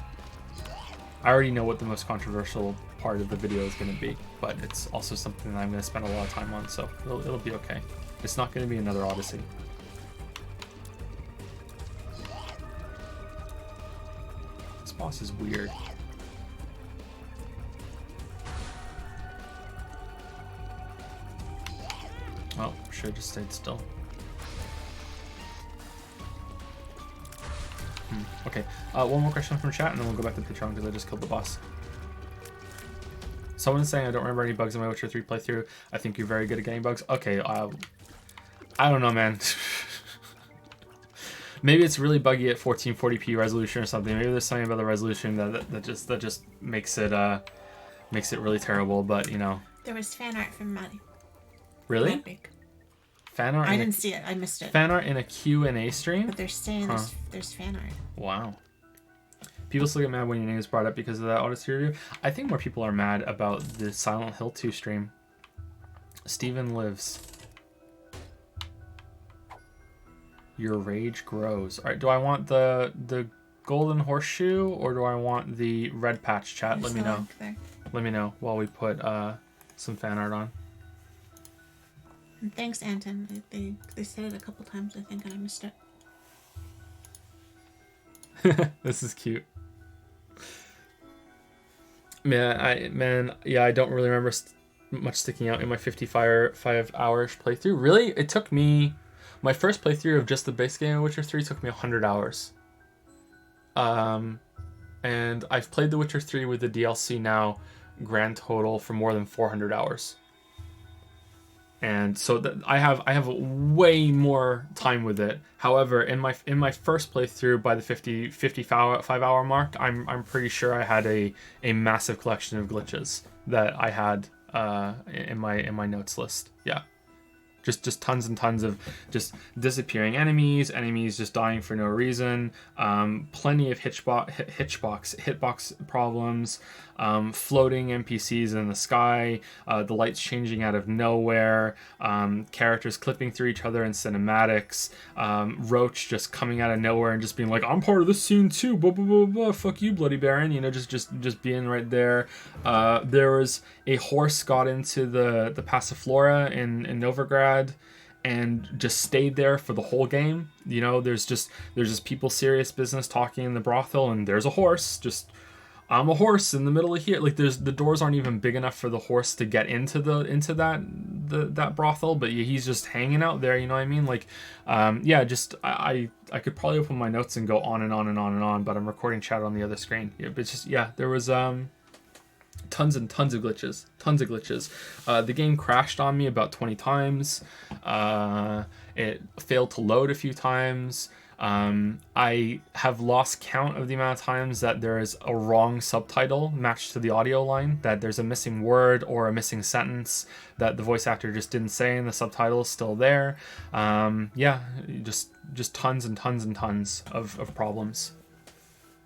I already know what the most controversial part of the video is going to be, but it's also something that I'm going to spend a lot of time on, so it'll be okay. It's not going to be another Odyssey. This boss is weird. Oh, should have just stayed still. Okay, one more question from chat, and then we'll go back to Patron because I just killed the boss. Someone's saying I don't remember any bugs in my Witcher 3 playthrough. I think you're very good at getting bugs. Okay, I don't know, man. Maybe it's really buggy at 1440p resolution or something. Maybe there's something about the resolution that just makes it really terrible. But you know. There was fan art from Maddie. Really? Fan art? I didn't see it. I missed it. Fan art in a Q&A stream? But they're saying there's fan art. Wow. People still get mad when your name is brought up because of that Odyssey review. I think more people are mad about the Silent Hill 2 stream. Steven lives. Your rage grows. All right, do I want the golden horseshoe or do I want the red patch, chat? Let me know. Let me know while we put some fan art on. And thanks, Anton. They said it a couple times, I think, and I missed it. This is cute. I don't really remember much sticking out in my 55-hour playthrough. Really, it took me my first playthrough of just the base game of Witcher 3 took me 100 hours. And I've played The Witcher 3 with the DLC now, grand total for more than 400 hours. And so I have way more time with it. However, in my first playthrough by the 55-hour mark, I'm pretty sure I had a massive collection of glitches that I had in my notes list. Yeah. Just tons and tons of just disappearing enemies just dying for no reason, plenty of hitbox problems, floating NPCs in the sky, the lights changing out of nowhere, characters clipping through each other in cinematics, Roach just coming out of nowhere and just being like, I'm part of this scene too, blah blah blah blah, fuck you, Bloody Baron, you know, just being right there. There was a horse got into the Passiflora in Novigrad and just stayed there for the whole game. You know, there's just people serious business talking in the brothel, and there's a horse just, I'm a horse in the middle of here. Like the doors aren't even big enough for the horse to get into that brothel, but he's just hanging out there, you know what I mean? Like I could probably open my notes and go on and on and on and on, but I'm recording chat on the other screen. Yeah, but it's just, yeah, there was tons and tons of glitches. The game crashed on me about 20 times. It failed to load a few times. I have lost count of the amount of times that there is a wrong subtitle matched to the audio line, that there's a missing word or a missing sentence that the voice actor just didn't say and the subtitle is still there. Just tons and tons and tons of problems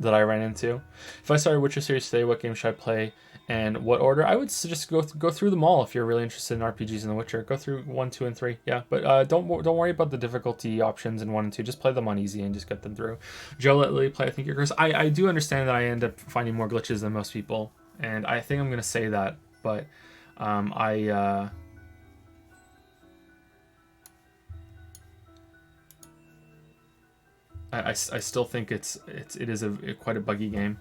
that I ran into. If I started Witcher series today, what game should I play and what order? I would suggest go through them all if you're really interested in RPGs in The Witcher. Go through 1, 2, and 3. Yeah, but don't worry about the difficulty options in 1 and 2. Just play them on easy and just get them through. Joe, let Lily play. I think you're cursed. I do understand that I end up finding more glitches than most people, and I think I'm gonna say that, but I still think it is quite a buggy game.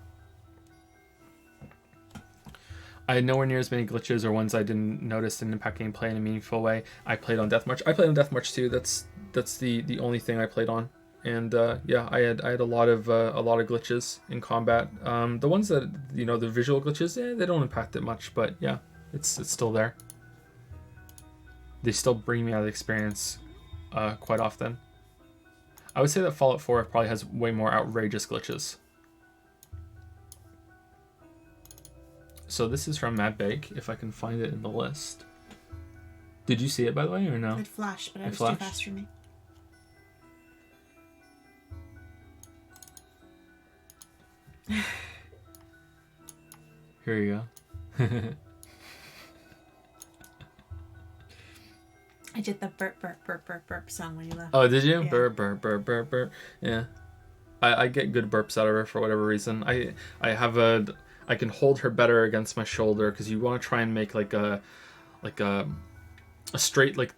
I had nowhere near as many glitches or ones I didn't notice didn't impact gameplay in a meaningful way. I played on Death March. I played on Death March too. That's the only thing I played on. And yeah, I had a lot of glitches in combat. The ones that, you know, the visual glitches, they don't impact it much, but yeah, it's still there. They still bring me out of the experience quite often. I would say that Fallout 4 probably has way more outrageous glitches. So this is from Matt Bake, if I can find it in the list. Did you see it, by the way, or no? It flashed, but it was too fast for me. Here you go. I did the burp burp burp burp burp song when you left. Oh, did you? Yeah. Burp burp burp burp burp. Yeah. I get good burps out of her for whatever reason. I can hold her better against my shoulder because you want to try and make like a straight, like,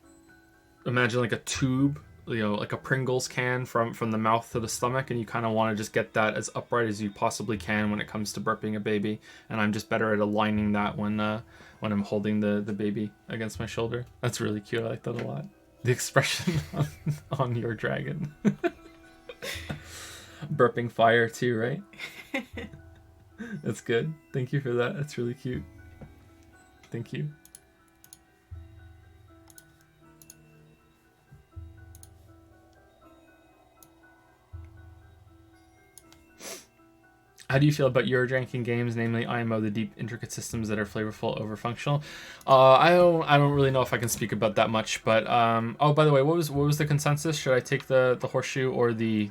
imagine like a tube, you know, like a Pringles can from the mouth to the stomach, and you kind of want to just get that as upright as you possibly can when it comes to burping a baby. And I'm just better at aligning that when I'm holding the baby against my shoulder. That's really cute. I like that a lot. The expression on your dragon. Burping fire too, right? That's good. Thank you for that. That's really cute. Thank you. How do you feel about Eurodranking games, namely IMO, the deep, intricate systems that are flavorful over functional? I don't really know if I can speak about that much, but oh, by the way, what was the consensus? Should I take the horseshoe or the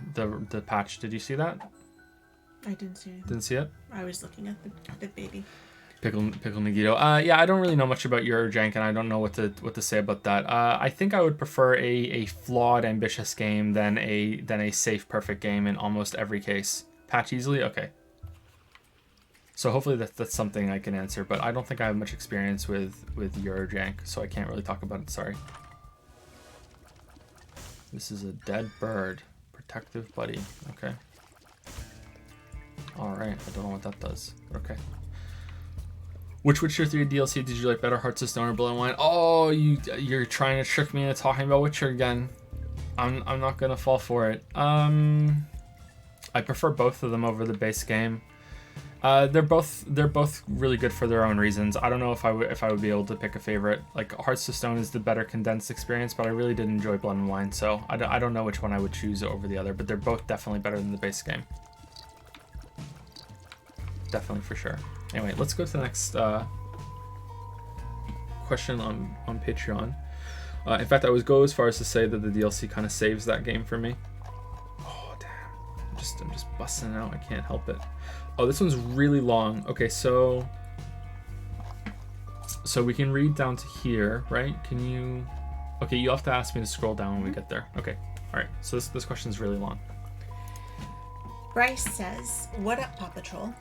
patch? Did you see that? I didn't see anything. Didn't see it? I was looking at the baby. Pickle Nagito. Yeah, I don't really know much about Eurodrank, and I don't know what to say about that. I think I would prefer a flawed, ambitious game than a safe, perfect game in almost every case. Patch easily? Okay. So hopefully that's something I can answer, but I don't think I have much experience with Eurojank, so I can't really talk about it, sorry. This is a dead bird. Protective buddy. Okay. Alright, I don't know what that does. Okay. Which Witcher 3 DLC did you like better, Hearts of Stone or Blood and Wine? Oh, you're trying to trick me into talking about Witcher again. I'm not gonna fall for it. I prefer both of them over the base game. They're both really good for their own reasons. I don't know if I would be able to pick a favorite. Like, Hearts of Stone is the better condensed experience, but I really did enjoy Blood and Wine, so I don't know which one I would choose over the other, but they're both definitely better than the base game. Definitely, for sure. Anyway, let's go to the next question on Patreon. In fact, I would go as far as to say that the DLC kind of saves that game for me. Oh, damn. I'm just busting it out. I can't help it. Oh, this one's really long. Okay, so we can read down to here, right? Can you... Okay, you'll have to ask me to scroll down when we get there. Okay, all right. So this question's really long. Bryce says, "What up, Paw Patrol?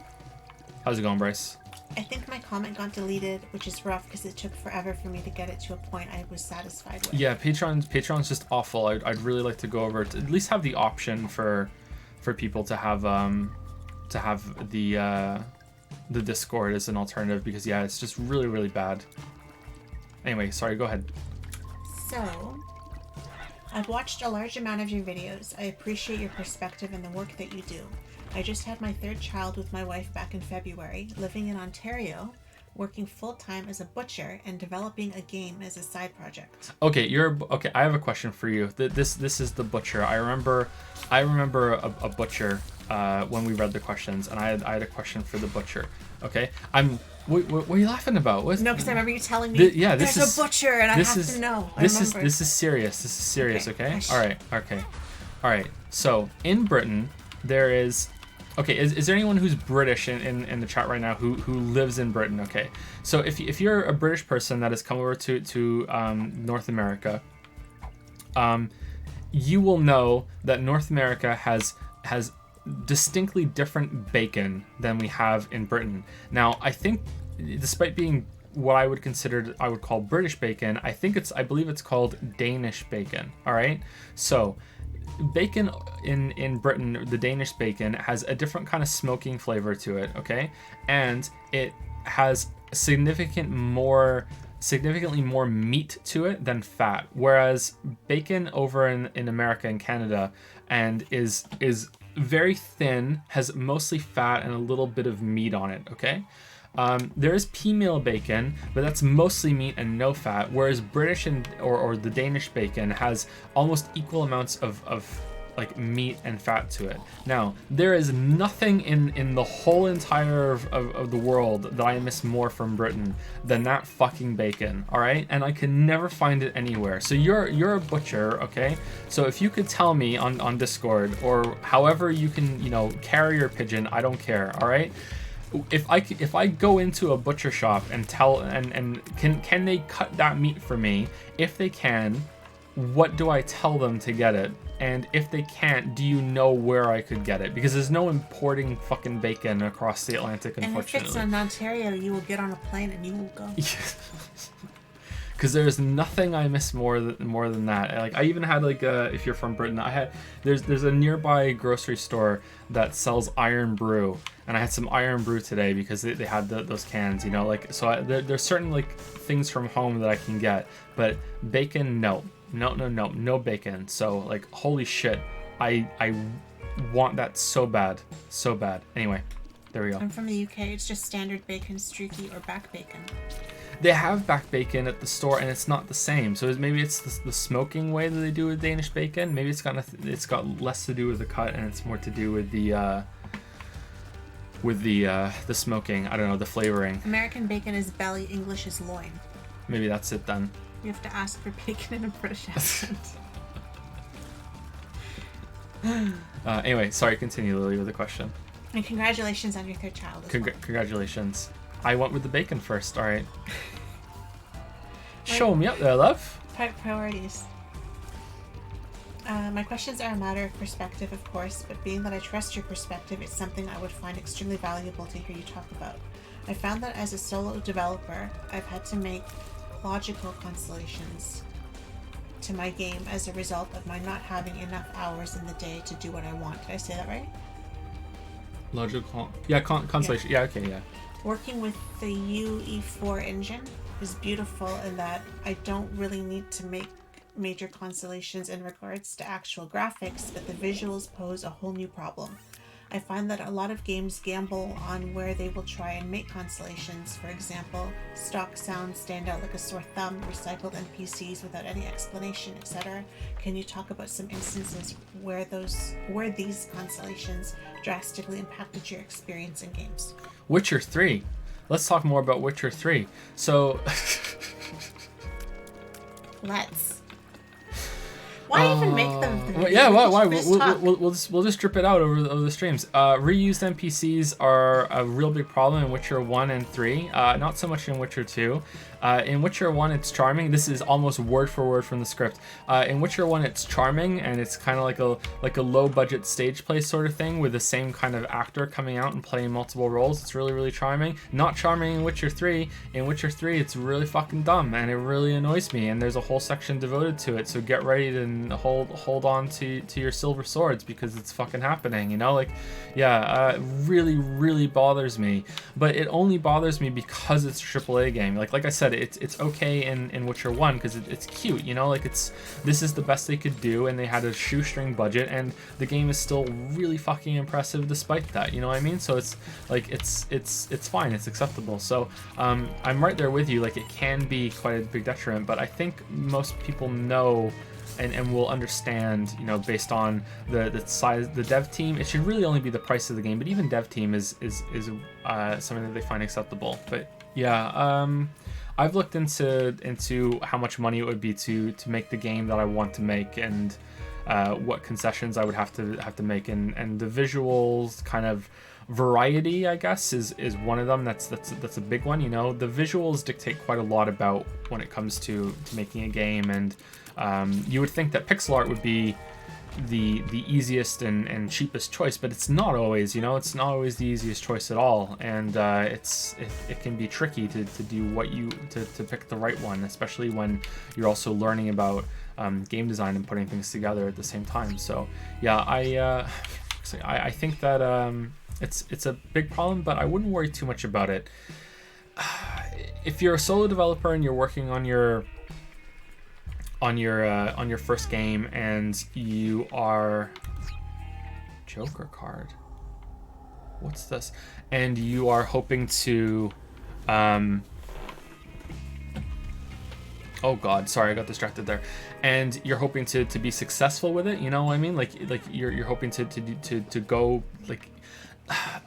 How's it going, Bryce? I think my comment got deleted, which is rough because it took forever for me to get it to a point I was satisfied with." Yeah, Patreon's just awful. I'd really like to go over to at least have the option for people to have the Discord as an alternative, because yeah, it's just really, really bad. Anyway, sorry, go ahead. So, I've watched a large amount of your videos. I appreciate your perspective and the work that you do. I just had my third child with my wife back in February, living in Ontario, working full-time as a butcher and developing a game as a side project. Okay, okay. I have a question for you. This is the butcher. I remember a butcher when we read the questions, and I had a question for the butcher. Okay, what are you laughing about? No, because I remember you telling me there's a butcher, and I have to know. This is serious. This is serious. Okay. All right. Okay. All right. So in Britain, there is. Okay, is there anyone who's British in the chat right now who lives in Britain? Okay, so if you're a British person that has come over to North America, you will know that North America has distinctly different bacon than we have in Britain. Now, I think, despite being what I would call British bacon, I believe it's called Danish bacon. All right, so. Bacon in Britain, the Danish bacon, has a different kind of smoking flavor to it, okay? And it has significantly more meat to it than fat. Whereas bacon over in America and Canada and is very thin, has mostly fat and a little bit of meat on it, okay? There is P-meal bacon, but that's mostly meat and no fat, whereas British or the Danish bacon has almost equal amounts of like meat and fat to it. Now, there is nothing in the whole entire of the world that I miss more from Britain than that fucking bacon, all right? And I can never find it anywhere. So you're a butcher, okay? So if you could tell me on Discord, or however you can, carrier pigeon, I don't care, all right? If I go into a butcher shop and can they cut that meat for me? If they can, what do I tell them to get it? And if they can't, do you know where I could get it? Because there's no importing fucking bacon across the Atlantic, unfortunately. And if it's in Ontario, you will get on a plane and you will go. Because there's nothing I miss more than that. Like, I even had like if you're from Britain, there's a nearby grocery store that sells Iron Brew, and I had some Iron Brew today because they had those cans, you know, like, so there's certain like things from home that I can get, but bacon, no bacon. So like, holy shit, I want that so bad. Anyway, there we go. I'm from the UK. It's just standard bacon, streaky, or back bacon. They have back bacon at the store, and it's not the same. So maybe it's the smoking way that they do with Danish bacon. Maybe it's got less to do with the cut, and it's more to do with the smoking. I don't know, the flavoring. American bacon is belly. English is loin. Maybe that's it then. You have to ask for bacon in a British accent. Anyway, sorry. Continue, Lily, with the question. And congratulations on your third child. Congratulations. I went with the bacon first. All right. Show me up there, love. Priorities. My questions are a matter of perspective, of course, but being that I trust your perspective, it's something I would find extremely valuable to hear you talk about. I found that as a solo developer, I've had to make logical constellations to my game as a result of my not having enough hours in the day to do what I want. Did I say that right? Logical. Yeah, constellation. Yeah, okay, yeah. Working with the UE4 engine is beautiful in that I don't really need to make major constellations in regards to actual graphics, but the visuals pose a whole new problem. I find that a lot of games gamble on where they will try and make constellations. For example, stock sounds stand out like a sore thumb, recycled NPCs without any explanation, etc. Can you talk about some instances where these constellations drastically impacted your experience in games? Witcher 3. Let's talk more about Witcher 3. So... Let's. Why even make them? Yeah, why? We'll just drip it out over the streams. Reused NPCs are a real big problem in Witcher 1 and 3. Not so much in Witcher 2. In Witcher 1, it's charming. This is almost word for word from the script. In Witcher 1, it's charming, and it's kind of like a low-budget stage play sort of thing with the same kind of actor coming out and playing multiple roles. It's really, really charming. Not charming in Witcher 3. In Witcher 3, it's really fucking dumb, and it really annoys me, and there's a whole section devoted to it, so get ready to hold on to your silver swords, because it's fucking happening, you know? Like, yeah, really, really bothers me. But it only bothers me because it's a AAA game. Like I said, it's okay in Witcher 1 because it's cute, you know, like this is the best they could do, and they had a shoestring budget, and the game is still really fucking impressive despite that, you know what I mean? So it's like it's fine, it's acceptable. So I'm right there with you, like it can be quite a big detriment, but I think most people know and will understand, you know, based on the size, the dev team. It should really only be the price of the game, but even dev team is something that they find acceptable. But yeah, I've looked into how much money it would be to make the game that I want to make, and what concessions I would have to make, and the visuals kind of variety, I guess, is one of them. That's a big one. You know, the visuals dictate quite a lot about when it comes to making a game, and you would think that pixel art would be the easiest and cheapest choice, but it's not always, you know, it's not always the easiest choice at all, and it can be tricky to do to pick the right one, especially when you're also learning about game design and putting things together at the same time. So yeah, I think that it's a big problem, but I wouldn't worry too much about it. If you're a solo developer and you're working on your first game, and you are Joker card. What's this? And you are hoping to oh god, sorry, I got distracted there. And you're hoping to be successful with it, you know what I mean? Like you're hoping to go like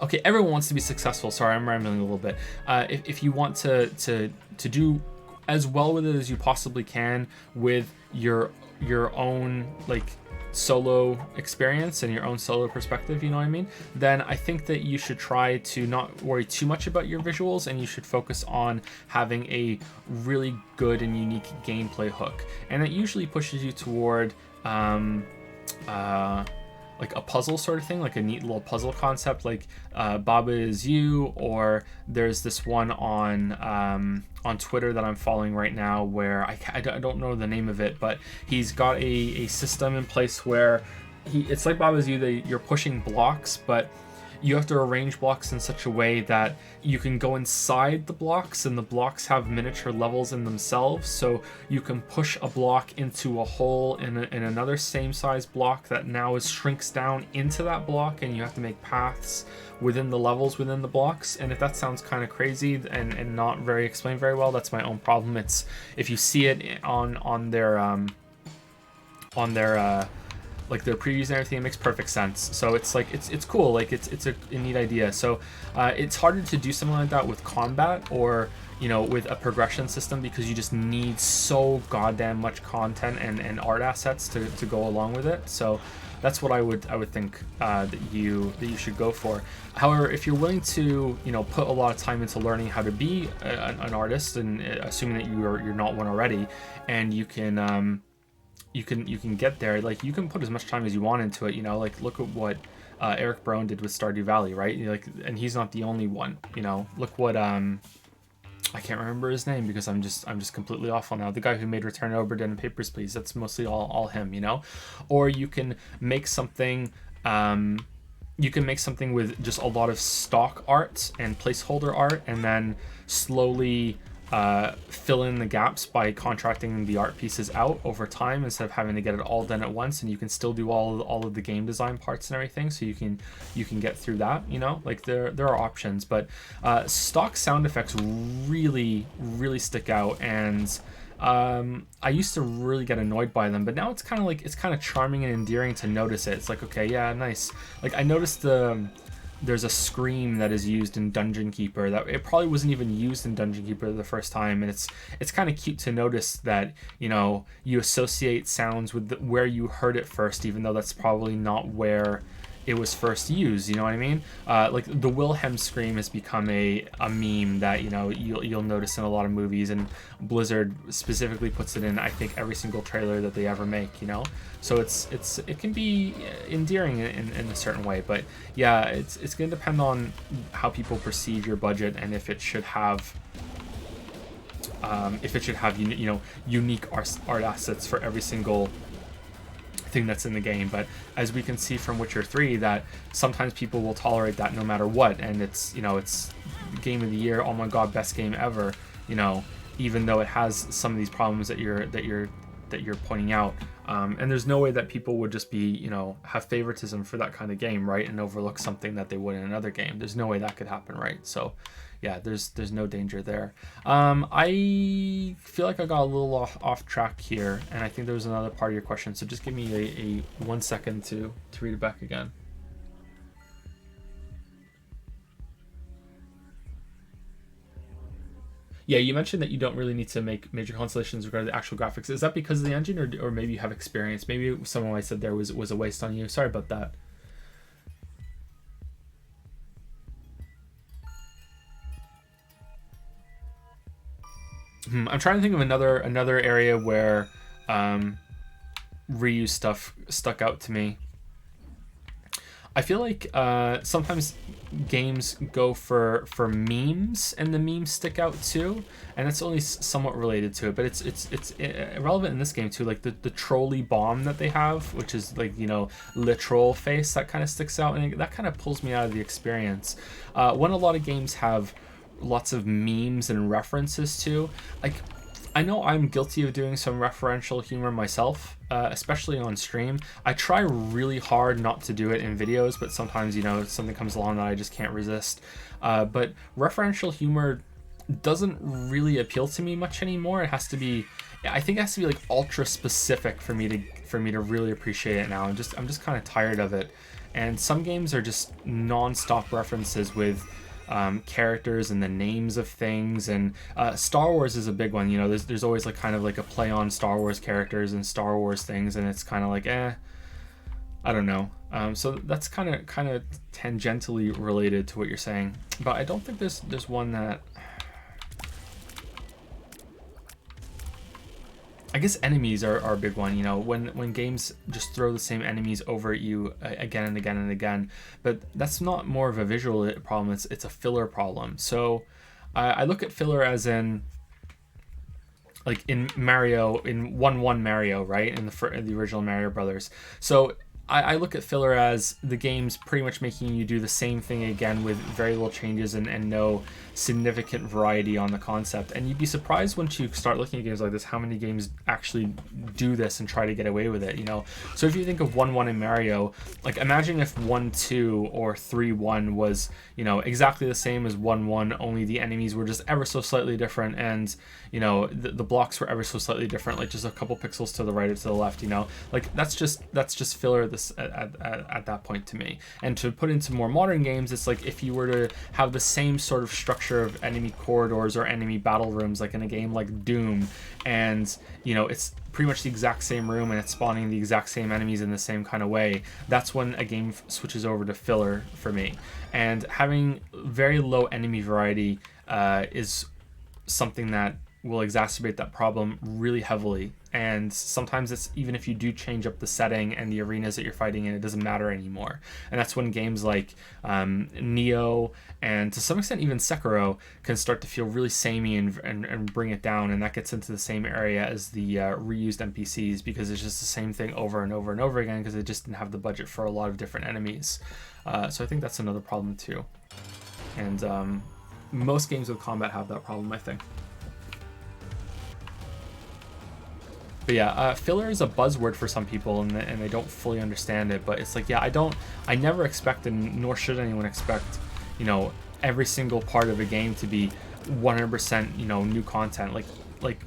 okay, everyone wants to be successful. Sorry, I'm rambling a little bit. If you want to do as well with it as you possibly can with your own like solo experience and your own solo perspective, you know what I mean, then I think that you should try to not worry too much about your visuals, and you should focus on having a really good and unique gameplay hook. And it usually pushes you toward like a puzzle sort of thing, like a neat little puzzle concept, like Baba Is You, or there's this one on Twitter that I'm following right now where I don't know the name of it, but he's got a system in place where it's like Baba Is You, that you're pushing blocks, but you have to arrange blocks in such a way that you can go inside the blocks, and the blocks have miniature levels in themselves, so you can push a block into a hole in another same size block that now shrinks down into that block, and you have to make paths within the levels within the blocks. And if that sounds kind of crazy and not very explained very well, that's my own problem. It's, if you see it on their like their previews and everything, it makes perfect sense. So it's like it's cool, like it's a neat idea. So it's harder to do something like that with combat, or with a progression system, because you just need so goddamn much content and art assets to go along with it. So that's what I would think that you should go for. However, if you're willing to put a lot of time into learning how to be an artist, and assuming that you're not one already, and you can get there, like you can put as much time as you want into it, like look at what Eric Brown did with Stardew Valley, right? And he's not the only one. Look what I can't remember his name because I'm just completely awful now. The guy who made Return to Obra Dinn and Papers, Please, that's mostly all him, Or you can make something with just a lot of stock art and placeholder art, and then slowly fill in the gaps by contracting the art pieces out over time instead of having to get it all done at once. And you can still do all of the game design parts and everything, so you can get through that. Like there are options, but stock sound effects really stick out, and I used to really get annoyed by them, but now it's kind of charming and endearing to notice it. It's like, okay, yeah, nice. Like I noticed there's a scream that is used in Dungeon Keeper that it probably wasn't even used in Dungeon Keeper the first time, and it's kind of cute to notice that you associate sounds with where you heard it first, even though that's probably not where it was first used. You know what I mean? Like the Wilhelm scream has become a meme that you'll notice in a lot of movies, and Blizzard specifically puts it in I think every single trailer that they ever make. So it can be endearing in a certain way, but yeah, it's gonna depend on how people perceive your budget, and if it should have unique art assets for every single thing that's in the game. But as we can see from Witcher 3, that sometimes people will tolerate that no matter what, and it's game of the year, oh my god, best game ever, even though it has some of these problems that you're pointing out. And there's no way that people would just be have favoritism for that kind of game, right, and overlook something that they would in another game. There's no way that could happen, right? So yeah, there's no danger there. I feel like I got a little off track here, and I think there was another part of your question, so just give me a 1 second to read it back again. Yeah, you mentioned that you don't really need to make major constellations regarding the actual graphics. Is that because of the engine, or maybe you have experience? Maybe someone I said there was a waste on you. Sorry about that. I'm trying to think of another area where reuse stuff stuck out to me. I feel like sometimes games go for memes, and the memes stick out too, and it's only somewhat related to it, but it's relevant in this game too. Like the trolley bomb that they have, which is like literal face, that kind of sticks out, and that kind of pulls me out of the experience. When a lot of games have lots of memes and references to, like, I know I'm guilty of doing some referential humor myself, especially on stream. I try really hard not to do it in videos, but sometimes something comes along that I just can't resist. But referential humor doesn't really appeal to me much anymore. I think it has to be like ultra specific for me to really appreciate it now. I'm just kind of tired of it. And some games are just non-stop references with characters and the names of things, and Star Wars is a big one. There's always like kind of like a play on Star Wars characters and Star Wars things, and it's kind of like I don't know. So that's kind of tangentially related to what you're saying, but I don't think there's one that. I guess enemies are a big one, you know, when games just throw the same enemies over at you again and again and again. But that's not more of a visual problem, it's a filler problem. So I look at filler as in, like in Mario, in 1-1 Mario, right? In the original Mario Brothers. So I look at filler as the game's pretty much making you do the same thing again with very little changes and no significant variety on the concept. And you'd be surprised once you start looking at games like this how many games actually do this and try to get away with it, you know? So if you think of 1-1 in Mario, like imagine if 1-2 or 3-1 was, you know, exactly the same as 1-1, only the enemies were just ever so slightly different, and, you know, the blocks were ever so slightly different, like just a couple pixels to the right or to the left, you know? Like that's just filler at that point to me. And to put into more modern games, it's like if you were to have the same sort of structure of enemy corridors or enemy battle rooms like in a game like Doom, and you know it's pretty much the exact same room and it's spawning the exact same enemies in the same kind of way, that's when a game switches over to filler for me. And having very low enemy variety is something that will exacerbate that problem really heavily. And sometimes it's, even if you do change up the setting and the arenas that you're fighting in, it doesn't matter anymore. And that's when games like Neo and to some extent even Sekiro can start to feel really samey and bring it down. And that gets into the same area as the reused NPCs, because it's just the same thing over and over and over again because they just didn't have the budget for a lot of different enemies. So I think that's another problem too. And most games with combat have that problem, I think. But yeah, filler is a buzzword for some people, and they don't fully understand it. But it's like, yeah, I never expect, and nor should anyone expect, you know, every single part of a game to be 100%, you know, new content. Like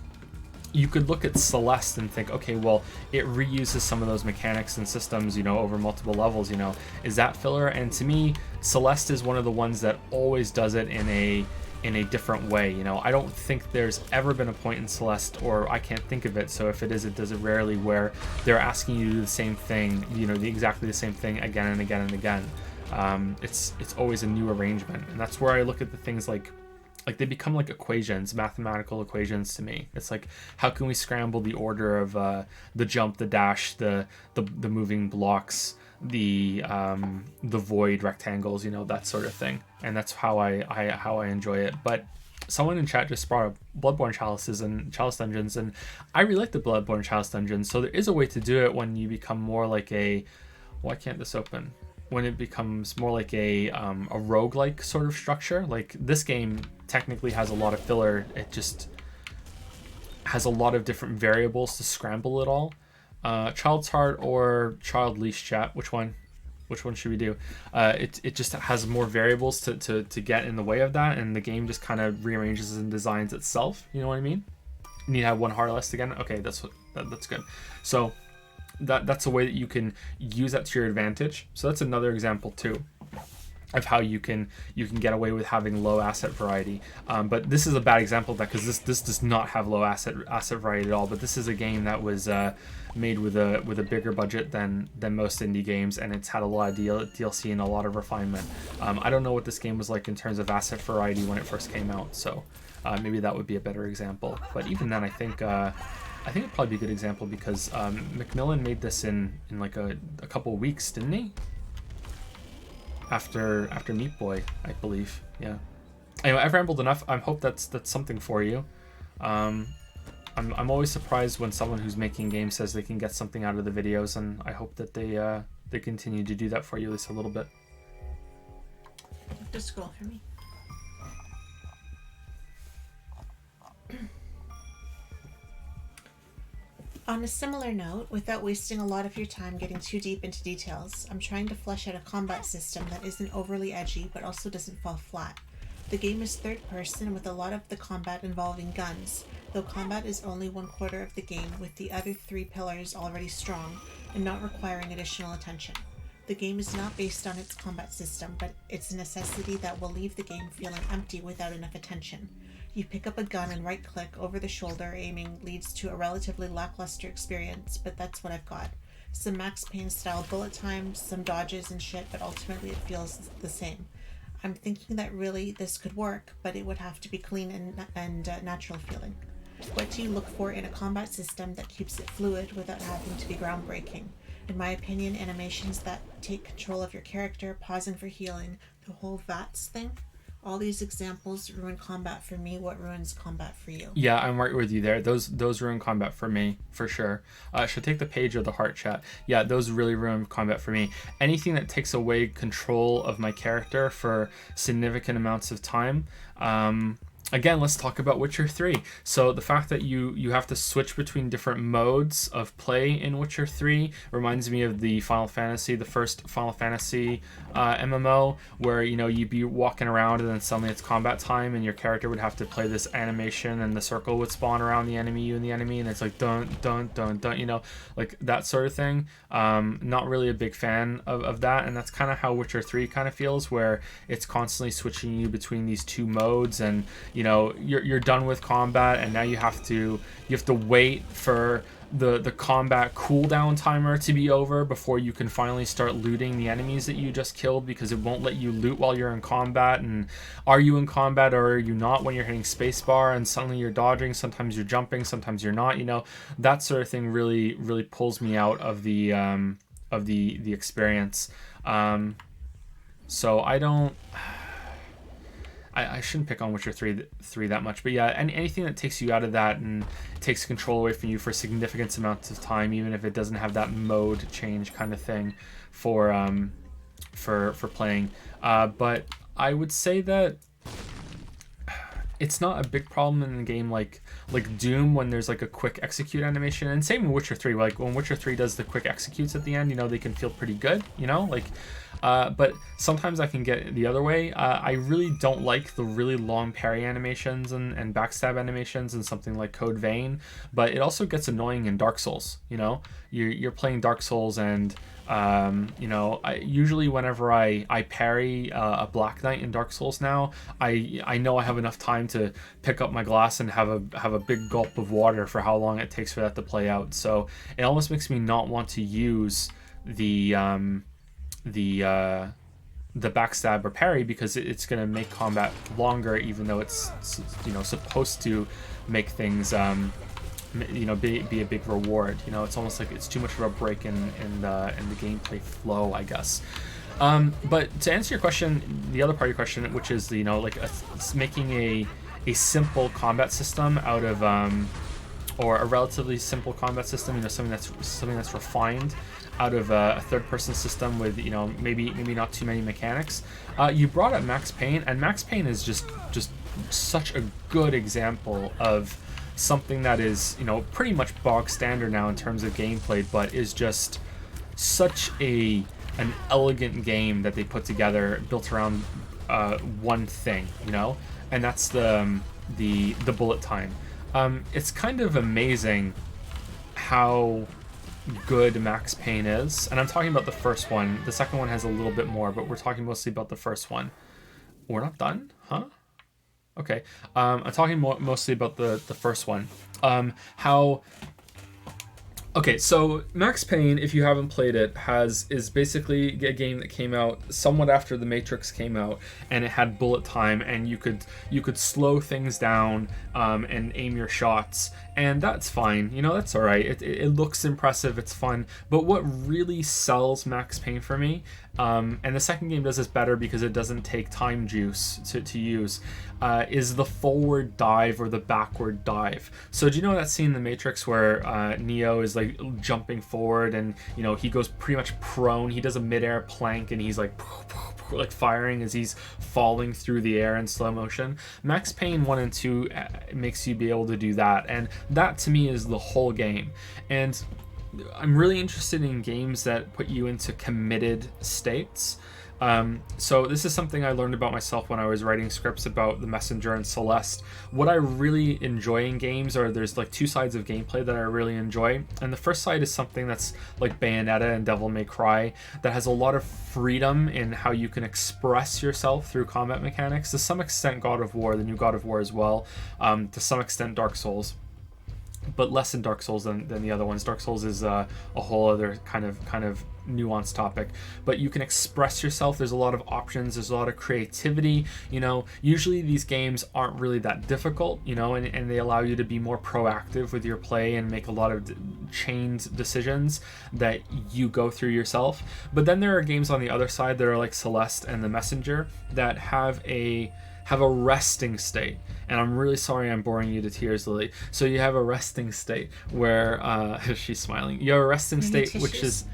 you could look at Celeste and think, okay, well, it reuses some of those mechanics and systems, you know, over multiple levels. You know, is that filler? And to me, Celeste is one of the ones that always does it in a different way. You know, I don't think there's ever been a point in Celeste, or I can't think of it, so if it is, it does it rarely, where they're asking you to do the same thing, you know, exactly the same thing again and again and again. It's always a new arrangement, and that's where I look at the things like they become like equations, mathematical equations to me. It's like, how can we scramble the order of the jump, the dash, the moving blocks, the void rectangles, you know, that sort of thing. And that's how I enjoy it. But someone in chat just brought up Bloodborne chalices and chalice dungeons, and I really like the Bloodborne chalice dungeons. So there is a way to do it when you become more like a, why can't this open? When it becomes more like a roguelike sort of structure. Like this game technically has a lot of filler. It just has a lot of different variables to scramble it all. Child's Heart or Child Leash, chat? Which one should we do? It just has more variables to get in the way of that, and the game just kind of rearranges and designs itself. You know what I mean? You need to have one heart list again. Okay, that's good. So that's a way that you can use that to your advantage. So that's another example too of how you can get away with having low asset variety. But this is a bad example of that, because this does not have low asset variety at all. But this is a game that was made with a bigger budget than most indie games, and it's had a lot of DLC and a lot of refinement. I don't know what this game was like in terms of asset variety when it first came out, so maybe that would be a better example. But even then, I think it'd probably be a good example, because Macmillan made this in like a couple of weeks, didn't he? After Meat Boy, I believe. Yeah. Anyway, I've rambled enough. I hope that's something for you. I'm always surprised when someone who's making games says they can get something out of the videos, and I hope that they continue to do that for you at least a little bit. Just scroll for me. On a similar note, without wasting a lot of your time getting too deep into details, I'm trying to flesh out a combat system that isn't overly edgy but also doesn't fall flat. The game is third person with a lot of the combat involving guns, though combat is only 1/4 of the game, with the other 3 pillars already strong and not requiring additional attention. The game is not based on its combat system, but it's a necessity that will leave the game feeling empty without enough attention. You pick up a gun and right-click over the shoulder aiming leads to a relatively lackluster experience, but that's what I've got. some Max Payne style bullet time, some dodges and shit, but ultimately it feels the same. I'm thinking that really this could work, but it would have to be clean and natural feeling. What do you look for in a combat system that keeps it fluid without having to be groundbreaking? In my opinion, animations that take control of your character, pausing for healing, the whole VATS thing, all these examples ruin combat for me. What ruins combat for you? Yeah, I'm right with you there. Those ruin combat for me, for sure. Should take the page of the heart chat. Yeah, those really ruin combat for me. Anything that takes away control of my character for significant amounts of time. Again, let's talk about Witcher 3. So the fact that you have to switch between different modes of play in Witcher 3 reminds me of the first Final Fantasy MMO, where you'd be walking around and then suddenly it's combat time and your character would have to play this animation and the circle would spawn around the enemy, you and the enemy, and it's like dun dun dun dun, like that sort of thing. Not really a big fan of that, and that's kind of how Witcher 3 kind of feels, where it's constantly switching you between these two modes, and you're done with combat and now you have to wait for the combat cooldown timer to be over before you can finally start looting the enemies that you just killed, because it won't let you loot while you're in combat. And are you in combat or are you not when you're hitting spacebar, and suddenly you're dodging, sometimes you're jumping, sometimes you're not, that sort of thing really pulls me out of the experience. So I shouldn't pick on Witcher 3 that much, but yeah, anything that takes you out of that and takes control away from you for significant amounts of time, even if it doesn't have that mode change kind of thing for playing. But I would say that it's not a big problem in the game like Doom, when there's like a quick execute animation, and same in Witcher 3. Like when Witcher 3 does the quick executes at the end, they can feel pretty good, but sometimes I can get the other way. I really don't like the really long parry animations and backstab animations in something like Code Vein, but it also gets annoying in Dark Souls. You're playing Dark Souls, and usually whenever I parry a Black Knight in Dark Souls now, I know I have enough time to pick up my glass and have a big gulp of water for how long it takes for that to play out. So it almost makes me not want to use the backstab or parry, because it's going to make combat longer, even though it's supposed to make things be a big reward. It's almost like it's too much of a break in the gameplay flow, I guess. But to answer your question, the other part of your question, which is making a simple combat system out of or a relatively simple combat system, something that's refined out of a third-person system with maybe not too many mechanics. You brought up Max Payne, and Max Payne is just such a good example of something that is pretty much bog standard now in terms of gameplay, but is just such an elegant game that they put together, built around one thing, and that's the bullet time. It's kind of amazing how good Max Payne is, and I'm talking about the first one. The second one has a little bit more, but we're talking mostly about the first one. We're not done, huh? Okay. I'm talking mostly about the first one. Okay, so Max Payne, if you haven't played it, is basically a game that came out somewhat after The Matrix came out, and it had bullet time, and you could slow things down and aim your shots, and that's fine. That's all right. It looks impressive. It's fun. But what really sells Max Payne for me, and the second game does this better because it doesn't take time juice to use, is the forward dive or the backward dive. So do you know that scene in The Matrix where Neo is like jumping forward, and he goes pretty much prone. He does a midair plank, and he's like firing as he's falling through the air in slow motion. Max Payne 1 and 2 makes you be able to do that, and that to me is the whole game. And I'm really interested in games that put you into committed states. So this is something I learned about myself when I was writing scripts about The Messenger and Celeste. What I really enjoy in games there's like two sides of gameplay that I really enjoy. And the first side is something that's like Bayonetta and Devil May Cry, that has a lot of freedom in how you can express yourself through combat mechanics. To some extent God of War, the new God of War as well. To some extent Dark Souls. but less in Dark Souls than the other ones. Dark Souls is a whole other kind of nuanced topic, but you can express yourself. There's a lot of options, there's a lot of creativity, you know. Usually these games aren't really that difficult, you know, and they allow you to be more proactive with your play and make a lot of chained decisions that you go through yourself. But then there are games on the other side that are like Celeste and The Messenger that have a resting state. And I'm really sorry I'm boring you to tears, Lily. So you have a resting state where she's smiling. You have a resting state which is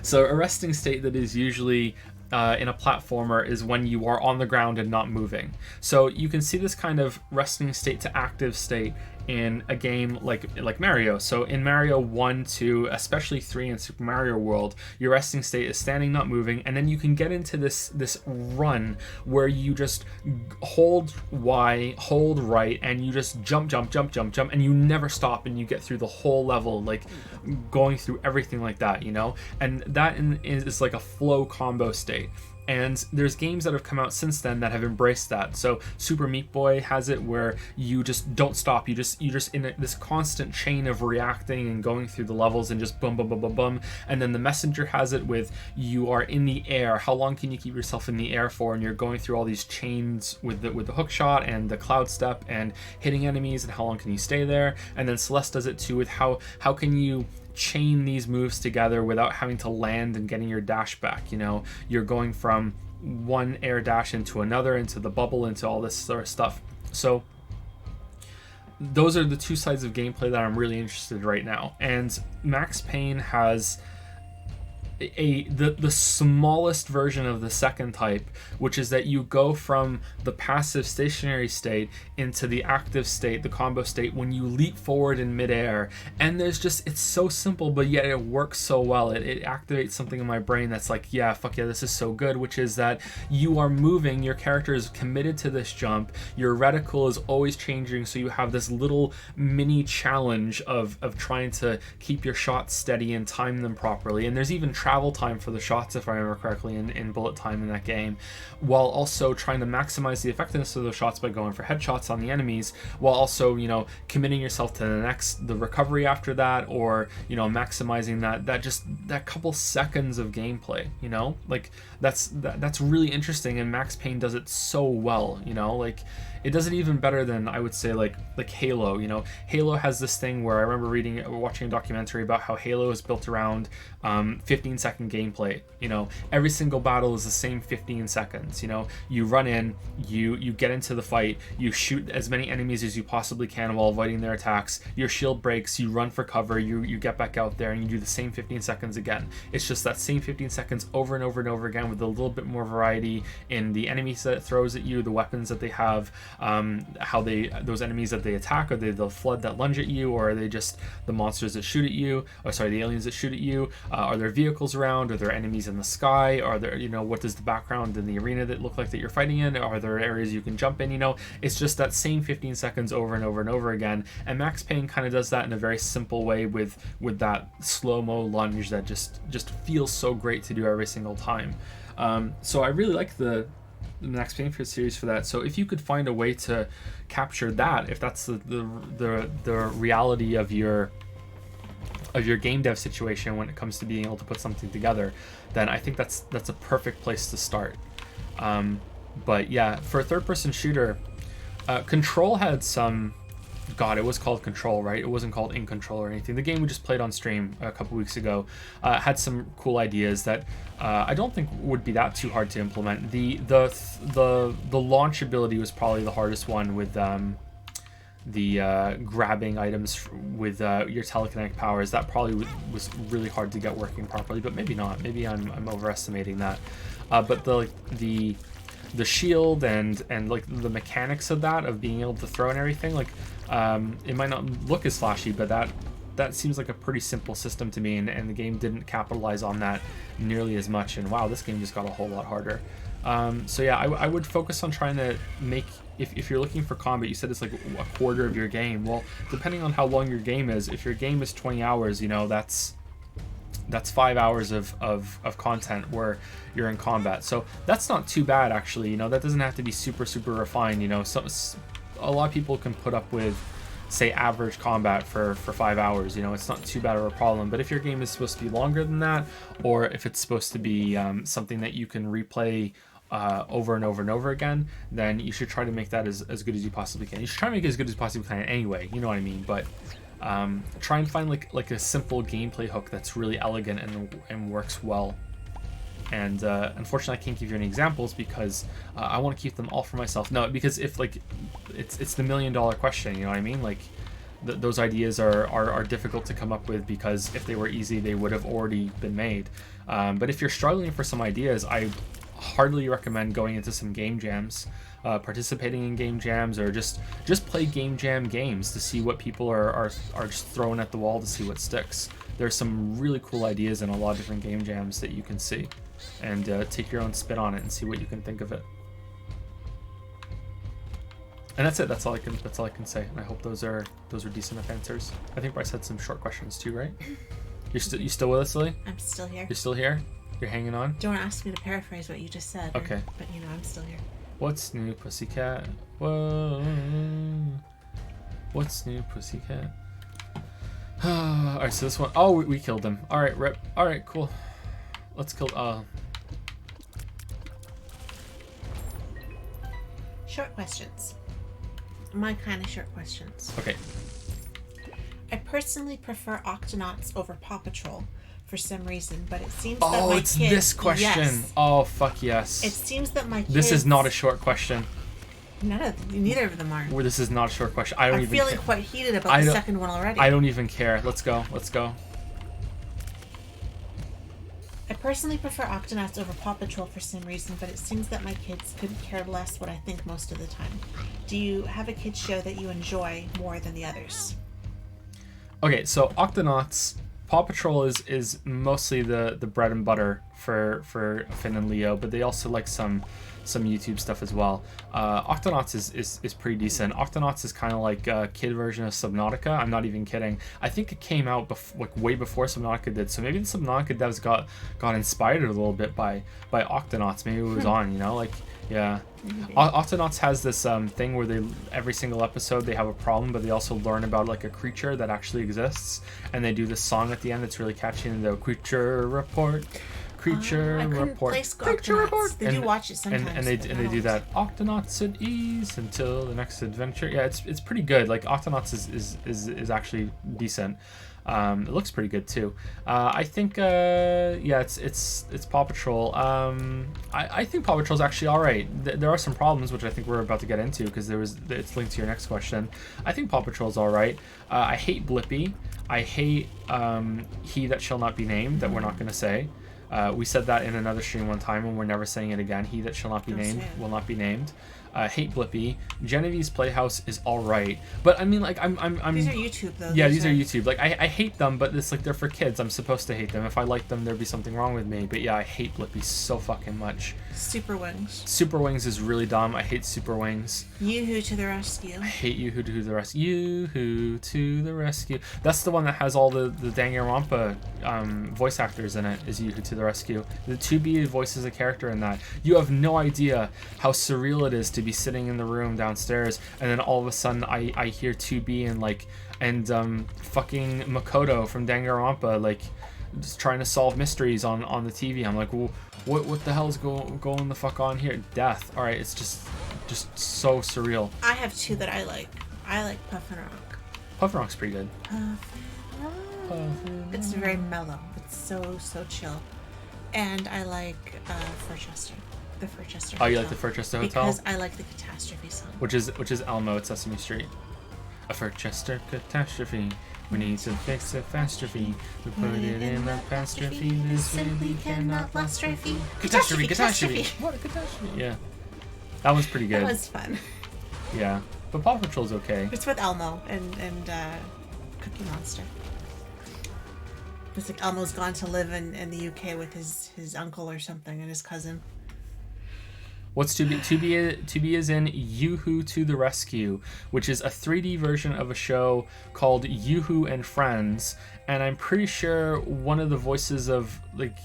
so a resting state that is usually in a platformer is when you are on the ground and not moving. So you can see this kind of resting state to active state in a game like Mario. So in Mario 1, 2, especially 3 in Super Mario World, your resting state is standing, not moving, and then you can get into this run where you just hold Y, hold right, and you just jump, and you never stop, and you get through the whole level, like going through everything like that, you know? And that is like a flow combo state. And there's games that have come out since then that have embraced that. So Super Meat Boy has it where you just don't stop. You just in this constant chain of reacting and going through the levels and just boom, boom, boom, boom, boom. And then The Messenger has it with you are in the air. How long can you keep yourself in the air for? And you're going through all these chains with the hook shot and the cloud step and hitting enemies, and how long can you stay there? And then Celeste does it too with how can you chain these moves together without having to land and getting your dash back. You know, you're going from one air dash into another, into the bubble, into all this sort of stuff. So those are the two sides of gameplay that I'm really interested in right now. And Max Payne has the smallest version of the second type, which is that you go from the passive stationary state into the active state, the combo state, when you leap forward in midair. And it's so simple, but yet it works so well. It activates something in my brain that's like, yeah, fuck yeah, this is so good, which is that you are moving, your character is committed to this jump, your reticle is always changing, so you have this little mini challenge of trying to keep your shots steady and time them properly. And there's even travel time for the shots, if I remember correctly, in bullet time in that game, while also trying to maximize the effectiveness of those shots by going for headshots on the enemies, while also, you know, committing yourself to the recovery after that, or, you know, maximizing that couple seconds of gameplay, you know, like that's really interesting. And Max Payne does it so well, you know, like it does it even better than, I would say, like Halo. You know, Halo has this thing where I remember watching a documentary about how Halo is built around 15-second gameplay. You know, every single battle is the same 15 seconds. You know, you run in, you get into the fight, you shoot as many enemies as you possibly can while avoiding their attacks, your shield breaks, you run for cover, you get back out there, and you do the same 15 seconds again. It's just that same 15 seconds over and over and over again, with a little bit more variety in the enemies that it throws at you, the weapons that they have, how those enemies that they attack, are they the flood that lunge at you, or are they just the monsters that shoot at you, the aliens that shoot at you? Are there vehicles around? Are there enemies in the sky? Are there, you know, what does the background in the arena that look like that you're fighting in? Are there areas you can jump in? You know, it's just that same 15 seconds over and over and over again. And Max Payne kind of does that in a very simple way with that slow-mo lunge that just feels so great to do every single time. So I really like the Max Payne series for that. So if you could find a way to capture that, if that's the reality of your game dev situation when it comes to being able to put something together, then I think that's a perfect place to start. But yeah, for a third-person shooter, Control had some... God, it was called Control, right? It wasn't called In Control or anything. The game we just played on stream a couple weeks ago had some cool ideas that I don't think would be that too hard to implement. The launch ability was probably the hardest one, with the grabbing items with your telekinetic powers. That probably was really hard to get working properly, but maybe not. Maybe I'm overestimating that. But the shield and like the mechanics of that, of being able to throw and everything, like it might not look as flashy, but that seems like a pretty simple system to me, and the game didn't capitalize on that nearly as much. And wow, this game just got a whole lot harder. So yeah, I would focus on trying to make, if you're looking for combat, you said it's like a quarter of your game. Well, depending on how long your game is, if your game is 20 hours, you know, that's 5 hours of content where you're in combat. So that's not too bad, actually. You know, that doesn't have to be super refined. You know, a lot of people can put up with say average combat for 5 hours. You know, it's not too bad of a problem. But if your game is supposed to be longer than that, or if it's supposed to be something that you can replay over and over and over again, then you should try to make that as good as you possibly can. You should try to make it as good as you possibly can anyway, you know what I mean? But try and find like a simple gameplay hook that's really elegant and works well. And unfortunately I can't give you any examples because I want to keep them all for myself. No, because if like it's the $1 million question, you know what I mean? Like those ideas are difficult to come up with, because if they were easy they would have already been made. But if you're struggling for some ideas, I hardly recommend going into some game jams, participating in game jams, or just play game jam games to see what people are just throwing at the wall to see what sticks. There's some really cool ideas in a lot of different game jams that you can see, and take your own spin on it and see what you can think of it. And that's it. That's all I can say. And I hope those are decent enough answers. I think Bryce had some short questions too, right? You still with us, Lily? I'm still here. You're still here? You're hanging on? Don't ask me to paraphrase what you just said. Okay. But you know, I'm still here. What's new, pussycat? Whoa. What's new, pussycat? Alright, so this one. Oh, we killed him. Alright, rip. Alright, cool. Let's kill. Short questions. My kind of short questions. Okay. I personally prefer Octonauts over Paw Patrol for some reason, but it seems Oh, that my it's kids, this question. Yes, Oh, fuck yes. it seems that my kids. This is not a short question. Neither of them are. Well, this is not a short question. I don't I'm even feeling care. quite heated about the second one already. I don't even care. Let's go. Let's go. I personally prefer Octonauts over Paw Patrol for some reason, but it seems that my kids couldn't care less what I think most of the time. Do you have a kids show that you enjoy more than the others? Okay, so Octonauts, Paw Patrol is mostly the bread and butter for Finn and Leo, but they also like some YouTube stuff as well. Octonauts is pretty decent. Octonauts is kind of like a kid version of Subnautica. I'm not even kidding. I think it came out like way before Subnautica did, so maybe the Subnautica devs got inspired a little bit by Octonauts. Maybe it was on, you know, like, yeah. Octonauts has this thing where they every single episode they have a problem, but they also learn about like a creature that actually exists, and they do this song at the end that's really catchy, and the creature report. Creature I couldn't report. place Creature Octonauts. report. They do watch it sometimes. And they do that. Octonauts at ease until the next adventure. Yeah, it's pretty good. Like Octonauts is actually decent. It looks pretty good too. I think yeah, it's Paw Patrol. I think Paw Patrol's actually all right. There are some problems which I think we're about to get into because it's linked to your next question. I think Paw Patrol's all right. I hate Blippi. I hate He That Shall Not Be Named, that we're not going to say. We said that in another stream one time, and we're never saying it again. He that shall not be named will not be named. Hate Blippi. Genevieve's Playhouse is all right, but I mean, like, I'm. These are YouTube though. Yeah, these are YouTube. Like, I hate them, but it's like they're for kids. I'm supposed to hate them. If I liked them, there'd be something wrong with me. But yeah, I hate Blippi so fucking much. Super Wings. Super Wings is really dumb. I hate Super Wings. Yoo-hoo to the rescue. I hate Yoo-hoo to the rescue. Yoo-hoo to the rescue. That's the one that has all the Danganronpa voice actors in it, is Yoo-hoo to the rescue. The 2B voices a character in that. You have no idea how surreal it is to be sitting in the room downstairs, and then all of a sudden I hear 2B and fucking Makoto from Danganronpa, like, just trying to solve mysteries on the TV. I'm like, well, what the hell is going the fuck on here? Death. All right, it's just so surreal. I have two that I like. I like Puffin Rock. Puffin Rock's pretty good. It's very mellow. It's so chill. And I like Furchester. The Furchester Hotel. Oh, you like the Furchester Hotel? Because I like the Catastrophe song. Which is Elmo at Sesame Street. A Furchester catastrophe. We need to fix a catastrophe. We put it in the catastrophe. This simply cannot last. Catastrophe. What a catastrophe. Yeah. That one's pretty good. That was fun. Yeah. But Paw Patrol's okay. It's with Elmo and Cookie Monster. It's like Elmo's gone to live in the UK with his uncle or something and his cousin. What's to be is in Yoo-hoo to the Rescue, which is a 3D version of a show called Yoo-hoo and Friends, and I'm pretty sure one of the voices of like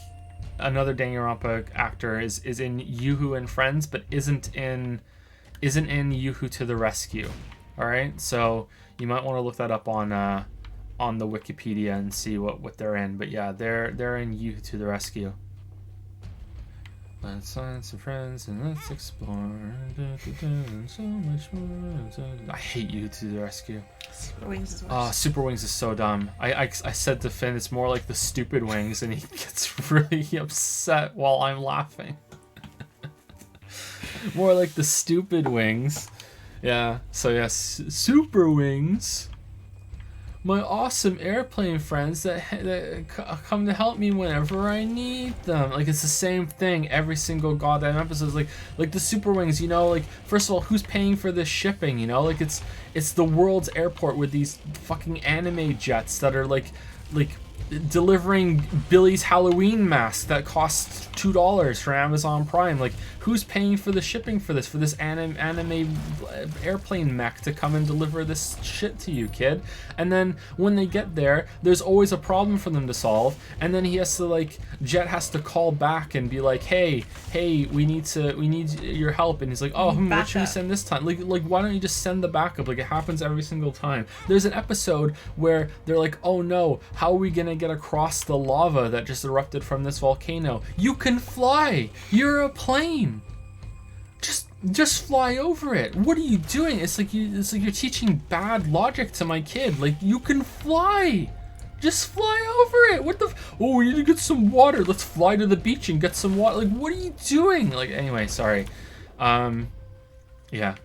another Danganronpa actor is in Yoo-hoo and Friends, but isn't in Yoo-hoo to the Rescue. All right, so you might want to look that up on the Wikipedia and see what they're in. But yeah, they're in You to the Rescue. Let's find some friends and let's explore. So much more. I hate You to the Rescue. Super Wings is worse. Oh, Super Wings is so dumb. I said to Finn, it's more like the Stupid Wings, and he gets really upset while I'm laughing. More like the Stupid Wings. Yeah, so yes, Super Wings. My awesome airplane friends that come to help me whenever I need them. Like, it's the same thing every single goddamn episode. Like the Super Wings, you know, like, first of all, who's paying for this shipping, you know? Like, it's the world's airport with these fucking anime jets that are like delivering Billy's Halloween mask that costs $2 for Amazon Prime. Like, who's paying for the shipping for this anime airplane mech to come and deliver this shit to you, kid? And then when they get there, there's always a problem for them to solve, and then he has to, like, Jet has to call back and be like, hey, we need your help. And he's like, oh, what should we send this time? Like why don't you just send the backup? Like, it happens every single time. There's an episode where they're like, oh no, how are we gonna get across the lava that just erupted from this volcano? You can fly. You're a plane. Just fly over it. What are you doing? It's like you're teaching bad logic to my kid. Like, you can fly. Just fly over it. What the? Oh, we need to get some water. Let's fly to the beach and get some water. Like, what are you doing? Like, anyway, sorry. Yeah.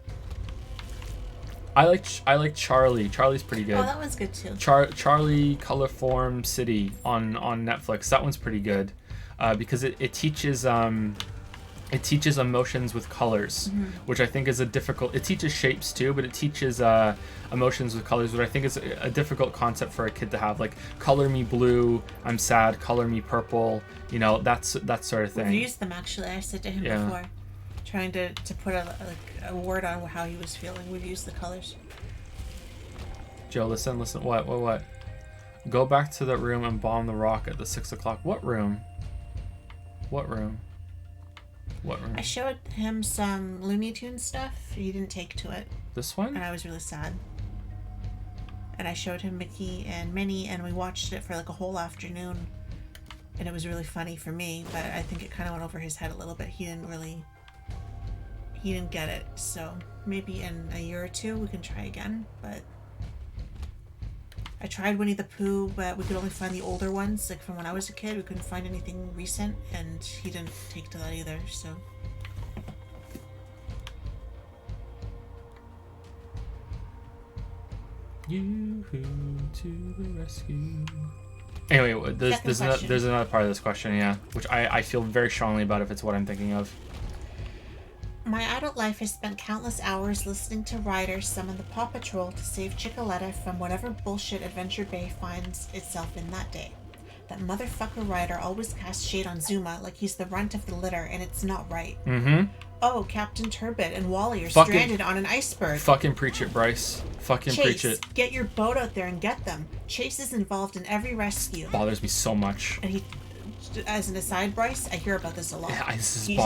I like Charlie. Charlie's pretty good. Oh, that one's good too. Charlie Colorform City on Netflix. That one's pretty good, because it teaches emotions with colors, which I think is a difficult. It teaches shapes too, but it teaches emotions with colors, which I think is a difficult concept for a kid to have. Like, color me blue, I'm sad. Color me purple. You know, that sort of thing. We've used them actually. I said to him before, trying to put a word on how he was feeling. We've used the colors. Joe, listen. What? Go back to the room and bomb the rock at the 6 o'clock. What room? What room? I showed him some Looney Tunes stuff. He didn't take to it. This one? And I was really sad. And I showed him Mickey and Minnie, and we watched it for like a whole afternoon. And it was really funny for me, but I think it kind of went over his head a little bit. He didn't get it. So maybe in a year or two we can try again. But I tried Winnie the Pooh, but we could only find the older ones, like from when I was a kid. We couldn't find anything recent, and he didn't take to that either, so. You to the rescue. Anyway, there's another part of this question, yeah, which I feel very strongly about if it's what I'm thinking of. My adult life has spent countless hours listening to Ryder summon the Paw Patrol to save Chickaletta from whatever bullshit Adventure Bay finds itself in that day. That motherfucker Ryder always casts shade on Zuma like he's the runt of the litter, and it's not right. Oh, Captain Turbot and Wally are stranded on an iceberg. Fucking preach it, Bryce. Fucking Chase, preach it. Get your boat out there and get them. Chase is involved in every rescue. Bothers me so much. And he, as an aside, Bryce, I hear about this a lot. Yeah,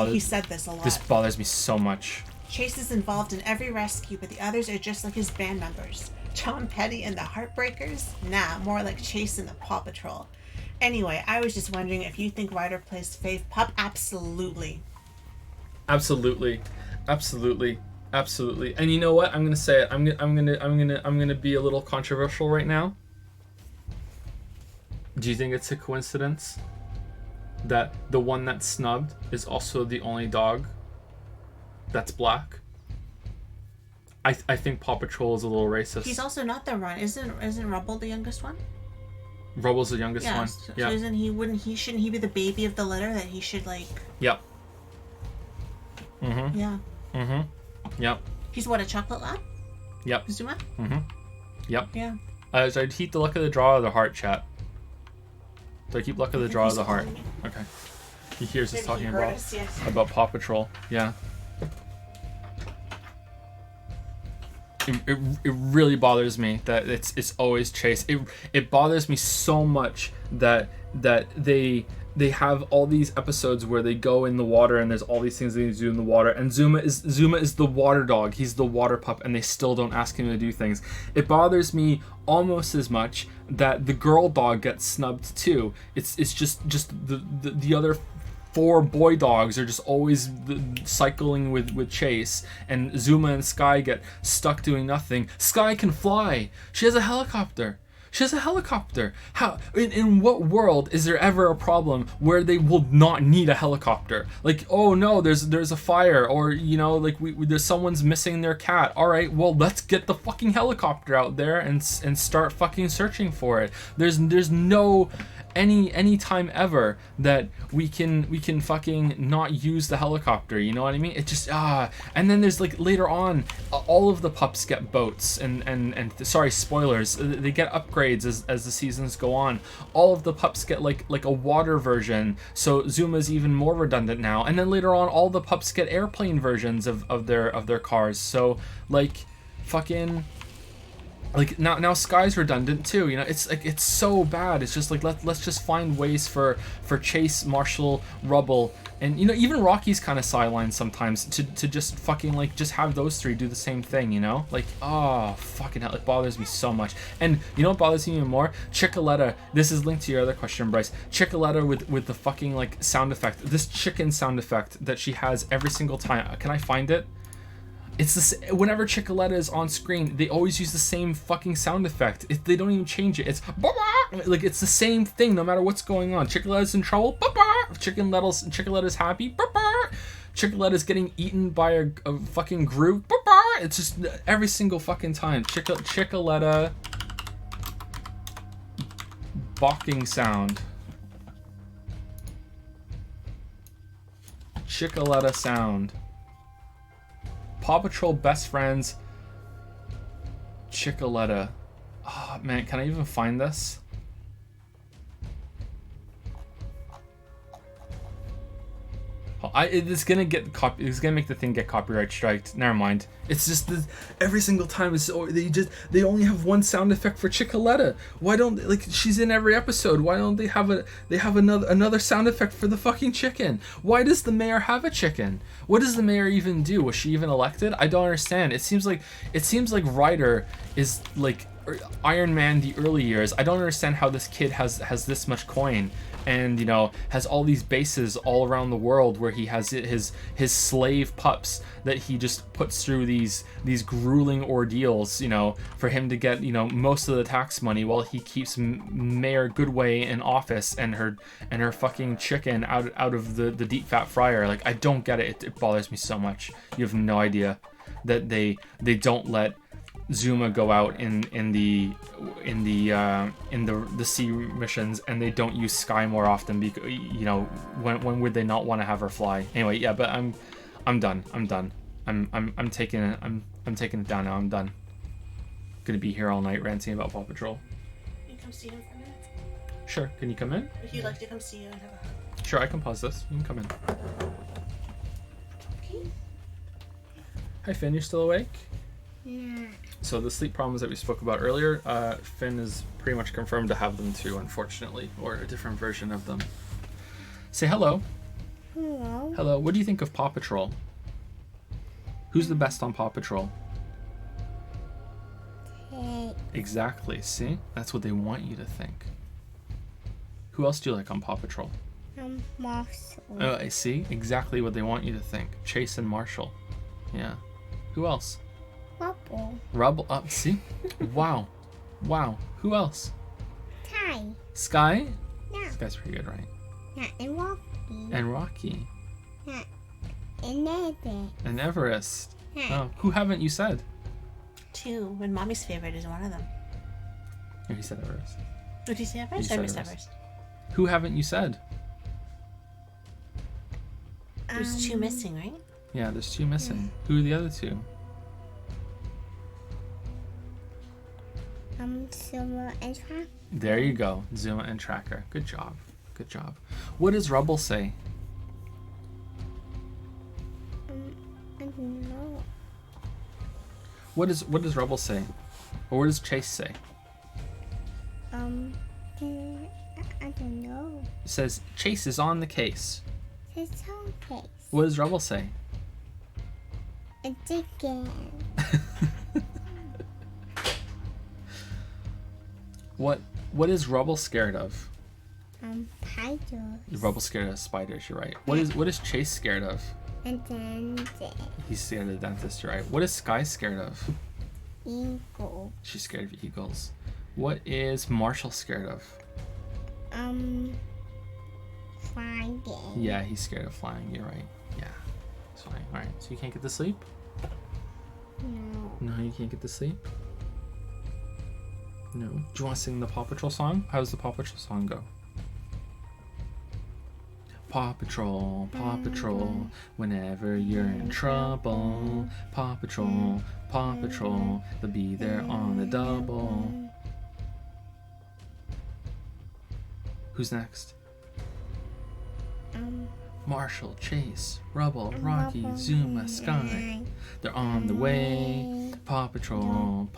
he said this a lot. This bothers me so much. Chase is involved in every rescue, but the others are just like his band members. Tom Petty and the Heartbreakers? Nah, more like Chase and the Paw Patrol. Anyway, I was just wondering if you think Ryder plays Fave Pup. Absolutely. Absolutely. And you know what? I'm gonna say it. I'm gonna be a little controversial right now. Do you think it's a coincidence that the one that's snubbed is also the only dog that's black? I think Paw Patrol is a little racist. He's also not the run. Isn't Rubble the youngest one? Rubble's the youngest one. So shouldn't he be the baby of the litter that he should like? Yep. Yeah. Yep. He's what, a chocolate lab? Yep. Zuma? Yep. Yeah. So I'd keep the luck of the draw of the heart, chat. Do I keep luck of the draw of the heart? Okay. He hears us talking about Paw Patrol. Yeah. It really bothers me that it's always Chase. It bothers me so much that they they have all these episodes where they go in the water and there's all these things they need to do in the water, and Zuma is the water dog. He's the water pup, and they still don't ask him to do things. It bothers me almost as much that the girl dog gets snubbed too. It's just the other 4 boy dogs are just always cycling with Chase, and Zuma and Sky get stuck doing nothing. Sky can fly. She has a helicopter. How in what world is there ever a problem where they will not need a helicopter? Like, oh no, there's a fire, or you know, like there's someone's missing their cat. All right, well, let's get the fucking helicopter out there and start fucking searching for it. There's no any time ever that we can fucking not use the helicopter, you know what I mean? It just and then there's like later on all of the pups get boats, and sorry, spoilers, they get upgrades as the seasons go on. All of the pups get like a water version, so Zuma's even more redundant now. And then later on all the pups get airplane versions of their cars, so like fucking like now Sky's redundant too, you know. It's like, it's so bad. It's just like let's just find ways for Chase, Marshall, Rubble, and you know, even Rocky's kind of sidelined sometimes to just fucking like just have those 3 do the same thing, you know. Like, oh fucking hell, it bothers me so much. And you know what bothers me even more? Chickaletta. This is linked to your other question, Bryce. Chickaletta with the fucking like sound effect, this chicken sound effect that she has every single time. Can I find it? It's this, whenever Chickaletta is on screen, they always use the same fucking sound effect. They don't even change it. It's like it's the same thing no matter what's going on. Chickaletta's in trouble. Chickaletta's happy. Chickaletta's getting eaten by a fucking Groot. It's just every single fucking time. Chickaletta balking sound. Chickaletta sound. Paw Patrol best friends. Chickaletta. Oh man, can I even find this? It's gonna make the thing get copyright striked. Never mind. It's just every single time they only have one sound effect for Chickaletta. Why don't they, like, she's in every episode? Why don't they have another sound effect for the fucking chicken? Why does the mayor have a chicken? What does the mayor even do? Was she even elected? I don't understand. It seems like Ryder is like Iron Man the early years. I don't understand how this kid has this much coin, and you know, has all these bases all around the world where he has his slave pups that he just puts through these grueling ordeals, you know, for him to get, you know, most of the tax money, while he keeps Mayor Goodway in office and her fucking chicken out of the deep fat fryer. Like, I don't get it. It bothers me so much. You have no idea that they don't let Zuma go out in the sea missions, and they don't use Sky more often, because, you know, when would they not want to have her fly? Anyway, yeah, but I'm done. I'm taking it down now. I'm done. Gonna be here all night ranting about Paw Patrol. Can you come see him for a minute? Sure. Can you come in? If you'd like to come see you and have a hug. Sure, I can pause this. You can come in. Okay. Hi, Finn. You're still awake? Yeah. So the sleep problems that we spoke about earlier, Finn is pretty much confirmed to have them too, unfortunately, or a different version of them. Say hello. Hello. Hello. What do you think of Paw Patrol? Who's the best on Paw Patrol? Hey. Exactly. See? That's what they want you to think. Who else do you like on Paw Patrol? Marshall. Oh, I see. Exactly what they want you to think. Chase and Marshall. Yeah. Who else? Rubble. Up. See? Wow. Who else? Ty. Sky? Yeah. Sky's pretty good, right? Yeah, and Rocky. And Rocky. Yeah. And Everest. And Everest. Yeah. Oh, who haven't you said? 2, and Mommy's favorite is one of them. Oh, he said Everest. Did you say Everest? You I said missed Everest. Everest. Who haven't you said? There's 2 missing, right? Yeah, there's 2 missing. Who are the other 2? Zuma and Tracker. There you go. Zuma and Tracker. Good job. What does Rubble say? I don't know. What does Rubble say? Or what does Chase say? I don't know. It says, Chase is on the case. It's okay. What does Rebel say? A chicken. What is Rubble scared of? Spiders. Rubble's scared of spiders, you're right. What is Chase scared of? And then He's scared of the dentist, you're right. What is Sky scared of? eagle. She's scared of eagles. What is Marshall scared of? Flying. Yeah, he's scared of flying, you're right. Yeah. It's fine. Alright, so you can't get to sleep? No. No, you can't get to sleep? No. Do you want to sing the Paw Patrol song? How does the Paw Patrol song go? Paw Patrol, whenever you're in trouble. Paw Patrol, they'll be there on the double. Who's next? Marshall, Chase, Rubble, Rocky, Zuma, Sky. They're on the way. Paw Patrol,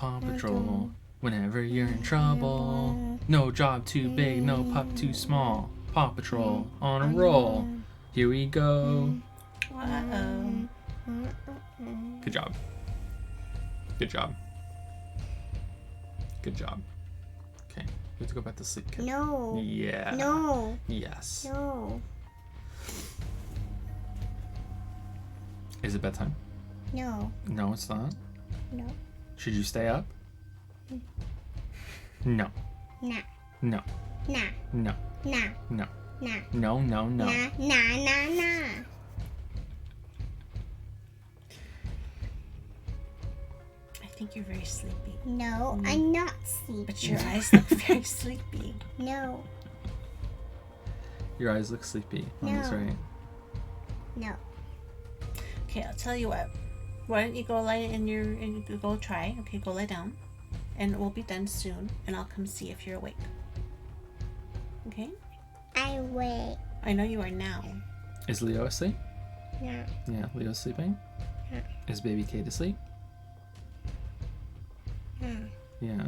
whenever you're in trouble. No job too big, no pup too small. Paw Patrol on a roll. Here we go. Uh-oh. Good job. Good job. Good job. Okay, we have to go back to sleep, kid. No. Yeah. No. Yes. No. Is it bedtime? No. No, it's not. No. Should you stay up? No. Nah. No. Nah. No. Nah. No. Nah. No. No. No. Nah. Nah. I think you're very sleepy. No, I'm not sleepy. But your eyes look very sleepy. No. Your eyes look sleepy. Mommy's No. right. No. Okay, I'll tell you what. Why don't you go lie in your and go try? Okay, go lie down, and we'll be done soon. And I'll come see if you're awake. Okay? I wait. I know you are now. Is Leo asleep? No. Yeah, Leo's sleeping. Yeah. Is baby Kate asleep? No. Yeah.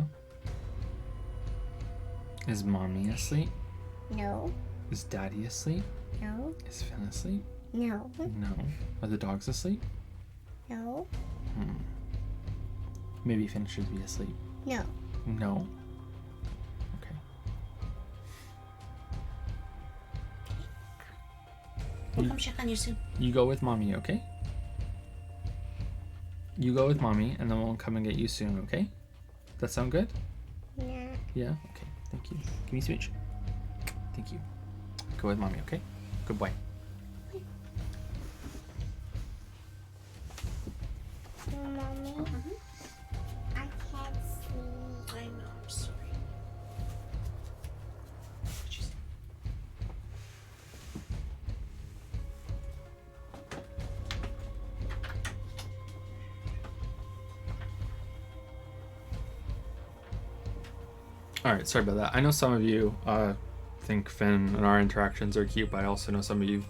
Is mommy asleep? No. Is daddy asleep? No. Is Finn asleep? No. No. Are the dogs asleep? No. Maybe Finn should be asleep. No. No. Okay. We'll come check on you soon. You go with mommy, okay? You go with mommy, and then we'll come and get you soon, okay? That sound good? No. Yeah? Okay. Thank you. Give me a smooch. Thank you. Go with mommy, okay? Good boy. Mommy, I can't sleep. I know. I'm sorry. What'd you say? Alright, sorry about that. I know some of you think Finn and our interactions are cute, but I also know some of you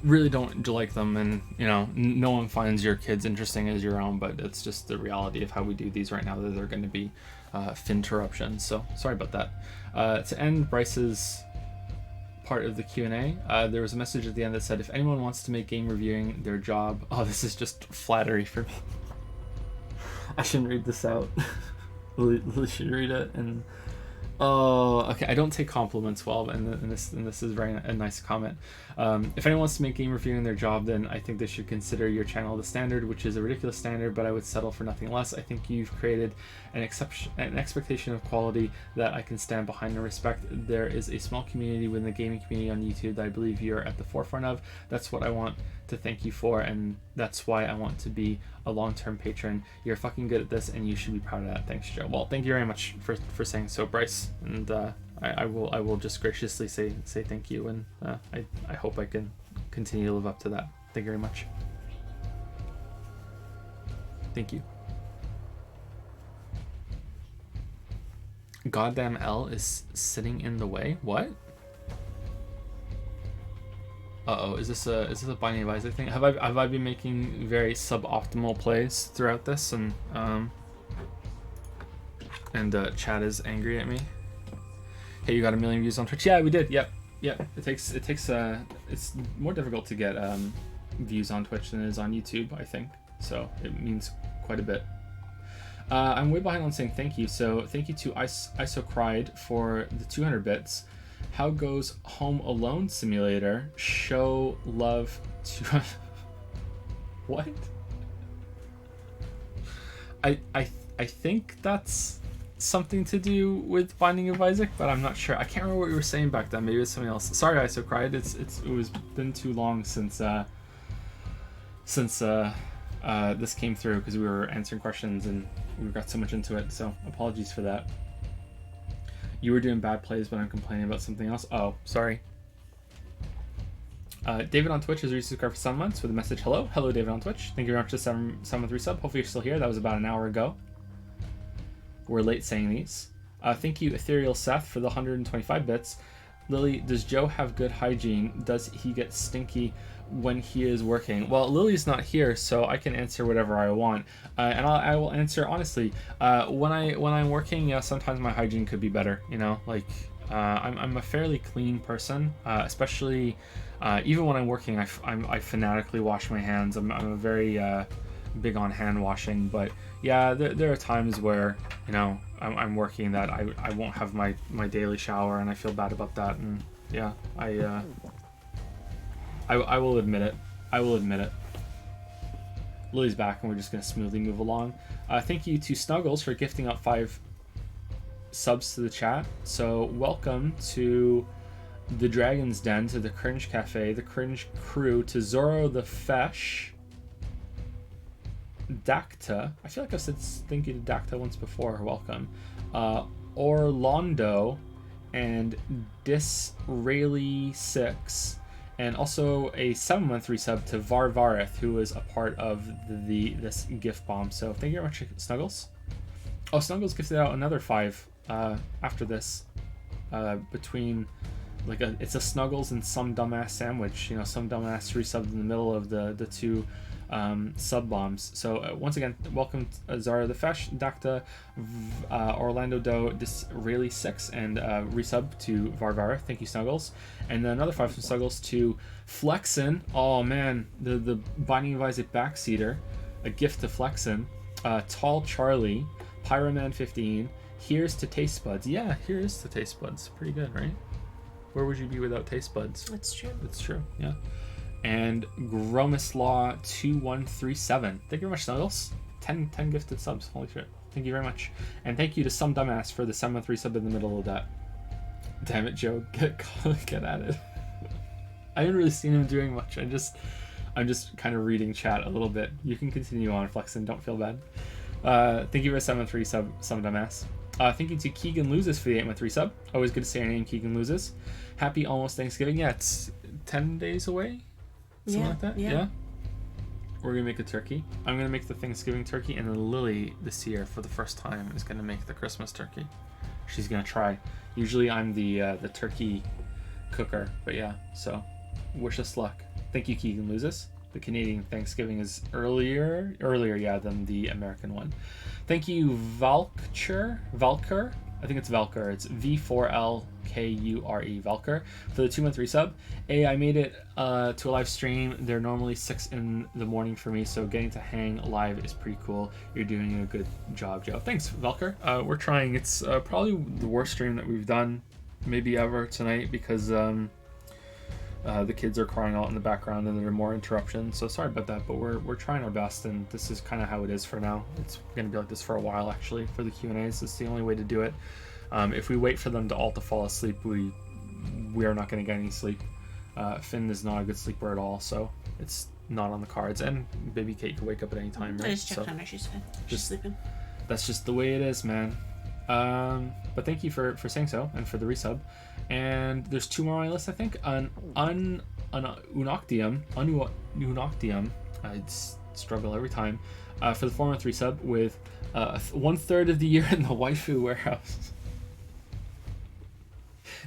really don't like them, and you know, no one finds your kids interesting as your own, but it's just the reality of how we do these right now, that they're going to be Finn-terruptions, so sorry about that. To end Bryce's part of the Q&A, there was a message at the end that said, if anyone wants to make game reviewing their job... Oh, this is just flattery for me. I shouldn't read this out. Lily should read it, and... Oh, okay. I don't take compliments well, and this is very a nice comment. If anyone wants to make game reviewing their job, then I think they should consider your channel the standard, which is a ridiculous standard, but I would settle for nothing less. I think you've created an expectation of quality that I can stand behind and respect. There is a small community within the gaming community on YouTube that I believe you're at the forefront of. That's what I want to thank you for, and that's why I want to be a long-term patron. You're fucking good at this, and you should be proud of that. Thanks, Joe. Well, thank you very much for saying so, Bryce, and I will just graciously say thank you, and I hope I can continue to live up to that. Thank you very much. Thank you. Goddamn L is sitting in the way. What? Uh-oh, is this a Binding of Isaac thing? Have I been making very suboptimal plays throughout this, and Chad is angry at me? Hey, you got 1 million views on Twitch? Yeah, we did. Yep. Yeah, it's more difficult to get views on Twitch than it is on YouTube, I think. So it means quite a bit. I'm way behind on saying thank you, so thank you to ISO Cried for the 200 bits. How goes Home Alone Simulator? Show love to... What? I think that's something to do with Binding of Isaac, but I'm not sure. I can't remember what you were saying back then. Maybe it's something else. Sorry, ISO Cried. It was been too long since this came through because we were answering questions and we got so much into it. So apologies for that. You were doing bad plays, but I'm complaining about something else. Oh, sorry. David on Twitch has resubscribed for 7 months with a message. Hello David on Twitch. Thank you very much for 7 month resub. Hopefully you're still here. That was about an hour ago. We're late saying these. Thank you Ethereal Seth for the 125 bits. Lily, does Joe have good hygiene? Does he get stinky when he is working? Well, Lily's not here, so I can answer whatever I want, and I will answer honestly. When I'm working, yeah, sometimes my hygiene could be better. You know, like I'm a fairly clean person, especially even when I'm working. I fanatically wash my hands. I'm a very big on hand washing, but yeah, there are times where, you know, I'm working that I won't have my daily shower, and I feel bad about that. And yeah, I will admit it. I will admit it. Lily's back, and we're just gonna smoothly move along. Thank you to Snuggles for gifting up 5 subs to the chat. So welcome to the Dragon's Den, to the Cringe Cafe, the Cringe Crew, to Zoro the Fesh, Dacta. I feel like I've said thank you to Dacta once before. Welcome. Orlando and Disraeli 6, and also a 7 month resub to Varvareth, who was a part of this gift bomb. So thank you very much, Snuggles. Oh, Snuggles gifted out another 5 after this. Between it's a Snuggles and some dumbass sandwich. You know, some dumbass resubbed in the middle of the 2 sub bombs. So once again, welcome Zara the Fesh, Dacta, Orlando Do, Disraeli 6, and resub to Varvara. Thank you, Snuggles. And then another 5 from Snuggles to Flexin. Oh man, the Binding of Isaac backseater, a gift to Flexin. Tall Charlie, Pyroman 15. Here's to Taste Buds. Yeah, here's to Taste Buds. Pretty good, right? Where would you be without Taste Buds? That's true. It's true. Yeah. And Gromislaw 2137. Thank you very much, Snuggles. 10 gifted subs. Holy shit. Thank you very much. And thank you to some dumbass for the 7 month resub in the middle of that. Damn it, Joe. Get at it. I haven't really seen him doing much. I'm just kind of reading chat a little bit. You can continue on, Flexin. Don't feel bad. Thank you for a 7 month resub, some dumbass. Thank you to Keegan Loses for the 8 month resub. Always good to say your name, Keegan Loses. Happy almost Thanksgiving. Yeah, it's 10 days away. Something like that? Yeah. We're going to make a turkey. I'm going to make the Thanksgiving turkey, and then Lily this year, for the first time, is going to make the Christmas turkey. She's going to try. Usually I'm the turkey cooker, but yeah, so wish us luck. Thank you, Keegan Loses. The Canadian Thanksgiving is earlier, yeah, than the American one. Thank you, Valker. I think it's Valker. It's V4LKURE, Valker, for the 2 month resub. I made it to a live stream. They're normally 6 in the morning for me, so getting to hang live is pretty cool. You're doing a good job, Joe. Thanks, Valker. We're trying. It's probably the worst stream that we've done, maybe ever, tonight, because the kids are crying out in the background and there are more interruptions. So sorry about that, but we're trying our best, and this is kind of how it is for now. It's going to be like this for a while, actually, for the Q&As. It's the only way to do it. If we wait for them to all to fall asleep, we are not going to get any sleep. Finn is not a good sleeper at all, so it's not on the cards. And baby Kate can wake up at any time, right? I just checked on her. She's fine. She's sleeping. That's just the way it is, man. But thank you for saying so, and for the resub. And there's 2 more on my list, I think. Unoctium. I struggle every time. For the 4 month resub with 1/3 of the year in the waifu warehouse.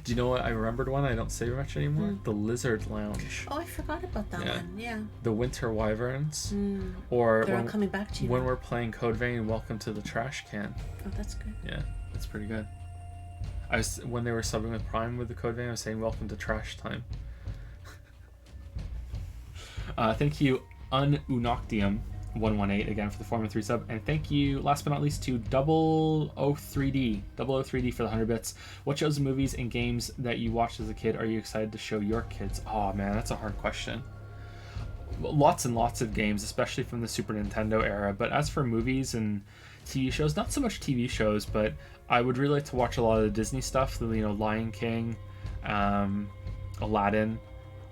Do you know what? I remembered one. I don't say much anymore. The Lizard Lounge. Oh, I forgot about that one. Yeah. The Winter Wyverns. Or they're all coming back to you. When we're playing Code Vein, Welcome to the Trash Can. Oh, that's good. Yeah, that's pretty good. when they were subbing with Prime with the code name, I was saying welcome to trash time. Thank you, Ununoctium118 again for the 4-3 sub, and thank you last but not least to 003D for the 100 bits. What shows, movies, and games that you watched as a kid are you excited to show your kids? Oh man, that's a hard question. Lots and lots of games, especially from the Super Nintendo era, but as for movies and TV shows, not so much TV shows, but I would really like to watch a lot of the Disney stuff, the Lion King, Aladdin,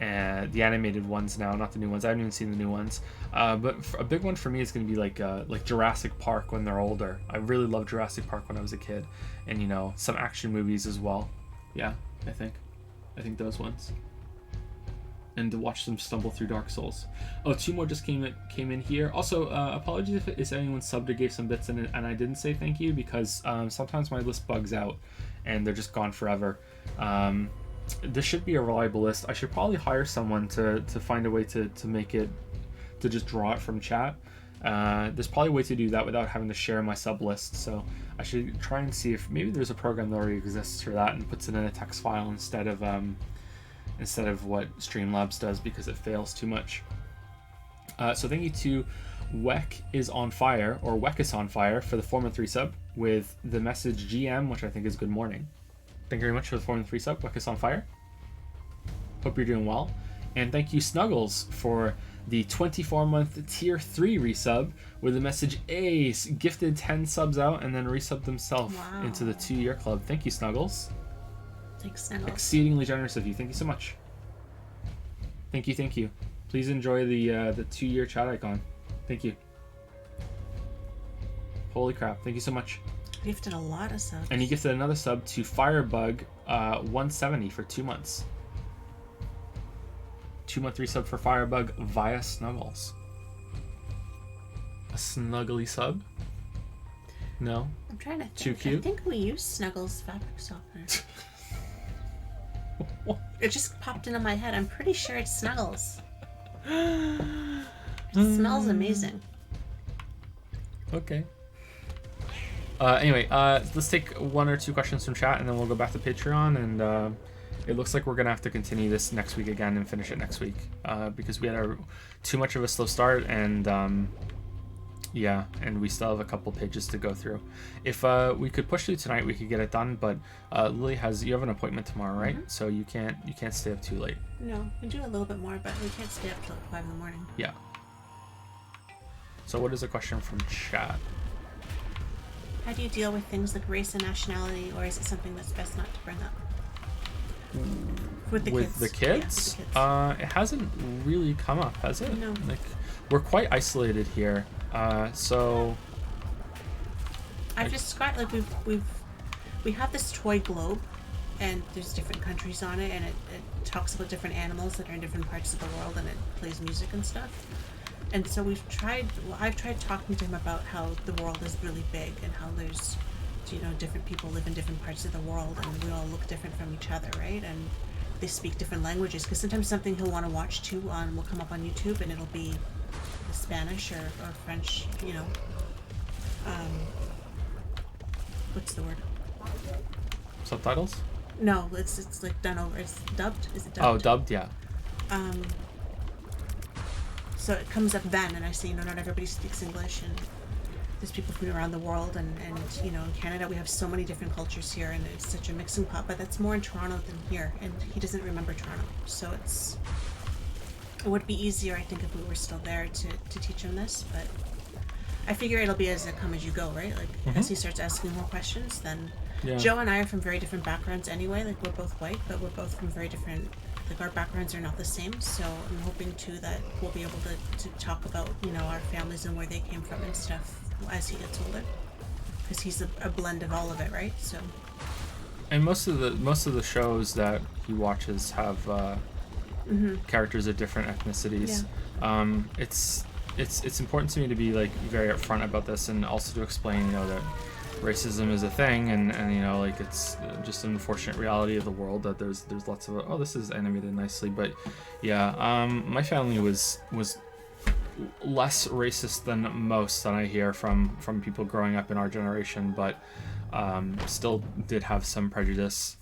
and the animated ones now, not the new ones. I haven't even seen the new ones. But a big one for me is going to be like Jurassic Park when they're older. I really loved Jurassic Park when I was a kid, and some action movies as well. Yeah, I think those ones. And to watch them stumble through Dark Souls. Oh, 2 more just came in here. Also, apologies if anyone subbed or gave some bits in it and I didn't say thank you, because sometimes my list bugs out and they're just gone forever. This should be a reliable list. I should probably hire someone to find a way to make it, to just draw it from chat. There's probably a way to do that without having to share my sub list, so I should try and see if maybe there's a program that already exists for that and puts it in a text file instead of what Streamlabs does, because it fails too much. So thank you to Weck is on fire, or Weck is on fire, for the 4-3 sub with the message GM, which I think is good morning. Thank you very much for the 4-3 sub. Weck is on fire. Hope you're doing well. And thank you Snuggles for the 24-month tier 3 resub with the message Ace, gifted 10 subs out and then resubbed himself into the 2-year club. Thank you, Snuggles. Thanks, Snuggles. Exceedingly generous of you. Thank you so much. Thank you. Please enjoy the 2-year chat icon. Thank you. Holy crap. Thank you so much. Gifted a lot of subs. And he gifted another sub to Firebug 170 for 2 months. 2-month resub for Firebug via Snuggles. A snuggly sub? No? I'm trying to think. Too cute? I think we use Snuggles fabric softener. It just popped into my head. I'm pretty sure it's Snuggles. It smells amazing. Okay. Anyway, let's take 1 or 2 questions from chat and then we'll go back to Patreon, and it looks like we're gonna have to continue this next week again and finish it next week, because we had too much of a slow start, and and we still have a couple pages to go through. If we could push through tonight, we could get it done, but Lily you have an appointment tomorrow, right? Mm-hmm. So you can't stay up too late. No, we do a little bit more, but we can't stay up till 5 in the morning. Yeah. So what is a question from chat? How do you deal with things like race and nationality, or is it something that's best not to bring up? With the kids? Yeah, with the kids. It hasn't really come up, has it? No. Like, we're quite isolated here, so I've described, like, we have this toy globe, and there's different countries on it, and it talks about different animals that are in different parts of the world, and it plays music and stuff. And so I've tried talking to him about how the world is really big, and how there's, different people live in different parts of the world, and we all look different from each other, right? And they speak different languages, because sometimes something he'll want to watch too will come up on YouTube, and it'll be Spanish or French, what's the word? Subtitles? No, it's like done over. It's dubbed. Is it dubbed? Oh, dubbed, yeah. So it comes up then, and I say, not everybody speaks English, and there's people from around the world, and in Canada we have so many different cultures here, and it's such a mixing pot, but that's more in Toronto than here, and he doesn't remember Toronto, so it would be easier, I think, if we were still there to teach him this, but I figure it'll be as it come as you go, right? Like, as he starts asking more questions, then Joe and I are from very different backgrounds anyway, like, we're both white, but we're both from very different, like, our backgrounds are not the same, so I'm hoping too that we'll be able to talk about, our families and where they came from and stuff as he gets older, because he's a blend of all of it, right? So. And most of the shows that he watches have characters of different ethnicities. Yeah. It's important to me to be, like, very upfront about this, and also to explain, that racism is a thing, and like, it's just an unfortunate reality of the world that there's lots of this is animated nicely, but my family was less racist than most that I hear from people growing up in our generation, but still did have some prejudice.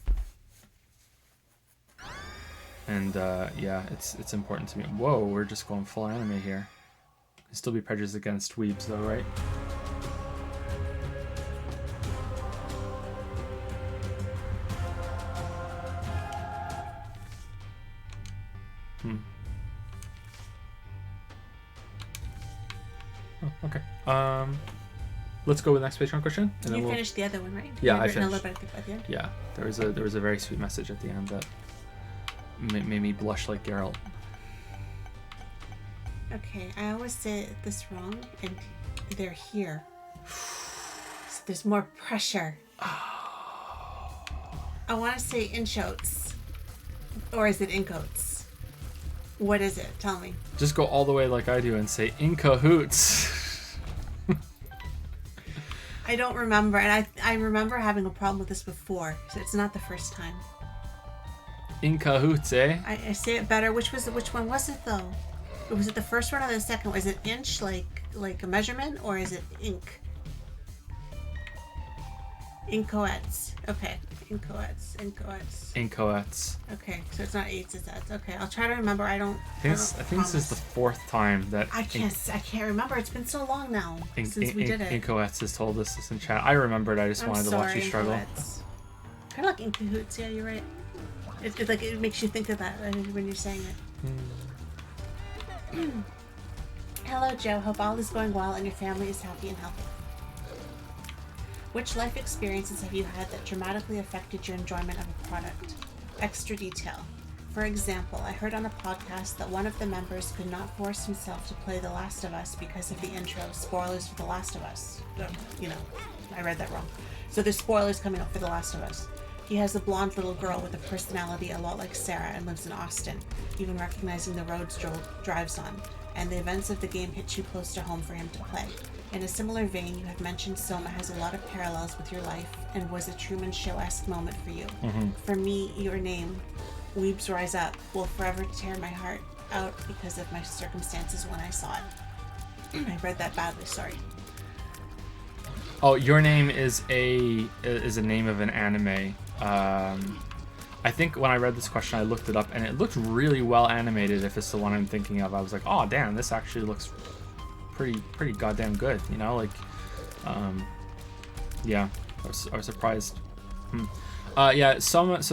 And yeah, it's important to me. Whoa, we're just going full anime here. Can still be prejudiced against weebs though, right? Oh, okay. Let's go with the next Patreon question. And You finished the other one, right? Yeah, You had I written a finished. little bit at the end. Yeah, there was a very sweet message at the end that made me blush like Geralt. Okay, I always say this wrong, and they're here. So there's more pressure. I want to say inchotes. Or is it incoats? What is it? Tell me. Just go all the way like I do and say in cahoots. I don't remember, and I remember having a problem with this before, so it's not the first time. In cahoots, eh? I say it better. Which one was it though? Was it the first one or the second one? Is it inch like a measurement, or is it ink? Incoets. Okay. Incoets. Okay, so it's not eights, it's Ets. Okay, I'll try to remember. I think this is the fourth time that I can't remember. It's been so long now since we did it. Incoets has told us this in chat. I remembered. I just wanted to watch you struggle. Kind of like in cahoots. Yeah, you're right. It like it makes you think of that when you're saying it. Hello, Joe. Hope all is going well and your family is happy and healthy. Which life experiences have you had that dramatically affected your enjoyment of a product? Extra detail. For example, I heard on a podcast that one of the members could not force himself to play The Last of Us because of the intro. Spoilers for The Last of Us. I read that wrong. So there's spoilers coming up for The Last of Us. He has a blonde little girl with a personality a lot like Sarah and lives in Austin, even recognizing the roads Joel drives on, and the events of the game hit too close to home for him to play. In a similar vein, you have mentioned Soma has a lot of parallels with your life and was a Truman Show-esque moment for you. Mm-hmm. For me, your name, Weebs Rise Up, will forever tear my heart out because of my circumstances when I saw it. I read that badly, sorry. Oh, Your Name is a name of an anime. I think when I read this question, I looked it up, and it looked really well animated. If it's the one I'm thinking of, I was like, oh damn, this actually looks pretty goddamn good, you know, like, yeah, I was surprised. Yeah, Soma's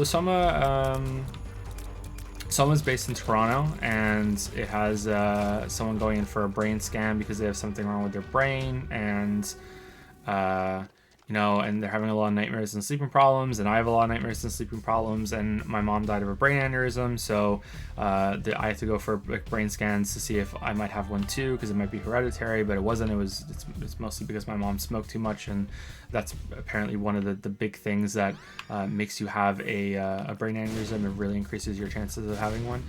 based in Toronto, and it has someone going in for a brain scan because they have something wrong with their brain, and you know, and they're having a lot of nightmares and sleeping problems, and I have a lot of nightmares and sleeping problems, and my mom died of a brain aneurysm, so I have to go for brain scans to see if I might have one too, because it might be hereditary, but it wasn't. It's mostly because my mom smoked too much, and that's apparently one of the big things that makes you have a brain aneurysm. It really increases your chances of having one.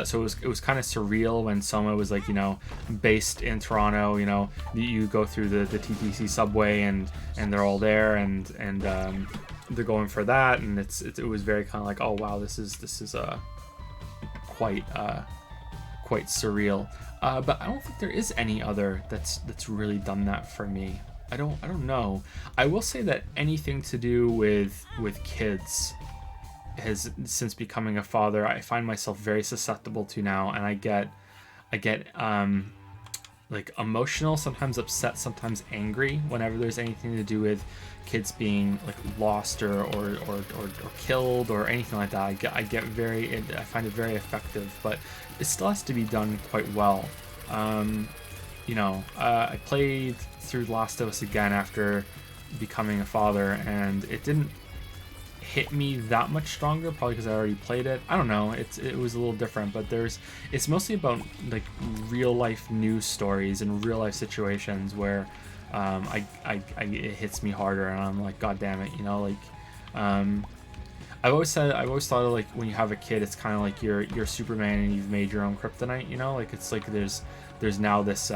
So it was kind of surreal when Soma was like, you know, based in Toronto. You know, you go through the TTC subway and they're all there, and they're going for that, and it was very kind of like, oh wow, this is quite surreal. But I don't think there is any other that's really done that for me. I don't know. I will say that anything to do with kids has, since becoming a father, I find myself very susceptible to now, and I get like emotional, sometimes upset, sometimes angry whenever there's anything to do with kids being like lost or killed or anything like that. I find it very effective, but it still has to be done quite well. You know, I played through The Last of Us again after becoming a father, and it didn't hit me that much stronger, probably because I already played it. I don't know, it was a little different, but it's mostly about like real life news stories and real life situations where it hits me harder, and I'm like, god damn it, you know, like I've always thought of like when you have a kid, it's kind of like you're Superman and you've made your own kryptonite, you know, like it's like there's now this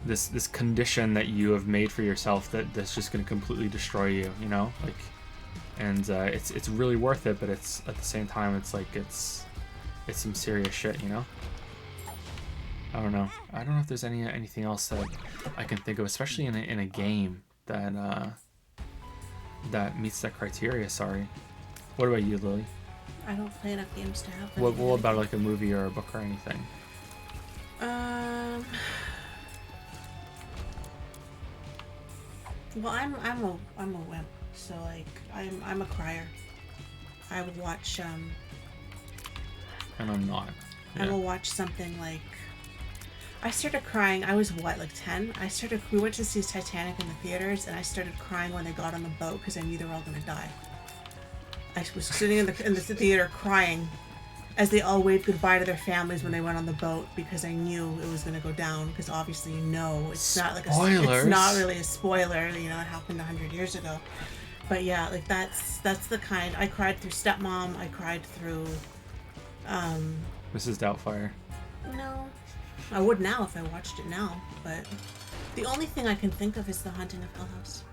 this condition that you have made for yourself that's just going to completely destroy you, you know, like, and it's really worth it, but it's at the same time it's like it's some serious shit, you know. I don't know if there's anything else that I can think of, especially in a game that that meets that criteria. Sorry. What about you, Lily? I don't play enough games to have. What about like a movie or a book or anything? Well, I'm a wimp, so like I'm a crier. I would watch And I'm not. I will watch something like. I started crying. I was what, like 10? We went to see Titanic in the theaters, and I started crying when they got on the boat because I knew they were all gonna die. I was sitting in the theater crying as they all waved goodbye to their families when they went on the boat because I knew it was gonna go down. Because obviously, it's not like Spoilers. It's not really a spoiler. You know, it happened 100 years ago. But yeah, like that's the kind. I cried through Stepmom. I cried through. Mrs. Doubtfire. No, I would now if I watched it now. But the only thing I can think of is The Haunting of Hill House.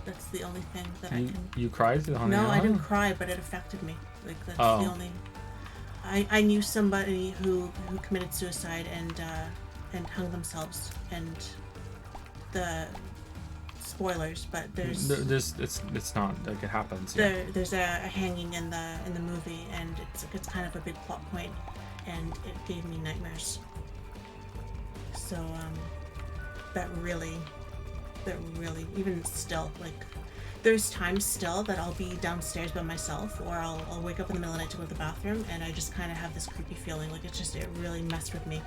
That's the only thing that I can. You cried through the Haunting of No, Hill I didn't House? cry, but it affected me. Like that's the Oh. only. I knew somebody who committed suicide and hung themselves, and the spoilers, but It's not like it happens. Yeah. there's a hanging in the movie, and it's kind of a big plot point, and it gave me nightmares. So that really even still, like, there's times still that I'll be downstairs by myself, or I'll wake up in the middle of the night to go to the bathroom, and I just kind of have this creepy feeling, like it really messed with me.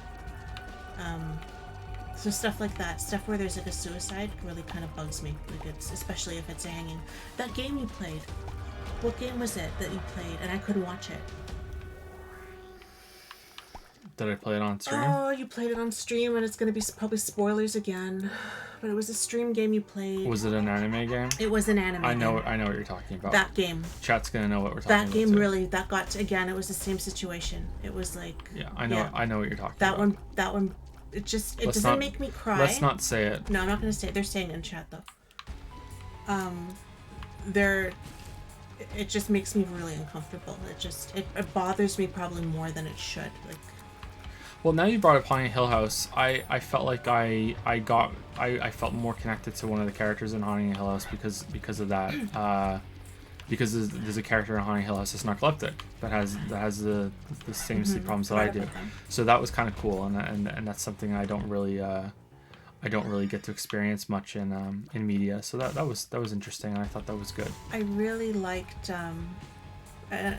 So stuff like that, stuff where there's like a suicide, really kind of bugs me. Like it's, especially if it's a hanging. That game you played, what game was it that you played, and I couldn't watch it? Did I play it on stream? Oh, you played it on stream, and it's gonna be probably spoilers again. But it was a stream game you played. Was it an anime game? It was an anime. I know game. what you're talking about. That game. Chat's gonna know what we're talking That about. game too. really, that got again. It was the same situation. It was like. Yeah, I know. Yeah. I know what you're talking That about. one. It Let's doesn't not- make me cry. Let's not say it. No, I'm not gonna say it. They're saying it in chat though. It just makes me really uncomfortable. It bothers me probably more than it should. Like. Well, now you brought up Haunting Hill House. I felt like I felt more connected to one of the characters in Haunting Hill House because of that. Because there's a character in Haunting Hill House that's narcoleptic that has the same sleep problems that I do. So that was kind of cool, and that's something I don't really get to experience much in media. So that was interesting, and I thought that was good. I really liked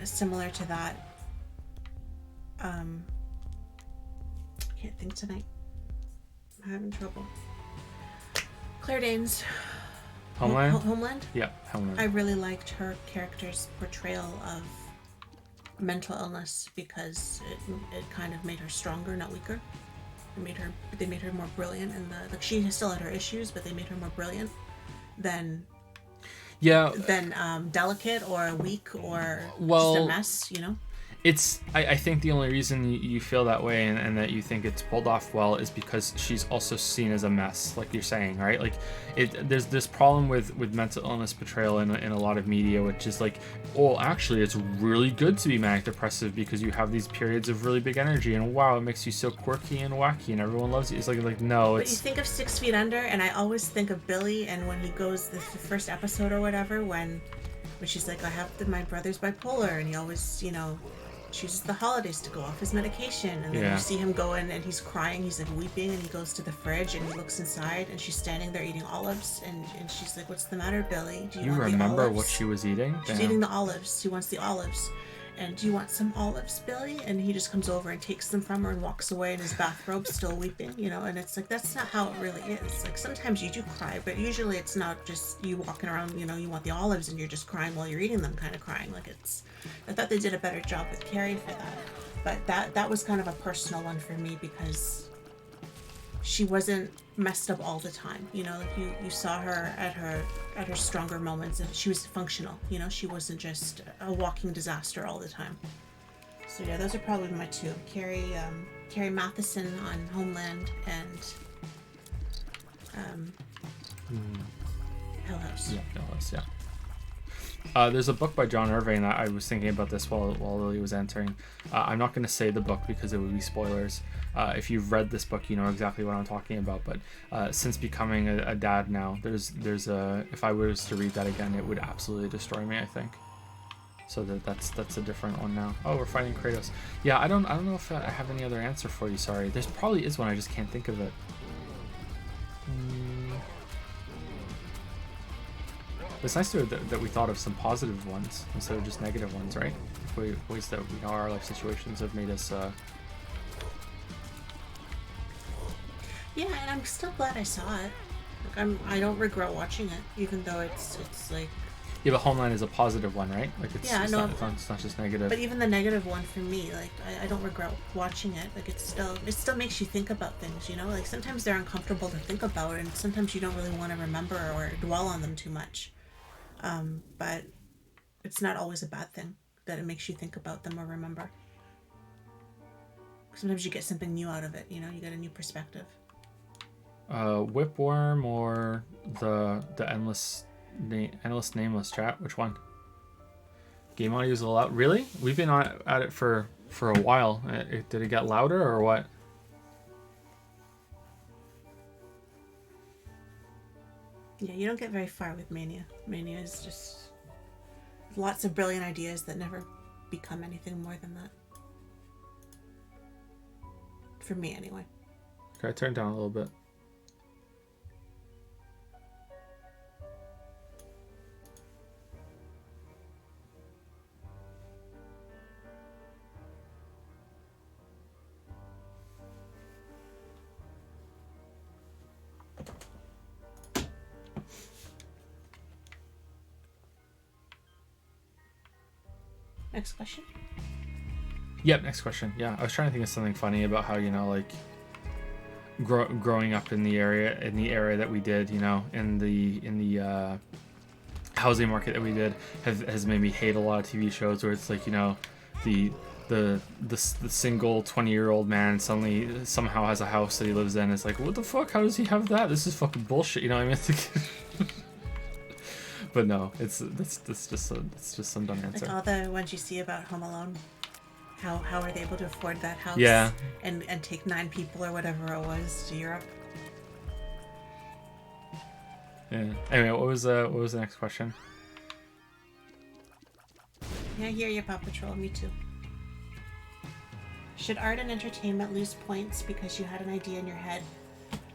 similar to that. Can't think tonight. I'm having trouble. Claire Danes. Homeland? Homeland? Yeah, Homeland. I really liked her character's portrayal of mental illness because it kind of made her stronger, not weaker. They made her more brilliant, and she still had her issues, but they made her more brilliant than delicate or weak or just a mess, you know? I think the only reason you feel that way and that you think it's pulled off well is because she's also seen as a mess, like you're saying, right? Like there's this problem with mental illness portrayal in a lot of media, which is like, oh, actually it's really good to be manic depressive because you have these periods of really big energy, and wow, it makes you so quirky and wacky and everyone loves you. It's like no, But you think of 6 Feet Under, and I always think of Billy, and when he goes the first episode or whatever, when she's like, I have my brother's bipolar, and he always, chooses the holidays to go off his medication, and then you see him go in and he's crying, he's like weeping, and he goes to the fridge and he looks inside, and she's standing there eating olives, and she's like, what's the matter, Billy? Do you want remember the olives? what she was eating? She's Damn. eating the olives. She wants the olives. And do you want some olives, Billy? And he just comes over and takes them from her and walks away in his bathrobe, still weeping, and it's like, that's not how it really is. Like, sometimes you do cry, but usually it's not just you walking around, you want the olives and you're just crying while you're eating them, kind of crying. Like, I thought they did a better job with Carrie for that. But that was kind of a personal one for me because she wasn't messed up all the time. Like you saw her at her stronger moments, and she was functional. She wasn't just a walking disaster all the time. So yeah, those are probably my two: Carrie Matheson on Homeland and Hill House. Yeah, Hill House. Yeah. There's a book by John Irving that I was thinking about this while Lily was answering. I'm not going to say the book because it would be spoilers. If you've read this book, you know exactly what I'm talking about. But since becoming a dad now, there's a if I was to read that again, it would absolutely destroy me, I think. So that's a different one now. Oh, we're fighting Kratos. Yeah, I don't know if I have any other answer for you. Sorry, there's probably is one. I just can't think of it. It's nice that we thought of some positive ones instead of just negative ones, right? Ways that our life situations have made us. Yeah, and I'm still glad I saw it. Like I don't regret watching it, even though it's like. Yeah, but Homeland is a positive one, right? Like it's not just negative. But even the negative one for me, like I don't regret watching it. Like it still makes you think about things, you know. Like sometimes they're uncomfortable to think about, and sometimes you don't really want to remember or dwell on them too much. But it's not always a bad thing that it makes you think about them or remember. Sometimes you get something new out of it, you know, you get a new perspective. Whipworm or the endless nameless chat? Which one? Game audio is loud. Really? We've been at it for a while. Did it get louder or what? Yeah, you don't get very far with Mania. Mania is just lots of brilliant ideas that never become anything more than that. For me, anyway. Okay, turn down a little bit. Next question. Yep, next question. Yeah, I was trying to think of something funny about how, you know, like growing up in the area that we did, you know, in the housing market that we did has made me hate a lot of TV shows where it's like, you know, the single 20-year-old man suddenly somehow has a house that he lives in. It's like, what the fuck? How does he have that? This is fucking bullshit. You know what I mean? It's like, but no, it's just some dumb answer. Like all the ones you see about Home Alone. How are they able to afford that house? Yeah. And take 9 people or whatever it was to Europe. Yeah. Anyway, what was the next question? Yeah, I hear you, Paw Patrol. Me too. Should art and entertainment lose points because you had an idea in your head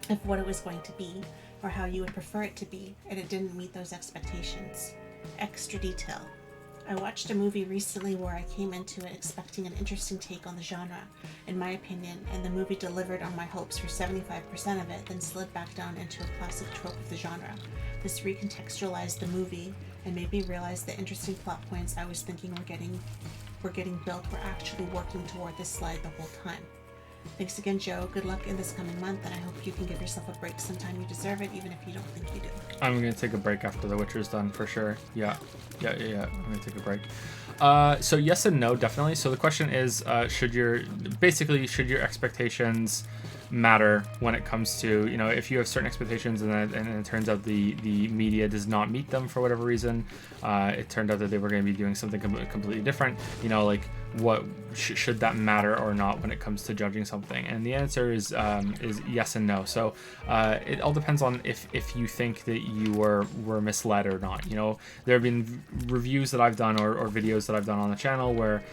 of what it was going to be or how you would prefer it to be, and it didn't meet those expectations? Extra detail. I watched a movie recently where I came into it expecting an interesting take on the genre, in my opinion, and the movie delivered on my hopes for 75% of it, then slid back down into a classic trope of the genre. This recontextualized the movie and made me realize the interesting plot points I was thinking were getting built were actually working toward this slide the whole time. Thanks again, Joe. Good luck in this coming month, and I hope you can give yourself a break sometime. You deserve it, even if you don't think you do. I'm gonna take a break after The Witcher's done for sure. Yeah. I'm gonna take a break. So yes and no, definitely. So the question is, should your expectations matter when it comes to, you know, if you have certain expectations and it turns out the media does not meet them for whatever reason, it turned out that they were going to be doing something completely different, you know, like what should that matter or not when it comes to judging something? And the answer is yes and no. So it all depends on if you think that you were misled or not. You know, there have been reviews that I've done or videos that I've done on the channel where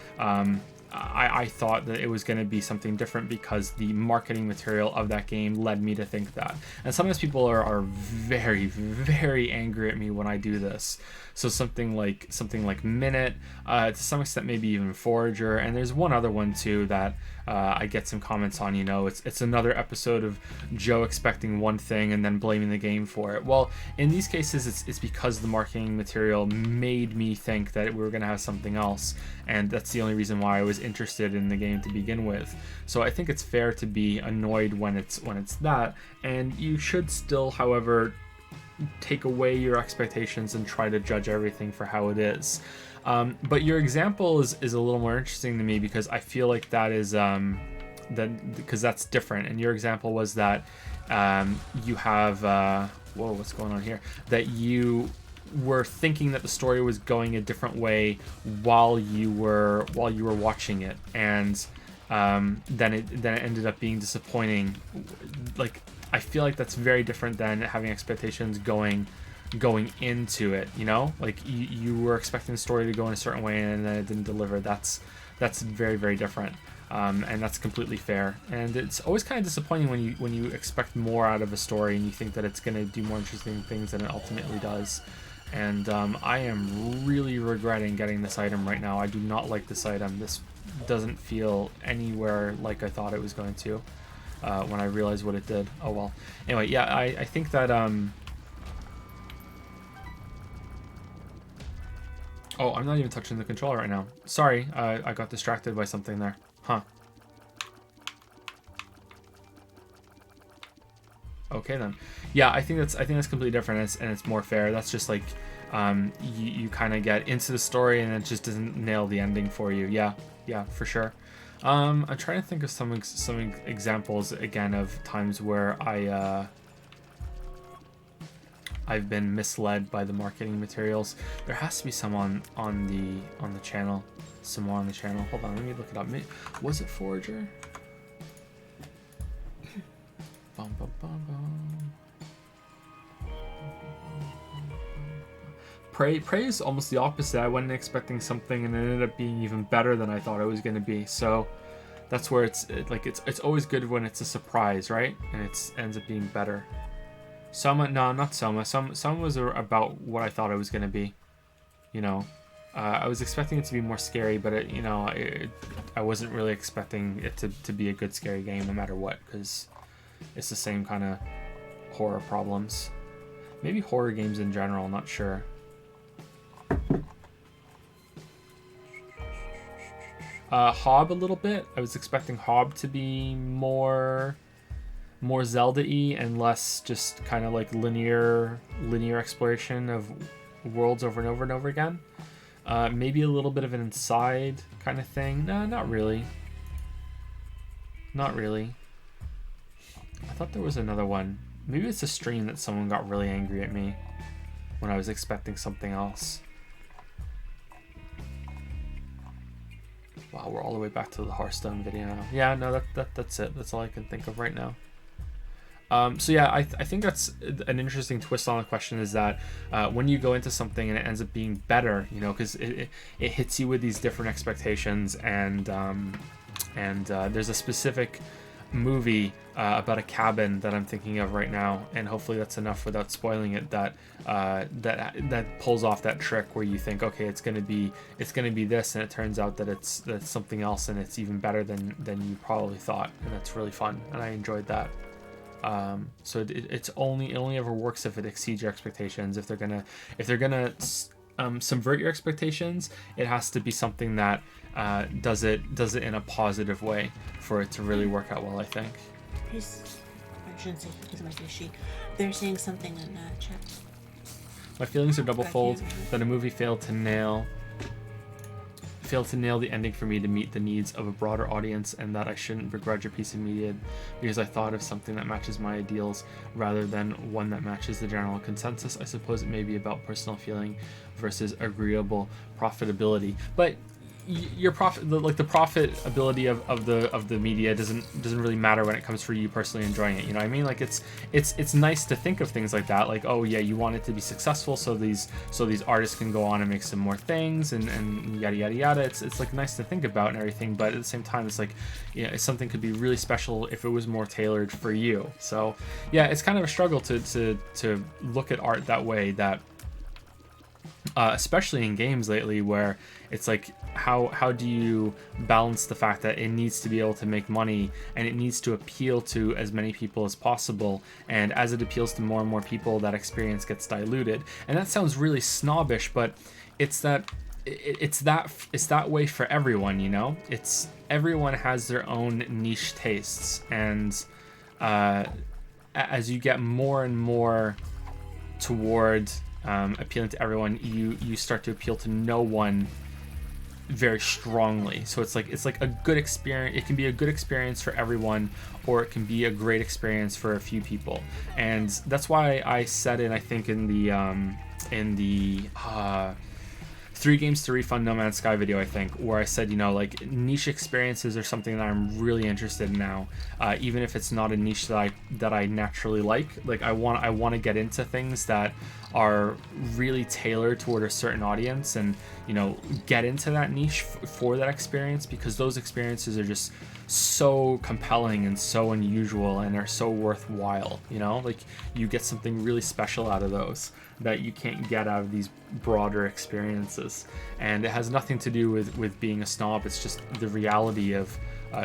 I thought that it was going to be something different because the marketing material of that game led me to think that. And sometimes people are very, very angry at me when I do this. So something like Minute, to some extent maybe even Forager, and there's one other one too that I get some comments on. You know, it's another episode of Joe expecting one thing and then blaming the game for it. Well, in these cases, it's because the marketing material made me think that we were going to have something else, and that's the only reason why I was interested in the game to begin with. So I think it's fair to be annoyed when it's that, and you should still, however, take away your expectations and try to judge everything for how it is. But your example is a little more interesting to me because I feel like that is because that's different. And your example was that you have what's going on here? That you were thinking that the story was going a different way while you were watching it, and then it ended up being disappointing. Like, I feel like that's very different than having expectations going into it, you know? Like, you were expecting the story to go in a certain way and then it didn't deliver. That's very, very different. And that's completely fair. And it's always kind of disappointing when you expect more out of a story and you think that it's going to do more interesting things than it ultimately does. And I am really regretting getting this item right now. I do not like this item. This doesn't feel anywhere like I thought it was going to when I realized what it did. Oh well. Anyway, yeah, I think that... Oh, I'm not even touching the controller right now. Sorry, I got distracted by something there. Huh. Okay then. Yeah, I think that's completely different, and it's more fair. That's just like you kind of get into the story and it just doesn't nail the ending for you. Yeah, for sure. I'm trying to think of some examples again of times where I've been misled by the marketing materials. There has to be some on the channel. Some more on the channel. Hold on, let me look it up. Was it Forager? Bum, bum, bum, bum. Prey is almost the opposite. I wasn't expecting something and it ended up being even better than I thought it was going to be. So that's where it's always good when it's a surprise, right? And it ends up being better. Soma, no, not Soma. Soma was about what I thought it was going to be. You know, I was expecting it to be more scary, but I wasn't really expecting it to be a good scary game no matter what, because it's the same kind of horror problems. Maybe horror games in general, I'm not sure. Hob a little bit. I was expecting Hob to be more Zelda-y and less just kind of like linear exploration of worlds over and over and over again. Maybe a little bit of an inside kind of thing. No, not really. Not really. I thought there was another one. Maybe it's a stream that someone got really angry at me when I was expecting something else. Wow, we're all the way back to the Hearthstone video now. Yeah, no, that's it. That's all I can think of right now. So yeah, I think that's an interesting twist on the question, is that when you go into something and it ends up being better, you know, because it hits you with these different expectations, and there's a specific movie about a cabin that I'm thinking of right now, and hopefully that's enough without spoiling it, that pulls off that trick where you think, okay, it's gonna be this, and it turns out that it's something else, and it's even better than you probably thought, and that's really fun, and I enjoyed that. So it only ever works if it exceeds your expectations. If they're gonna subvert your expectations, it has to be something that does it in a positive way for it to really work out well, I think. I shouldn't say he, because it might be a she. They're saying something in chat. My feelings are double-fold that a movie failed to nail the ending for me to meet the needs of a broader audience, and that I shouldn't begrudge a piece of media because I thought of something that matches my ideals rather than one that matches the general consensus. I suppose it may be about personal feeling versus agreeable profitability, but your the profitability of the media doesn't really matter when it comes for you personally enjoying it. You know what I mean? Like it's nice to think of things like that. Like, oh yeah, you want it to be successful, so these artists can go on and make some more things and yada yada yada. It's like nice to think about and everything, but at the same time, it's like, you know, something could be really special if it was more tailored for you. So yeah, it's kind of a struggle to look at art that way. That especially in games lately, where it's like, how do you balance the fact that it needs to be able to make money and it needs to appeal to as many people as possible, and as it appeals to more and more people, that experience gets diluted. And that sounds really snobbish, but it's that way for everyone, you know? It's everyone has their own niche tastes, and as you get more and more toward appealing to everyone, you start to appeal to no one very strongly. So it's like a good experience. It can be a good experience for everyone, or it can be a great experience for a few people. And that's why I said it, I think, in the 3 games to refund No Man's Sky video, I think, where I said, you know, like, niche experiences are something that I'm really interested in now, even if it's not a niche that I naturally like. Like, I want to get into things that are really tailored toward a certain audience, and, you know, get into that niche for that experience, because those experiences are just so compelling and so unusual and are so worthwhile. You know, like, you get something really special out of those that you can't get out of these broader experiences. And it has nothing to do with being a snob. It's just the reality of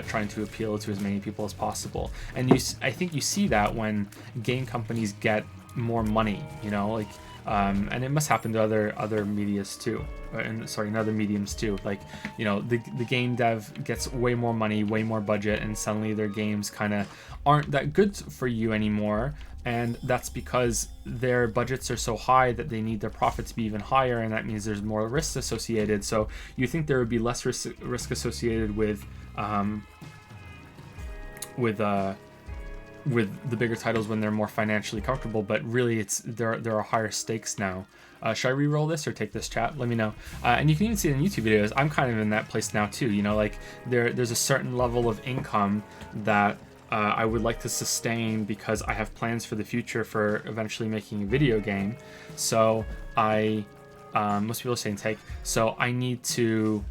trying to appeal to as many people as possible. And I think you see that when game companies get more money, you know, like, and it must happen to other medias too, in other mediums too. Like, you know, the game dev gets way more money, way more budget, and suddenly their games kind of aren't that good for you anymore. And that's because their budgets are so high that they need their profit to be even higher, and that means there's more risks associated. So you think there would be less risk associated with the bigger titles when they're more financially comfortable, but really there are higher stakes now. Should I re-roll this or take this, chat? Let me know. And you can even see it in YouTube videos. I'm kind of in that place now too. You know, like, there's a certain level of income that I would like to sustain because I have plans for the future for eventually making a video game. So most people are saying take. So I need to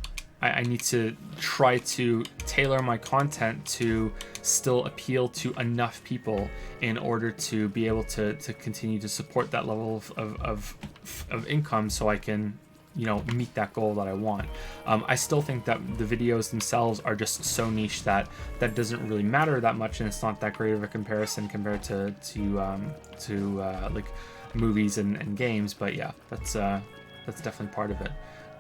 try to tailor my content to still appeal to enough people in order to be able to continue to support that level of income, so I can, you know, meet that goal that I want. I still think that the videos themselves are just so niche that doesn't really matter that much, and it's not that great of a comparison compared to like movies and games. But yeah, that's definitely part of it.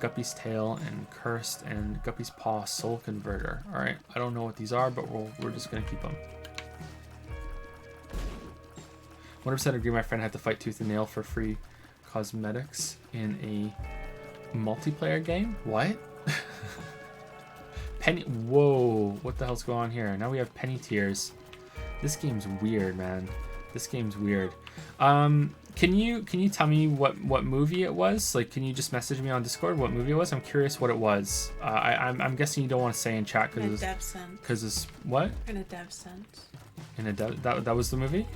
Guppy's Tail and Cursed and Guppy's Paw Soul Converter. All right, I don't know what these are, but we're just gonna keep them. 100% agree. My friend had to fight tooth and nail for free cosmetics in a multiplayer game. What? Penny. Whoa! What the hell's going on here? Now we have penny tiers. This game's weird, man. This game's weird. Can you tell me what movie it was? Like, can you just message me on Discord what movie it was? I'm curious what it was. I'm guessing you don't want to say in chat because it's what? In a dev sense. In a dev, that was the movie?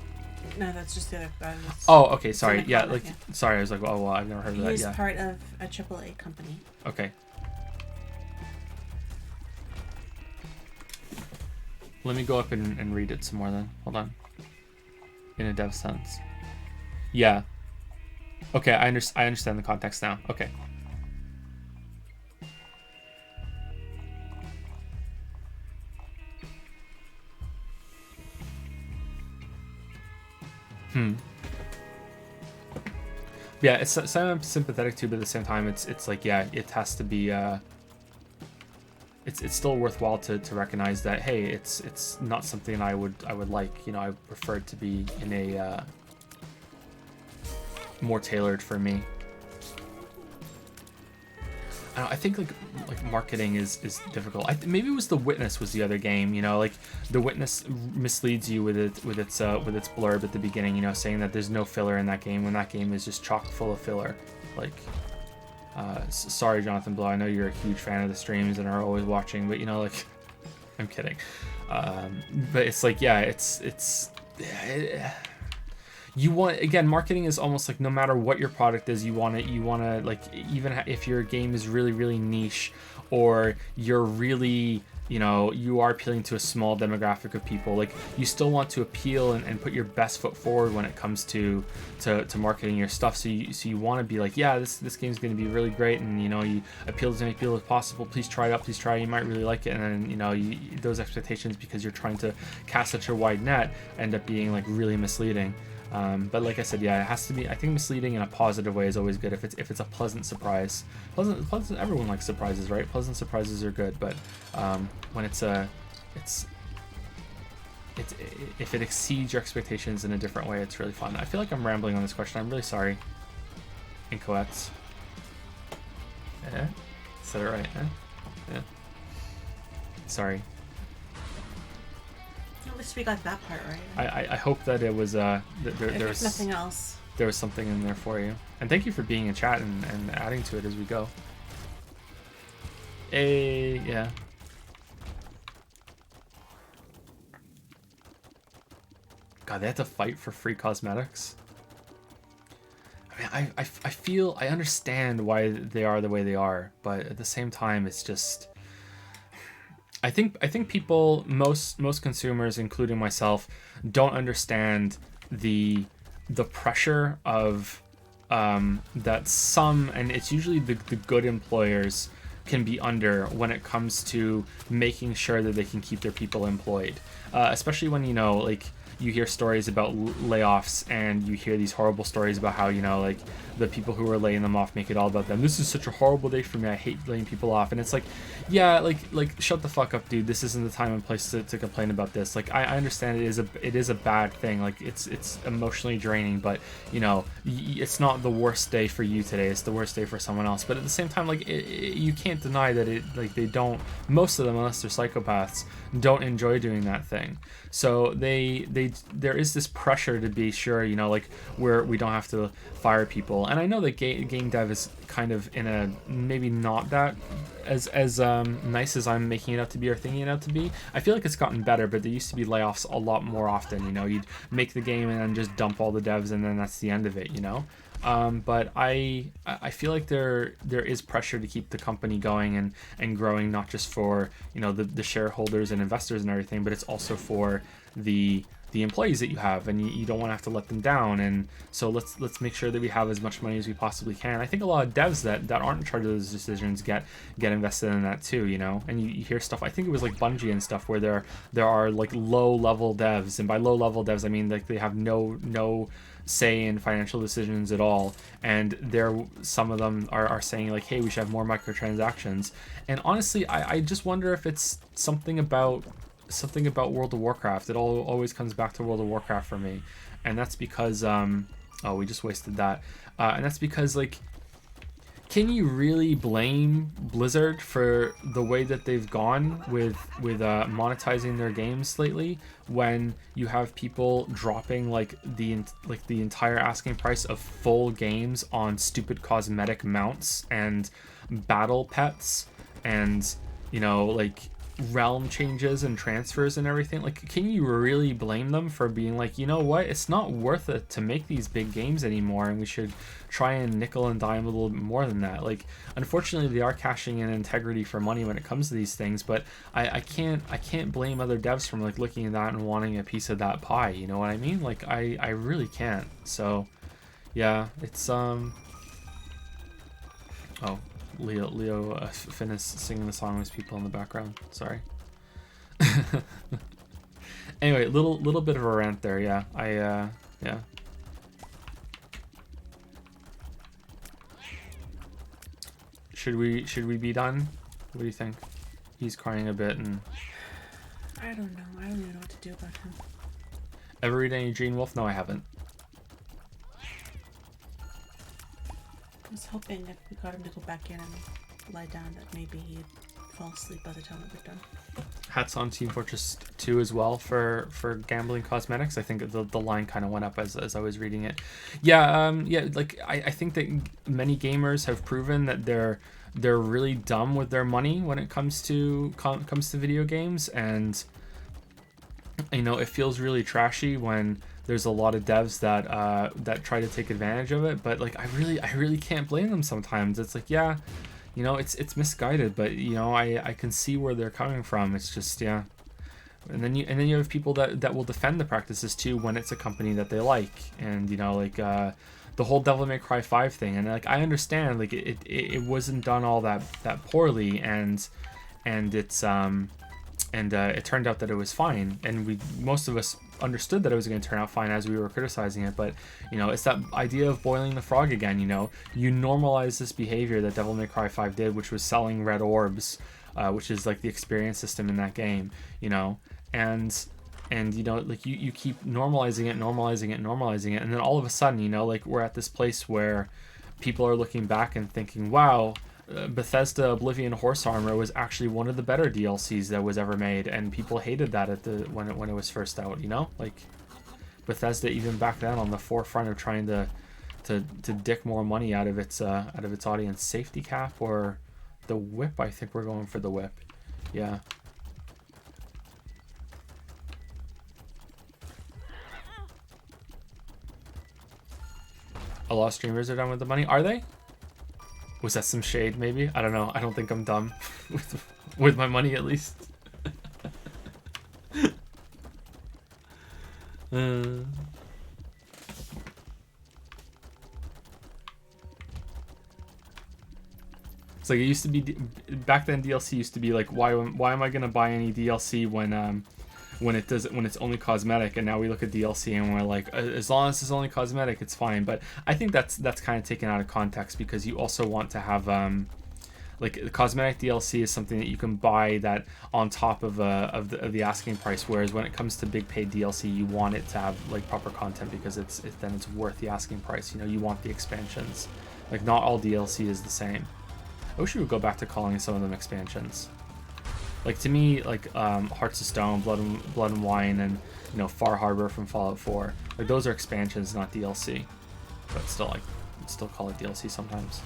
No, that's just the other guy. Oh, okay, sorry. Yeah, comment, like sorry, I was like, oh well, I've never heard of that. He's Yeah. part of a AAA company. Okay. Let me go up and read it some more then. Hold on. In a dev sense. Yeah. Okay, I understand the context now. Okay. Yeah, it's something I'm sympathetic to, but at the same time, it's like, yeah, it has to be. It's still worthwhile to recognize that, hey, it's not something I would like. You know, I prefer it to be in a more tailored for me. I don't know, I think like marketing is difficult. Maybe it was The Witness was the other game. You know, like The Witness misleads you with its blurb at the beginning. You know, saying that there's no filler in that game when that game is just chock full of filler. Like, sorry, Jonathan Blow. I know you're a huge fan of the streams and are always watching, but you know, like, I'm kidding. But it's like, yeah, you want, again, marketing is almost like no matter what your product is, you want to like, even if your game is really, really niche, or you're really, you know, you are appealing to a small demographic of people, like, you still want to appeal and put your best foot forward when it comes to marketing your stuff. So you want to be like, yeah, this game's going to be really great, and, you know, you appeal to as many people as possible. Please try it out. Please try it. You might really like it. And then, you know, those expectations, because you're trying to cast such a wide net, end up being like really misleading. But like I said, yeah, it has to be, I think misleading in a positive way is always good if it's a pleasant surprise. Pleasant, everyone likes surprises, right? Pleasant surprises are good, but when if it exceeds your expectations in a different way, it's really fun. I feel like I'm rambling on this question. I'm really sorry. Incoets. Said it right, Yeah. Sorry. At least we got that part right. I hope that it was there There's was nothing else. there was something in there for you. And thank you for being in chat and adding to it as we go. Yeah. God, they had to fight for free cosmetics. I mean, I feel, I understand why they are the way they are, but at the same time, it's just... I think people, most consumers, including myself, don't understand the pressure of that some, and it's usually the good employers, can be under when it comes to making sure that they can keep their people employed, especially when, you know, like, you hear stories about layoffs, and you hear these horrible stories about how, you know, like, the people who are laying them off make it all about them. This is such a horrible day for me. I hate laying people off. And it's like, yeah, like shut the fuck up, dude. This isn't the time and place to complain about this. Like, I understand it is a bad thing. Like, it's emotionally draining, but, you know, it's not the worst day for you today. It's the worst day for someone else. But at the same time, like, you can't deny that like, they don't, most of them, unless they're psychopaths, don't enjoy doing that thing. So there is this pressure to be sure, you know, like, we don't have to fire people. And I know that game dev is kind of in a maybe not that as nice as I'm making it out to be or thinking it out to be. I feel like it's gotten better, but there used to be layoffs a lot more often. You know, you'd make the game and then just dump all the devs, and then that's the end of it, you know. But I feel like there is pressure to keep the company going and growing, not just for, you know, the shareholders and investors and everything, but it's also for the employees that you have, and you don't want to have to let them down. And so let's make sure that we have as much money as we possibly can. I think a lot of devs that aren't in charge of those decisions get invested in that too, you know. And you hear stuff, I think it was like Bungie and stuff, where there are like low level devs, and by low level devs I mean like they have no say in financial decisions at all, and some of them are saying like, hey, we should have more microtransactions. And honestly, I just wonder if it's something about World of Warcraft. It always comes back to World of Warcraft for me, and that's because oh, we just wasted that, and that's because, like, can you really blame Blizzard for the way that they've gone with monetizing their games lately, when you have people dropping like the entire asking price of full games on stupid cosmetic mounts and battle pets, and, you know, like, realm changes and transfers and everything? Like, can you really blame them for being like, you know what, it's not worth it to make these big games anymore, and we should try and nickel and dime a little bit more than that? Like, unfortunately, they are cashing in integrity for money when it comes to these things, but I can't blame other devs from like looking at that and wanting a piece of that pie, you know what I mean? Like, I really can't. So yeah, it's oh, Leo Finn is singing the song with people in the background. Sorry. Anyway, little bit of a rant there. Yeah, yeah. Should we be done? What do you think? He's crying a bit, and I don't know. I don't even know what to do about him. ever read any Gene Wolfe? No, I haven't. I was hoping if we got him to go back in and lie down that maybe he'd fall asleep by the time it was done. Hats on Team Fortress 2 as well for gambling cosmetics. I think the line kind of went up as I was reading it. Yeah, like I think that many gamers have proven that they're really dumb with their money when it comes to video games, and, you know, it feels really trashy when there's a lot of devs that try to take advantage of it. But like, I really can't blame them sometimes. It's like, yeah, you know, it's misguided, but, you know, I can see where they're coming from. It's just, yeah. And then you have people that will defend the practices too when it's a company that they like. And, you know, like the whole Devil May Cry 5 thing, and like, I understand, like, it wasn't done all that poorly, and it's it turned out that it was fine, and most of us understood that it was going to turn out fine as we were criticizing it. But, you know, it's that idea of boiling the frog again. You know, you normalize this behavior that Devil May Cry 5 did, which was selling red orbs, which is like the experience system in that game, you know, and you know, like, you keep normalizing it, and then all of a sudden, you know, like, we're at this place where people are looking back and thinking, wow, Bethesda Oblivion Horse Armor was actually one of the better DLCs that was ever made, and people hated that at the when it was first out. You know, like Bethesda even back then on the forefront of trying to dick more money out of its audience. Safety cap or the whip? I think we're going for the whip. Yeah. A lot of streamers are done with the money. Are they? Was that some shade, maybe? I don't know. I don't think I'm dumb with my money, at least. It's like it used to be back then. DLC used to be like, why am I gonna buy any DLC when it's only cosmetic? And now we look at DLC and we're like, as long as it's only cosmetic, it's fine. But I think that's kind of taken out of context, because you also want to have like the cosmetic DLC is something that you can buy that on top of the asking price, whereas when it comes to big paid DLC, you want it to have like proper content, because then it's worth the asking price. You know, you want the expansions. Like not all DLC is the same. I wish we would go back to calling some of them expansions. Like to me, like Hearts of Stone, Blood and Wine, and you know Far Harbor from Fallout 4. Like those are expansions, not DLC. But still, like, still call it DLC sometimes.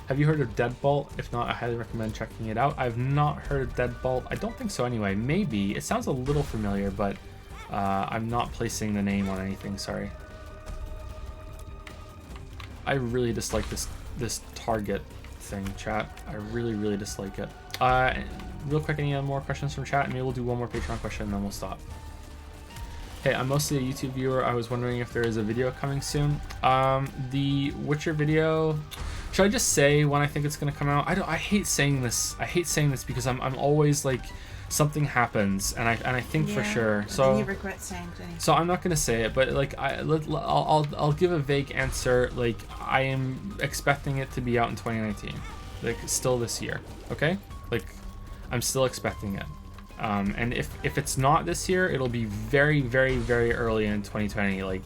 Have you heard of Deadbolt? If not, I highly recommend checking it out. I've not heard of Deadbolt. I don't think so anyway. Maybe. It sounds a little familiar, but I'm not placing the name on anything, sorry. I really dislike this target thing, chat. I really dislike it. Real quick, any more questions from chat? Maybe we'll do one more Patreon question and then we'll stop. Hey, I'm mostly a YouTube viewer. I was wondering if there is a video coming soon. The Witcher video... Should I just say when I think it's gonna come out? I hate saying this. I hate saying this because I'm always like, something happens and I think for sure. So then you regret saying things. So I'm not gonna say it, but like I'll give a vague answer. Like I am expecting it to be out in 2019, like still this year. Okay, like I'm still expecting it. And if it's not this year, it'll be very early in 2020, like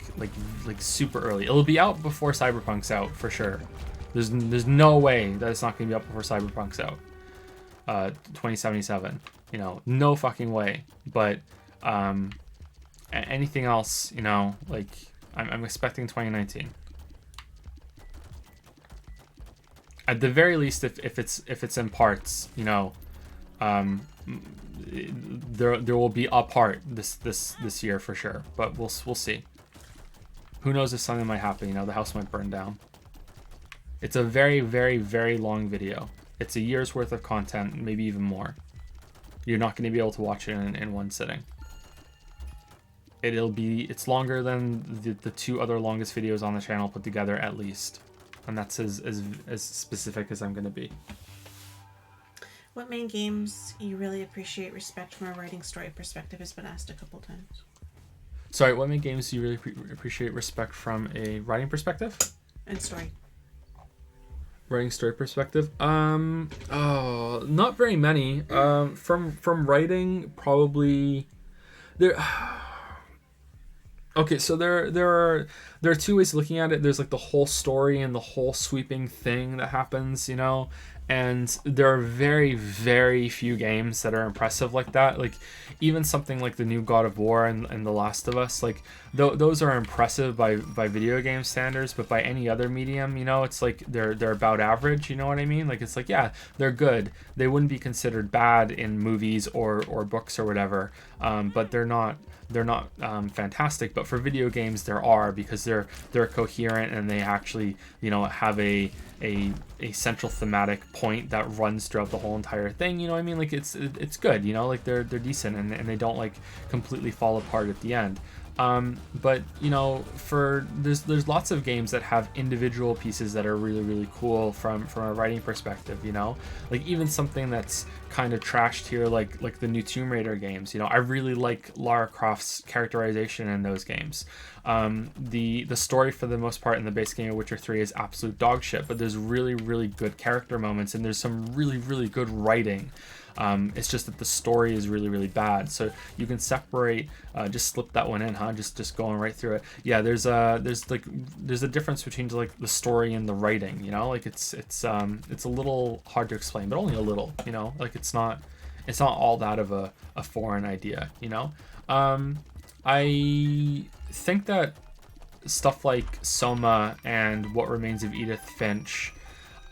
super early. It'll be out before Cyberpunk's out for sure. There's no way that it's not gonna be out before Cyberpunk's out. 2077. You know, no fucking way. But anything else, you know, like I'm expecting 2019. At the very least, if it's in parts, you know, there will be a part this year for sure. But we'll see. Who knows if something might happen? You know, the house might burn down. It's a very long video. It's a year's worth of content, maybe even more. You're not going to be able to watch it in one sitting. It's longer than the two other longest videos on the channel put together at least. And that's as specific as I'm going to be. What main games you really appreciate respect from a writing story perspective has been asked a couple times. Sorry, what main games do you really appreciate respect from a writing perspective? And story. Writing story perspective, not very many. From writing, probably there. Okay, so there are two ways of looking at it. There's like the whole story and the whole sweeping thing that happens, you know. And there are very few games that are impressive like that. Like even something like the new God of War and The Last of Us, like those are impressive by video game standards, but by any other medium, you know, it's like they're about average. You know what I mean? Like it's like, yeah, they're good. They wouldn't be considered bad in movies or books or whatever. But they're not fantastic. But for video games, there are, because they're coherent and they actually, you know, have a central thematic point that runs throughout the whole entire thing. You know what I mean? Like it's good, you know, like they're decent and they don't like completely fall apart at the end. But you know, there's lots of games that have individual pieces that are really cool from a writing perspective, you know, like even something that's kind of trashed here, like the new Tomb Raider games. You know, I really like Lara Croft's characterization in those games. The story for the most part in the base game of Witcher 3 is absolute dog shit, but there's really good character moments and there's some really good writing. It's just that the story is really, really bad. So you can separate. Just slip that one in, huh? Just going right through it. Yeah, there's a difference between like the story and the writing. You know, like it's a little hard to explain, but only a little. You know, like it's not all that of a foreign idea. You know, I think that stuff like Soma and What Remains of Edith Finch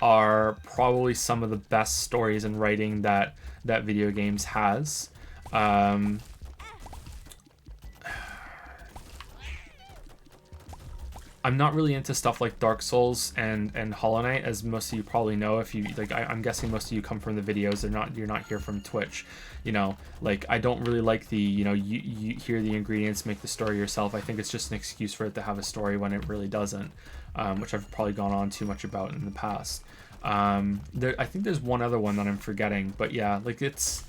are probably some of the best stories and writing that video games has. I'm not really into stuff like Dark Souls and Hollow Knight, as most of you probably know. If you like, I'm guessing most of you come from the videos. You're not here from Twitch. You know, like I don't really like the you hear the ingredients, make the story yourself. I think it's just an excuse for it to have a story when it really doesn't, which I've probably gone on too much about in the past. I think there's one other one that I'm forgetting, but yeah, like it's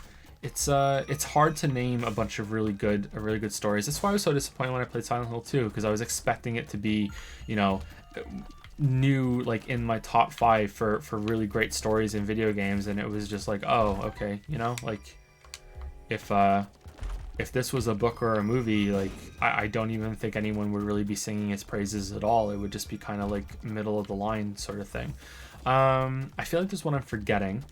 hard to name a bunch of really good stories. That's why I was so disappointed when I played Silent Hill 2, because I was expecting it to be, new, like in my top 5 for really great stories in video games, and it was just like, oh, okay, like if this was a book or a movie, like I don't even think anyone would really be singing its praises at all. It would just be kind of like middle of the line sort of thing. I feel like there's one I'm forgetting.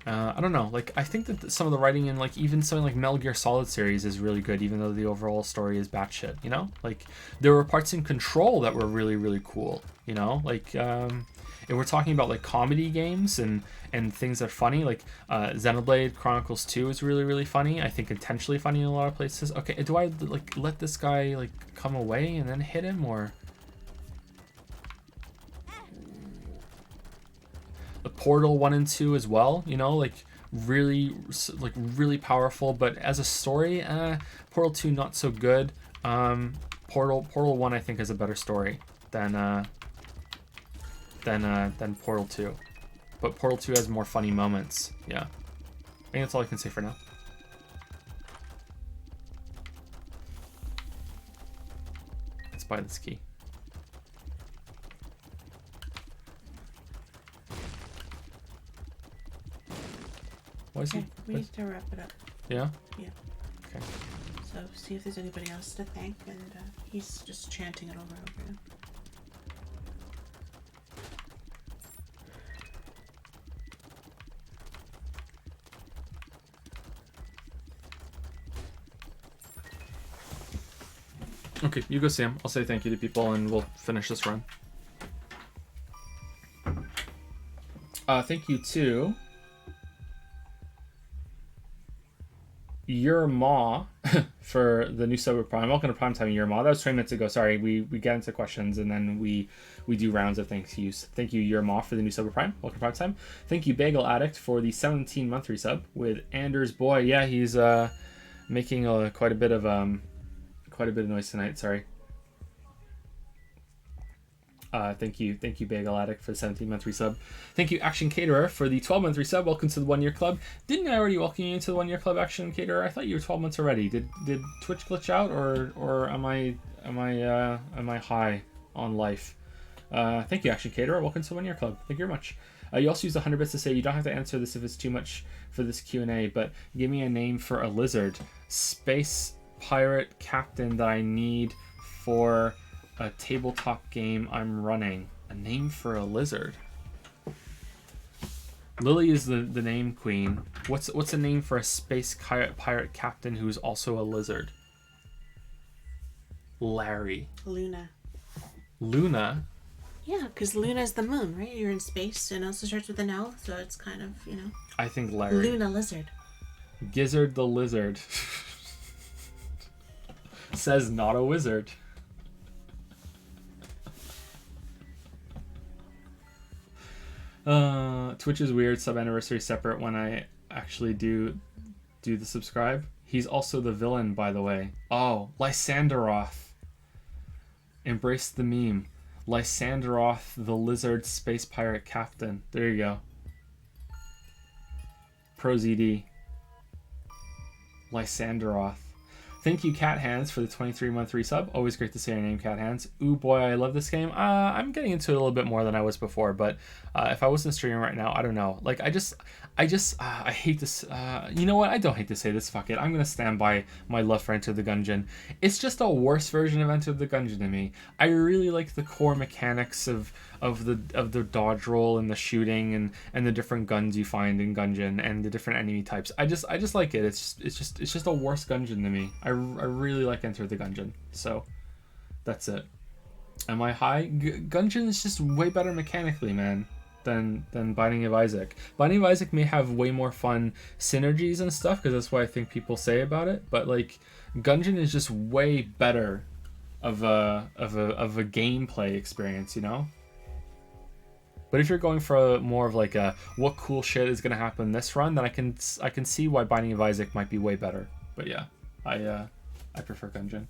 I don't know, like I think that some of the writing in like even something like Metal Gear Solid series is really good, even though the overall story is batshit, like there were parts in Control that were really, really cool, like and we're talking about like comedy games and things that are funny, like Xenoblade Chronicles 2 is really, really funny. I think intentionally funny in a lot of places. Okay, do I like let this guy like come away and then hit him, or the Portal 1 and 2 as well, like really powerful, but as a story, Portal 2 not so good. Portal 1 I think is a better story than Portal 2, but Portal 2 has more funny moments. Yeah, I think that's all I can say for now. Let's buy this key. Why is Okay, he? we need to wrap it up. Yeah? Yeah. Okay. So see if there's anybody else to thank, and he's just chanting it over and over again. Okay, you go, Sam. I'll say thank you to people and we'll finish this run. Thank you to Your Ma for the new sub of Prime. Welcome to Prime Time, Your Ma. That was 20 minutes ago. Sorry, we get into questions and then we do rounds of thank yous. Thank you, Your Ma, for the new sub of Prime. Welcome to Prime Time. Thank you, Bagel Addict, for the 17-month resub with Anders Boy. Yeah, he's making quite a bit of noise tonight. Sorry. Thank you, Bagel Addict, for the 17-month resub. Thank you, Action Caterer, for the 12-month resub. Welcome to the 1-year club. Didn't I already welcome you into the 1-year club, Action Caterer? I thought you were 12 months already. Did Twitch glitch out, or am I high on life? Thank you, Action Caterer. Welcome to the 1-year club. Thank you very much. You also used 100 bits to say you don't have to answer this if it's too much for this Q&A, but give me a name for a lizard, space pirate captain that I need for a tabletop game I'm running. A name for a lizard. Lily is the name queen. What's a name for a space pirate captain who's also a lizard? Larry. Luna. Luna? Yeah, because Luna is the moon, right? You're in space, and also starts with an L, so it's kind of, I think Larry. Luna lizard. Gizzard the lizard. Says not a wizard. Twitch is weird. Sub anniversary separate when I actually do the subscribe. He's also the villain, by the way. Oh, Lysanderoth. Embrace the meme. Lysanderoth, the lizard space pirate captain. There you go. ProZD. Lysanderoth. Thank you, Cat Hands, for the 23-month resub. Always great to say your name, Cat Hands. Ooh, boy, I love this game. I'm getting into it a little bit more than I was before, but if I wasn't streaming right now, I don't know. Like, I hate this. You know what? I don't hate to say this. Fuck it. I'm gonna stand by my love for Enter the Gungeon. It's just a worse version of Enter the Gungeon to me. I really like the core mechanics of the dodge roll and the shooting and the different guns you find in Gungeon and the different enemy types. I just like it. It's just a worse Gungeon to me. I really like Enter the Gungeon. So that's it. Am I high? Gungeon is just way better mechanically, man, than Binding of Isaac. Binding of Isaac may have way more fun synergies and stuff because that's what I think people say about it. But like, Gungeon is just way better of a gameplay experience, you know. But if you're going for more of like a what cool shit is gonna happen this run, then I can see why Binding of Isaac might be way better. But yeah, I prefer Gungeon.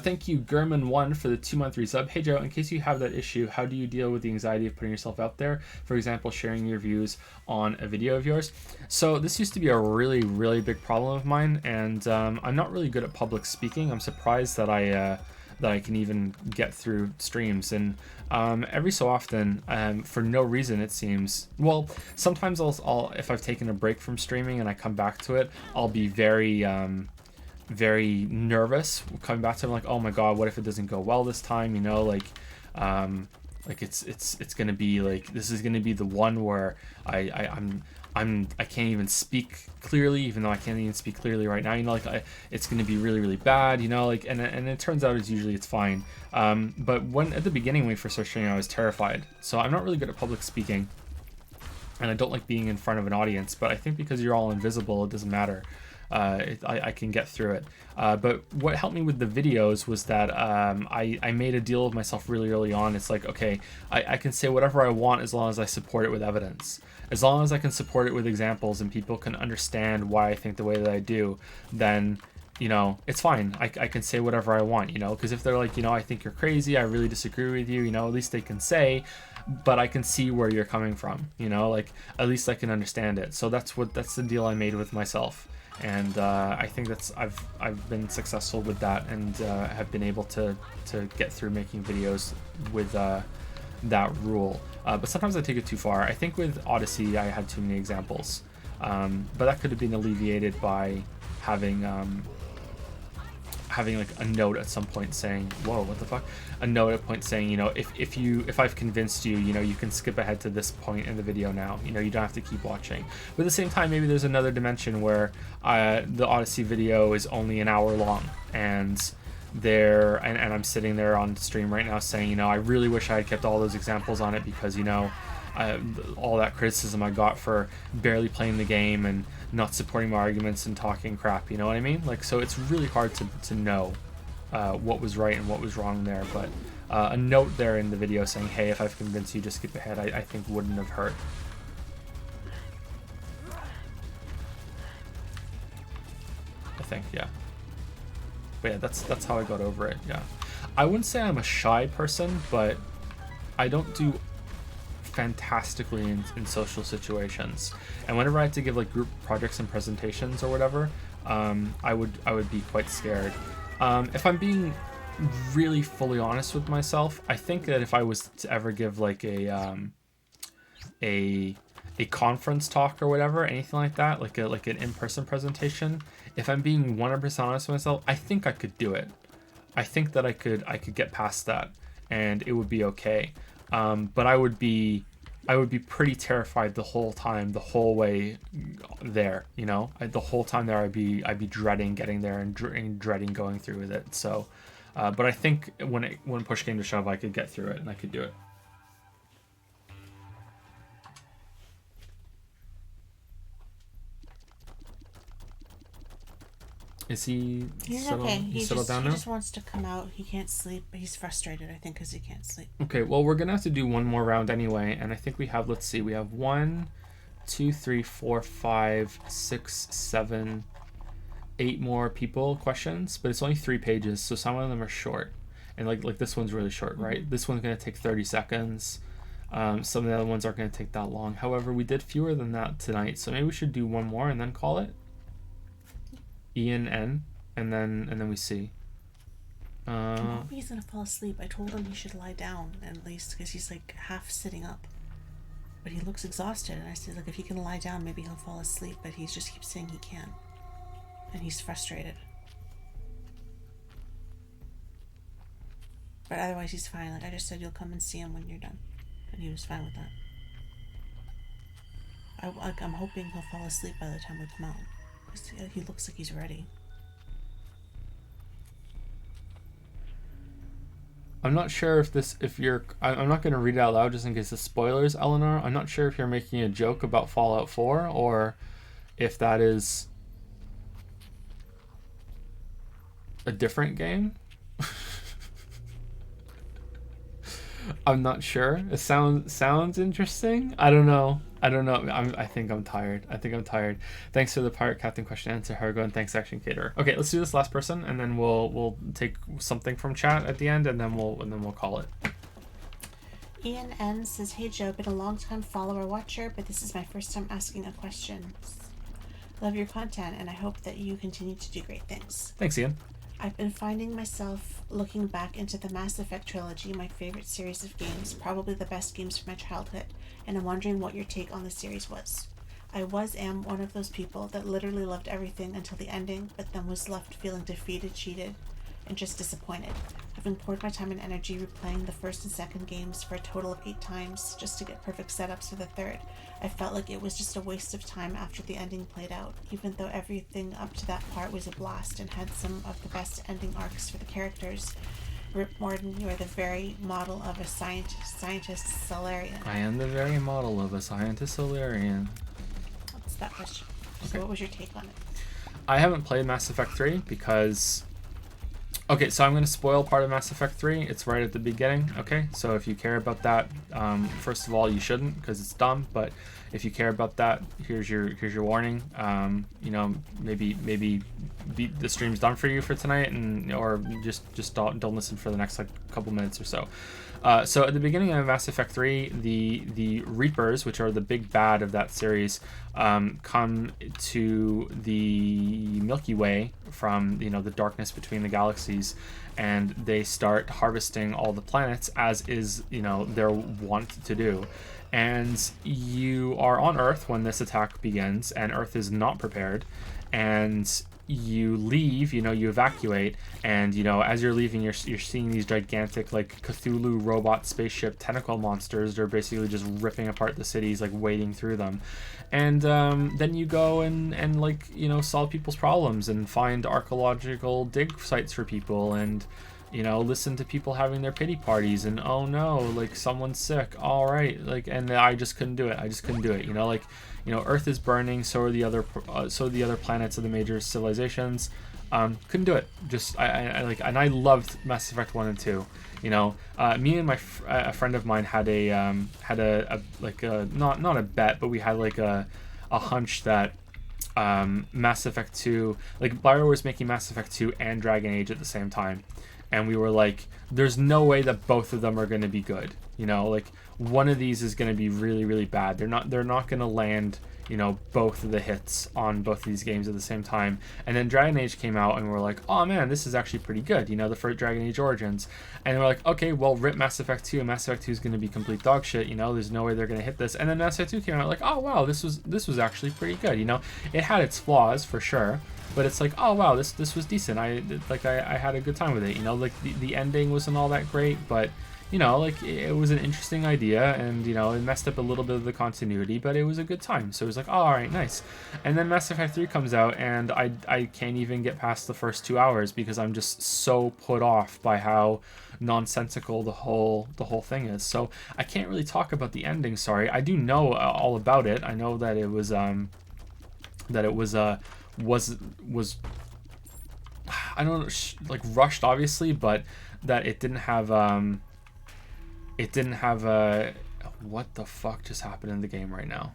Thank you, Gurman1, for the 2-month resub. Hey Joe, in case you have that issue, how do you deal with the anxiety of putting yourself out there? For example, sharing your views on a video of yours. So this used to be a really, really big problem of mine, and I'm not really good at public speaking. I'm surprised that I can even get through streams, and every so often, for no reason it seems. Well, sometimes I'll if I've taken a break from streaming and I come back to it, I'll be very nervous coming back to it. I'm like, oh my god, what if it doesn't go well this time? You know, like it's gonna be like, this is gonna be the one where I can't even speak clearly, even though I can't even speak clearly right now. You know, like it's gonna be really, really bad. You know, like and it turns out it's fine. But when at the beginning when we first started streaming, I was terrified. So I'm not really good at public speaking, and I don't like being in front of an audience. But I think because you're all invisible, it doesn't matter. I can get through it. But what helped me with the videos was that I made a deal with myself really early on. It's like, okay, I can say whatever I want as long as I support it with evidence. As long as I can support it with examples and people can understand why I think the way that I do, then, you know, it's fine. I can say whatever I want, you know, because if they're like, you know, I think you're crazy, I really disagree with you, you know, at least they can say, but I can see where you're coming from, you know, like at least I can understand it. So that's the deal I made with myself. And I think I've been successful with that, and have been able to get through making videos with that rule. But sometimes I take it too far. I think with Odyssey I had too many examples, but that could have been alleviated by having like a note at some point saying, whoa, what the fuck? A note at a point saying, you know, if I've convinced you, you know, you can skip ahead to this point in the video now. You know, you don't have to keep watching. But at the same time, maybe there's another dimension where the Odyssey video is only an hour long, and I'm sitting there on stream right now saying, you know, I really wish I had kept all those examples on it because, you know, all that criticism I got for barely playing the game and not supporting my arguments and talking crap, you know what I mean? Like, so it's really hard to know what was right and what was wrong there, but a note there in the video saying, hey, if I've convinced you, just skip ahead, I think wouldn't have hurt. I think, yeah. But yeah, that's how I got over it, yeah. I wouldn't say I'm a shy person, but I don't do fantastically in social situations, and whenever I had to give like group projects and presentations or whatever, I would be quite scared. If I'm being really fully honest with myself, I think that if I was to ever give like a conference talk or whatever, anything like that, like an in-person presentation, if I'm being 100% honest with myself, I think I could do it. I think that I could get past that and it would be okay. But I would be pretty terrified the whole time, the whole way there, you know. The whole time there, I'd be dreading getting there and dreading going through with it. So, but I think when push came to shove, I could get through it and I could do it. Is he? He's settled, okay. He's settled down now? He just wants to come out. He can't sleep. He's frustrated, I think, because he can't sleep. Okay, well, we're gonna have to do one more round anyway, and I think we have. Let's see, we have 1, 2, 3, 4, 5, 6, 7, 8 more questions, but it's only 3 pages, so some of them are short, and like this one's really short, right? Mm-hmm. This one's gonna take 30 seconds. Some of the other ones aren't gonna take that long. However, we did fewer than that tonight, so maybe we should do one more and then call it. E and N, and then we C. I'm hoping he's gonna fall asleep. I told him he should lie down at least because he's like half sitting up, but he looks exhausted. And I said, like, if he can lie down, maybe he'll fall asleep. But he just keeps saying he can't, and he's frustrated. But otherwise, he's fine. Like I just said, you'll come and see him when you're done, and he was fine with that. I'm hoping he'll fall asleep by the time we come out. 'Cause he looks like he's ready. I'm not sure I'm not going to read it out loud just in case the spoilers, Eleanor. I'm not sure if you're making a joke about Fallout 4 or if that is a different game. I'm not sure. It sounds interesting. I don't know. I think I'm tired. Thanks for the Pirate Captain question answer, Hargo, and thanks Action Caterer. Okay, let's do this last person, and then we'll take something from chat at the end, and then we'll call it. Ian N says, "Hey Joe, been a long time follower watcher, but this is my first time asking a question. Love your content, and I hope that you continue to do great things. Thanks, Ian. I've been finding myself looking back into the Mass Effect trilogy, my favorite series of games, probably the best games from my childhood, and I'm wondering what your take on the series was. am one of those people that literally loved everything until the ending, but then was left feeling defeated, cheated, and just disappointed. Having poured my time and energy replaying the first and second games for a total of 8 times just to get perfect setups for the third, I felt like it was just a waste of time after the ending played out, even though everything up to that part was a blast and had some of the best ending arcs for the characters. Rip Morton, you are the very model of a scientist Solarian. I am the very model of a scientist Solarian. What's that question? Okay. So what was your take on it? I haven't played Mass Effect 3 because... Okay, so I'm going to spoil part of Mass Effect 3. It's right at the beginning, okay? So if you care about that, first of all, you shouldn't because it's dumb, but if you care about that, here's your warning. You know, maybe the stream's done for you for tonight, or just don't listen for the next like couple minutes or so. So at the beginning of Mass Effect 3, the Reapers, which are the big bad of that series, come to the Milky Way from, you know, the darkness between the galaxies, and they start harvesting all the planets, as is, you know, their wont to do. And you are on Earth when this attack begins, and Earth is not prepared, and you leave, you know, you evacuate, and, you know, as you're leaving, you're seeing these gigantic, like, Cthulhu robot spaceship tentacle monsters. They're basically just ripping apart the cities, like, wading through them. And then you go and like, you know, solve people's problems and find archaeological dig sites for people, and, you know, listen to people having their pity parties, and oh no, like, someone's sick, all right, like, and I just couldn't do it, you know, like, you know, Earth is burning, so are the other planets of the major civilizations. Couldn't do it. Just I like, and I loved Mass Effect 1 and 2. You know, me and a friend of mine had a like a not a bet, but we had like a hunch that Mass Effect 2, like, BioWare was making Mass Effect 2 and Dragon Age at the same time, and we were like, there's no way that both of them are going to be good. You know, like, one of these is going to be really, really bad. They're not going to land, you know, both of the hits on both of these games at the same time. And then Dragon Age came out, and we're like, oh man, this is actually pretty good, you know, the first Dragon Age Origins. And we're like, okay, well, rip Mass Effect 2. Mass Effect 2 is going to be complete dog shit, you know, there's no way they're going to hit this. And then Mass Effect 2 came out, like, oh wow, this was actually pretty good, you know. It had its flaws for sure, but it's like, oh wow, this was decent. I had a good time with it, you know. Like, the ending wasn't all that great, but, you know, like, it was an interesting idea, and, you know, it messed up a little bit of the continuity, but it was a good time. So it was like, oh, all right, nice. And then Mass Effect 3 comes out, and I can't even get past the first 2 hours because I'm just so put off by how nonsensical the whole thing is. So I can't really talk about the ending. Sorry, I do know all about it. I know that it was I don't know, like, rushed, obviously, but that it didn't have what the fuck just happened in the game right now?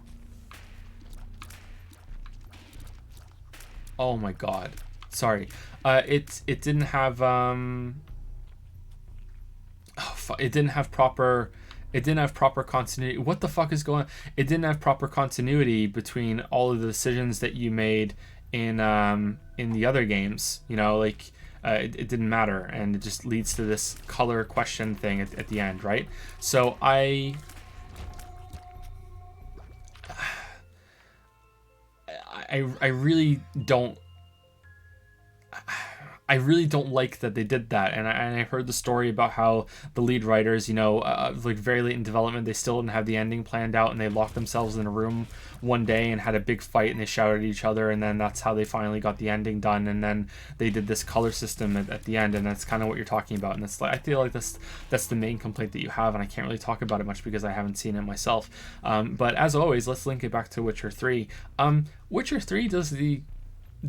Oh my god. Sorry. It didn't have it didn't have proper continuity. What the fuck is going on? It didn't have proper continuity between all of the decisions that you made in the other games. You know, like it didn't matter, and it just leads to this color question thing at the end, right? So I really don't. I really don't like that they did that, and I heard the story about how the lead writers, you know, like very late in development, they still didn't have the ending planned out, and they locked themselves in a room one day and had a big fight, and they shouted at each other, and then that's how they finally got the ending done, and then they did this color system at the end, and that's kind of what you're talking about, and it's like I feel like that's the main complaint that you have, and I can't really talk about it much because I haven't seen it myself. But as always, let's link it back to Witcher 3. Witcher 3 does the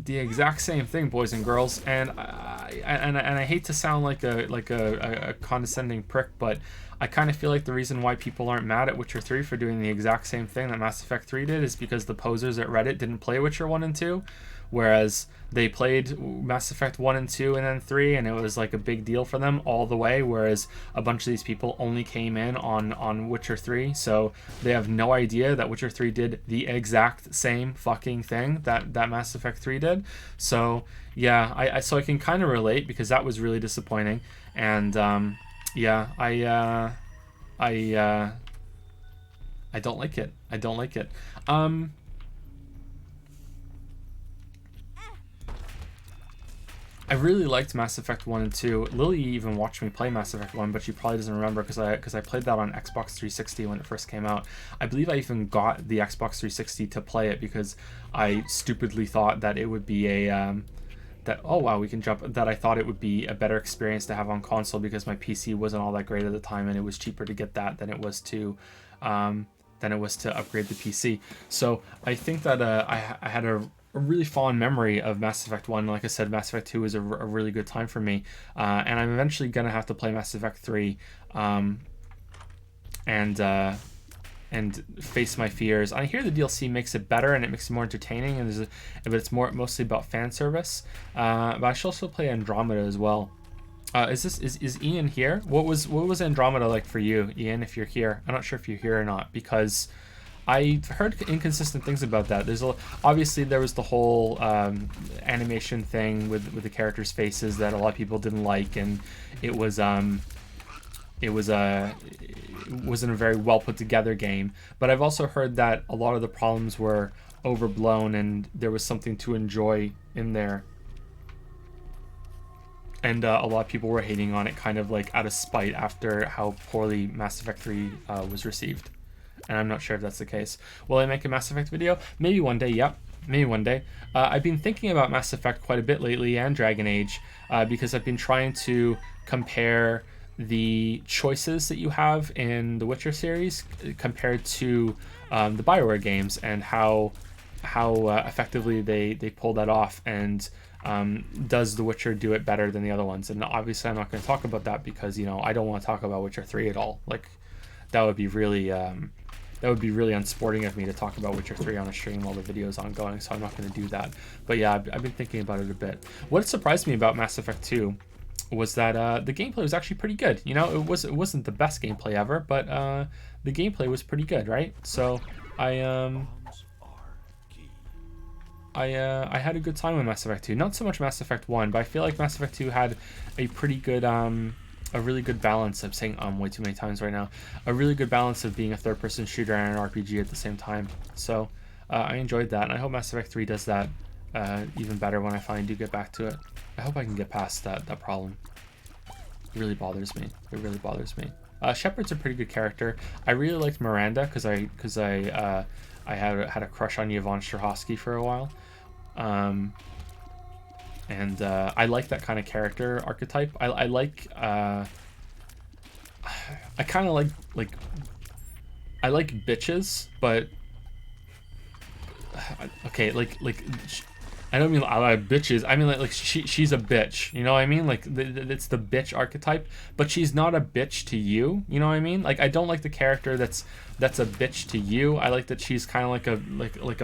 exact same thing, boys and girls, and I hate to sound like a condescending prick, but I kind of feel like the reason why people aren't mad at Witcher 3 for doing the exact same thing that Mass Effect 3 did is because the posers at Reddit didn't play Witcher 1 and 2, whereas they played Mass Effect 1 and 2 and then 3, and it was like a big deal for them all the way, whereas a bunch of these people only came in on Witcher 3, so they have no idea that Witcher 3 did the exact same fucking thing that Mass Effect 3 did. So yeah, I can kind of relate, because that was really disappointing, and yeah, I don't like it. I don't like it. I really liked Mass Effect 1 and 2. Lily even watched me play Mass Effect 1, but she probably doesn't remember because I played that on Xbox 360 when it first came out. I believe I even got the Xbox 360 to play it because I stupidly thought that it would be a that I thought it would be a better experience to have on console because my PC wasn't all that great at the time, and it was cheaper to get that than it was to upgrade the PC. So I think that I had a really fond memory of Mass Effect 1. Like I said, Mass Effect 2 was a really good time for me, and I'm eventually gonna have to play Mass Effect 3 and face my fears. I hear the DLC makes it better and it makes it more entertaining, and but it's mostly about fan service. But I should also play Andromeda as well. Is Ian here? What was Andromeda like for you, Ian? If you're here, I'm not sure if you're here or not, because I heard inconsistent things about that. Obviously there was the whole animation thing with the characters' faces that a lot of people didn't like, and it wasn't a very well put together game. But I've also heard that a lot of the problems were overblown and there was something to enjoy in there. And a lot of people were hating on it kind of like out of spite after how poorly Mass Effect 3 was received. And I'm not sure if that's the case. Will I make a Mass Effect video? Maybe one day, yep. Maybe one day. I've been thinking about Mass Effect quite a bit lately, and Dragon Age, because I've been trying to compare the choices that you have in the Witcher series compared to the BioWare games, and how effectively they pull that off, and does The Witcher do it better than the other ones? And obviously I'm not going to talk about that because, you know, I don't want to talk about Witcher 3 at all. Like, that would be really unsporting of me to talk about Witcher 3 on a stream while the video is ongoing, so I'm not going to do that. But yeah, I've been thinking about it a bit. What surprised me about Mass Effect 2 was that the gameplay was actually pretty good. You know, it wasn't the best gameplay ever, but the gameplay was pretty good, right? So I had a good time with Mass Effect 2. Not so much Mass Effect 1, but I feel like Mass Effect 2 had a pretty good a really good balance. I'm saying way too many times right now. A really good balance of being a third-person shooter and an RPG at the same time. So I enjoyed that, and I hope Mass Effect 3 does that even better when I finally do get back to it. I hope I can get past that problem. It really bothers me. It really bothers me. Shepard's a pretty good character. I really liked Miranda because I had a crush on Yvonne Strahovski for a while. And I like that kind of character archetype. I like I kind of like I like bitches, but okay, like I don't mean I like bitches. I mean like she's a bitch. You know what I mean? Like it's the bitch archetype, but she's not a bitch to you. You know what I mean? Like I don't like the character that's that's a bitch to you. I like that she's kind of like a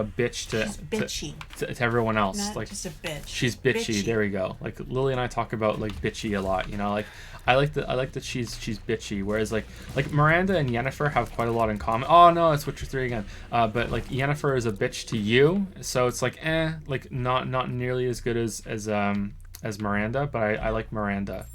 bitch to She's bitchy. to everyone else. Not like just a bitch. she's bitchy. There we go. Like Lily and I talk about like bitchy a lot. You know, like I like that she's bitchy. Whereas like Miranda and Yennefer have quite a lot in common. Oh no, it's Witcher 3 again. But like Yennefer is a bitch to you, so it's like like not nearly as good as Miranda. But I like Miranda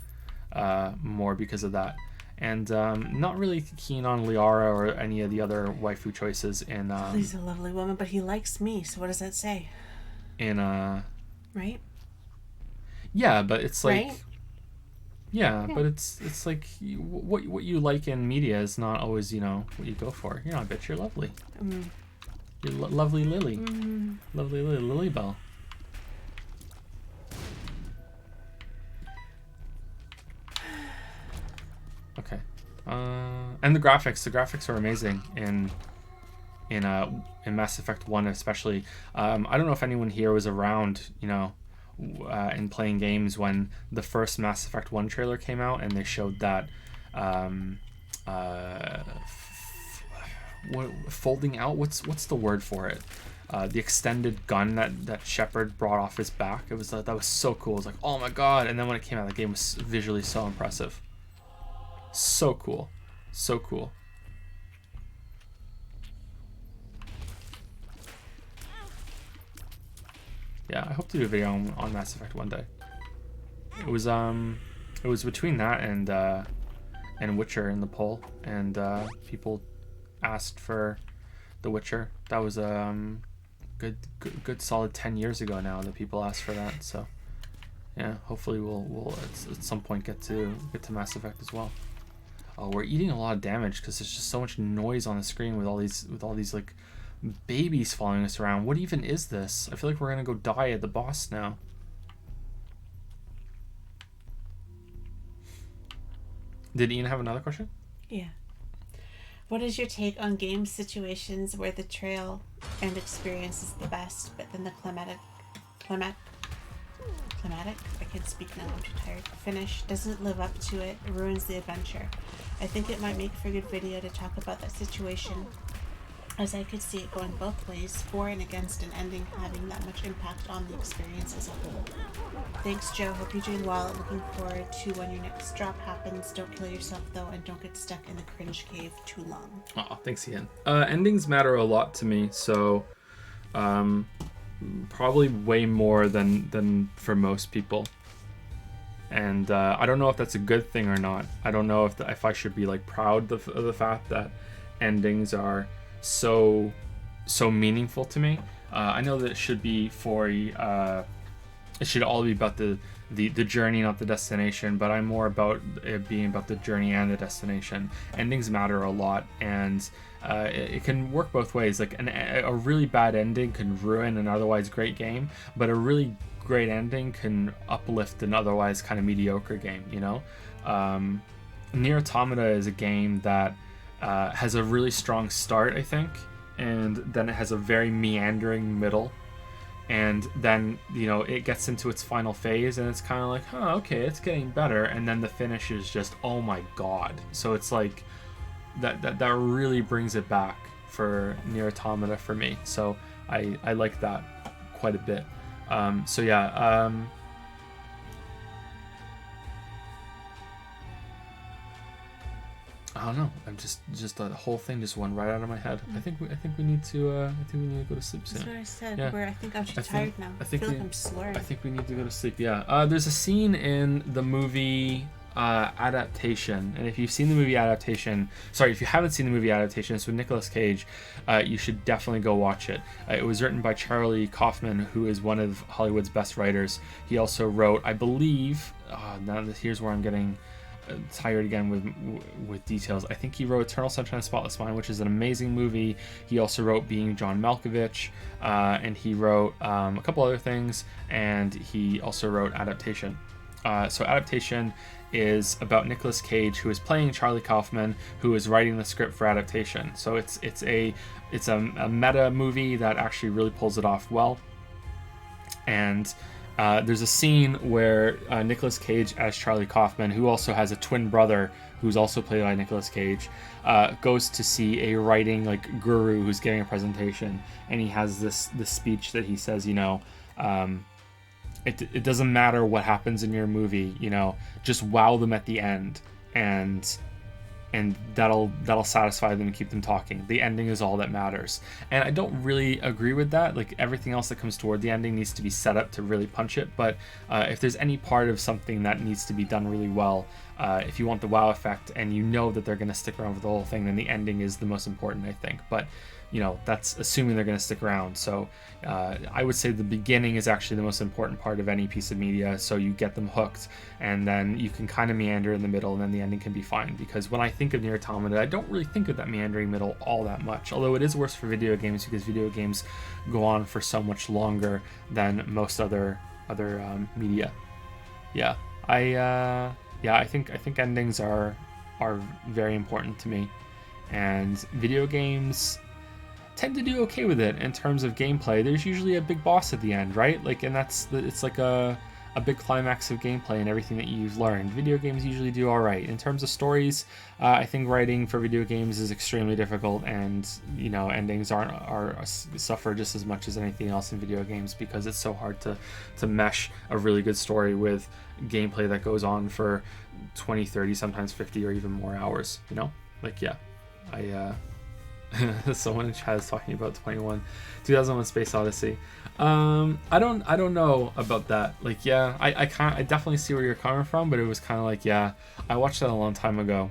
more because of that. And not really keen on Liara or any of the other waifu choices in He's a lovely woman, but he likes me, so what does that say? in Right? yeah, but it's like Right? yeah, but it's like what you like in media is not always, you know, what you go for. You're not a bitch, you're lovely. You're lovely Lily. Lovely Lily, Lily Bell. Okay. And the graphics are amazing in Mass Effect 1 especially. I don't know if anyone here was around, you know, in playing games when the first Mass Effect 1 trailer came out and they showed that folding out, what's the word for it? The extended gun that Shepard brought off his back. It was that was so cool. It was like, oh my god. And then when it came out, the game was visually so impressive. So cool. So cool. Yeah, I hope to do a video on Mass Effect one day. It was between that and Witcher in the poll, and people asked for The Witcher. That was good solid 10 years ago now that people asked for that. So yeah, hopefully we'll at some point get to Mass Effect as well. Oh, we're eating a lot of damage because there's just so much noise on the screen with all these like babies following us around. What even is this? I feel like we're gonna go die at the boss now. Did Ian have another question? Yeah. What is your take on game situations where the trail and experience is the best, but then the climatic, I can't speak now, I'm too tired, finish doesn't live up to it, ruins the adventure? I think it might make for a good video to talk about that situation, as I could see it going both ways, for and against an ending having that much impact on the experience as a whole. Thanks, Joe. Hope you're doing well and looking forward to when your next drop happens. Don't kill yourself, though, and don't get stuck in the cringe cave too long. Oh, thanks, Ian. Endings matter a lot to me, so probably way more than for most people. And I don't know if that's a good thing or not. I don't know if I should be like proud of the fact that endings are so meaningful to me. I know that it should be for it should all be about the journey, not the destination, but I'm more about it being about the journey and the destination. Endings matter a lot, and it can work both ways. Like a really bad ending can ruin an otherwise great game, but a really great ending can uplift an otherwise kind of mediocre game, you know? Nier Automata is a game that has a really strong start, I think, and then it has a very meandering middle, and then, you know, it gets into its final phase and it's kind of like, oh, okay, it's getting better, and then the finish is just, oh my god. So it's like that really brings it back for Nier Automata for me. So I like that quite a bit. So yeah, I don't know. I'm just the whole thing just went right out of my head. I think we need to go to sleep soon. That's what I said. Yeah. Where I think I'm too tired now. I feel like I'm slurring. I think we need to go to sleep. Yeah. There's a scene in the movie adaptation, and if you've seen the movie adaptation, if you haven't seen the movie adaptation, it's with Nicolas Cage. You should definitely go watch it. It was written by Charlie Kaufman, who is one of Hollywood's best writers. He also wrote, I believe, here's where I'm getting tired again with details. I think he wrote Eternal Sunshine of the Spotless Mind, which is an amazing movie. He also wrote Being John Malkovich, and he wrote a couple other things, and he also wrote Adaptation. So Adaptation is about Nicolas Cage, who is playing Charlie Kaufman, who is writing the script for Adaptation. So it's a meta movie that actually really pulls it off well, and there's a scene where Nicolas Cage as Charlie Kaufman, who also has a twin brother who's also played by Nicolas Cage, goes to see a writing like guru who's giving a presentation, and he has this speech that he says, it doesn't matter what happens in your movie, just wow them at the end, and that'll satisfy them and keep them talking. The ending is all that matters. And I don't really agree with that. Like, everything else that comes toward the ending needs to be set up to really punch it. But if there's any part of something that needs to be done really well, if you want the wow effect and you know that they're going to stick around for the whole thing, then the ending is the most important, I think. But that's assuming they're going to stick around. So I would say the beginning is actually the most important part of any piece of media, so you get them hooked, and then you can kind of meander in the middle, and then the ending can be fine. Because when I think of Nier Automata, I don't really think of that meandering middle all that much, although it is worse for video games, because video games go on for so much longer than most other media. I think endings are very important to me, and video games tend to do okay with it in terms of gameplay. There's usually a big boss at the end, right? Like, and it's like a big climax of gameplay and everything that you've learned. Video games usually do all right. In terms of stories, I think writing for video games is extremely difficult, and endings suffer just as much as anything else in video games, because it's so hard to mesh a really good story with gameplay that goes on for 20, 30, sometimes 50 or even more hours. Someone in chat is talking about 2001 Space Odyssey. I don't know about that. I definitely see where you're coming from, but it was kind of like, I watched that a long time ago,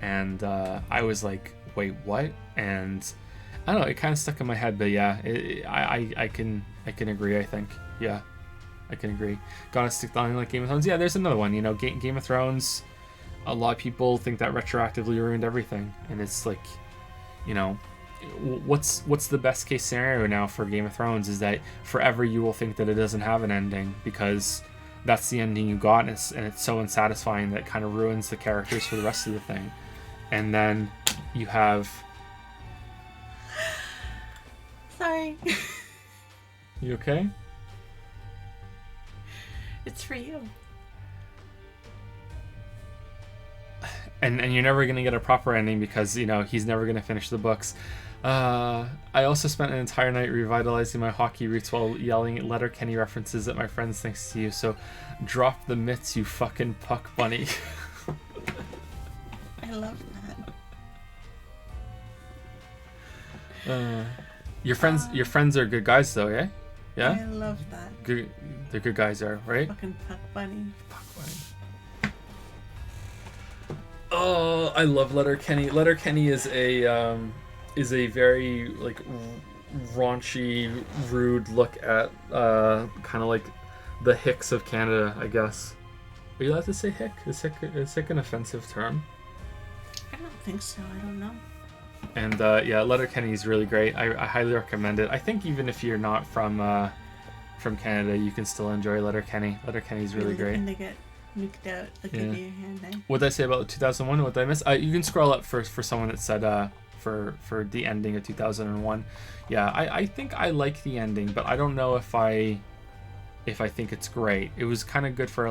and I was like, wait, what? And I don't know, it kind of stuck in my head, but I can agree, I think. I can agree. Gotta stick down like Game of Thrones. There's another one, Game of Thrones, a lot of people think that retroactively ruined everything, and it's like, what's the best case scenario now for Game of Thrones is that forever you will think that it doesn't have an ending, because that's the ending you got, and it's so unsatisfying that it kind of ruins the characters for the rest of the thing. And then you have... Sorry. You okay? It's for you. And you're never going to get a proper ending, because, he's never going to finish the books. I also spent an entire night revitalizing my hockey roots while yelling at Letterkenny references at my friends thanks to you. So drop the mitts, you fucking puck bunny. I love that. Your friends are good guys, though, yeah? Yeah? I love that. Good, they're good guys, are right? Fucking puck bunny. Puck bunny. Oh, I love Letterkenny. Letterkenny is a very raunchy, rude look at kind of like the hicks of Canada, I guess. Are you allowed to say hick? Is hick an offensive term? I don't think so. I don't know. And Letterkenny is really great. I highly recommend it. I think even if you're not from Canada, you can still enjoy Letterkenny. Letterkenny is really great. And they get nuked out like in your hand, eh? What did I say about 2001? What did I miss? You can scroll up for someone that said for the ending of 2001. I think I like the ending, but I don't know if I think it's great. It was kind of good for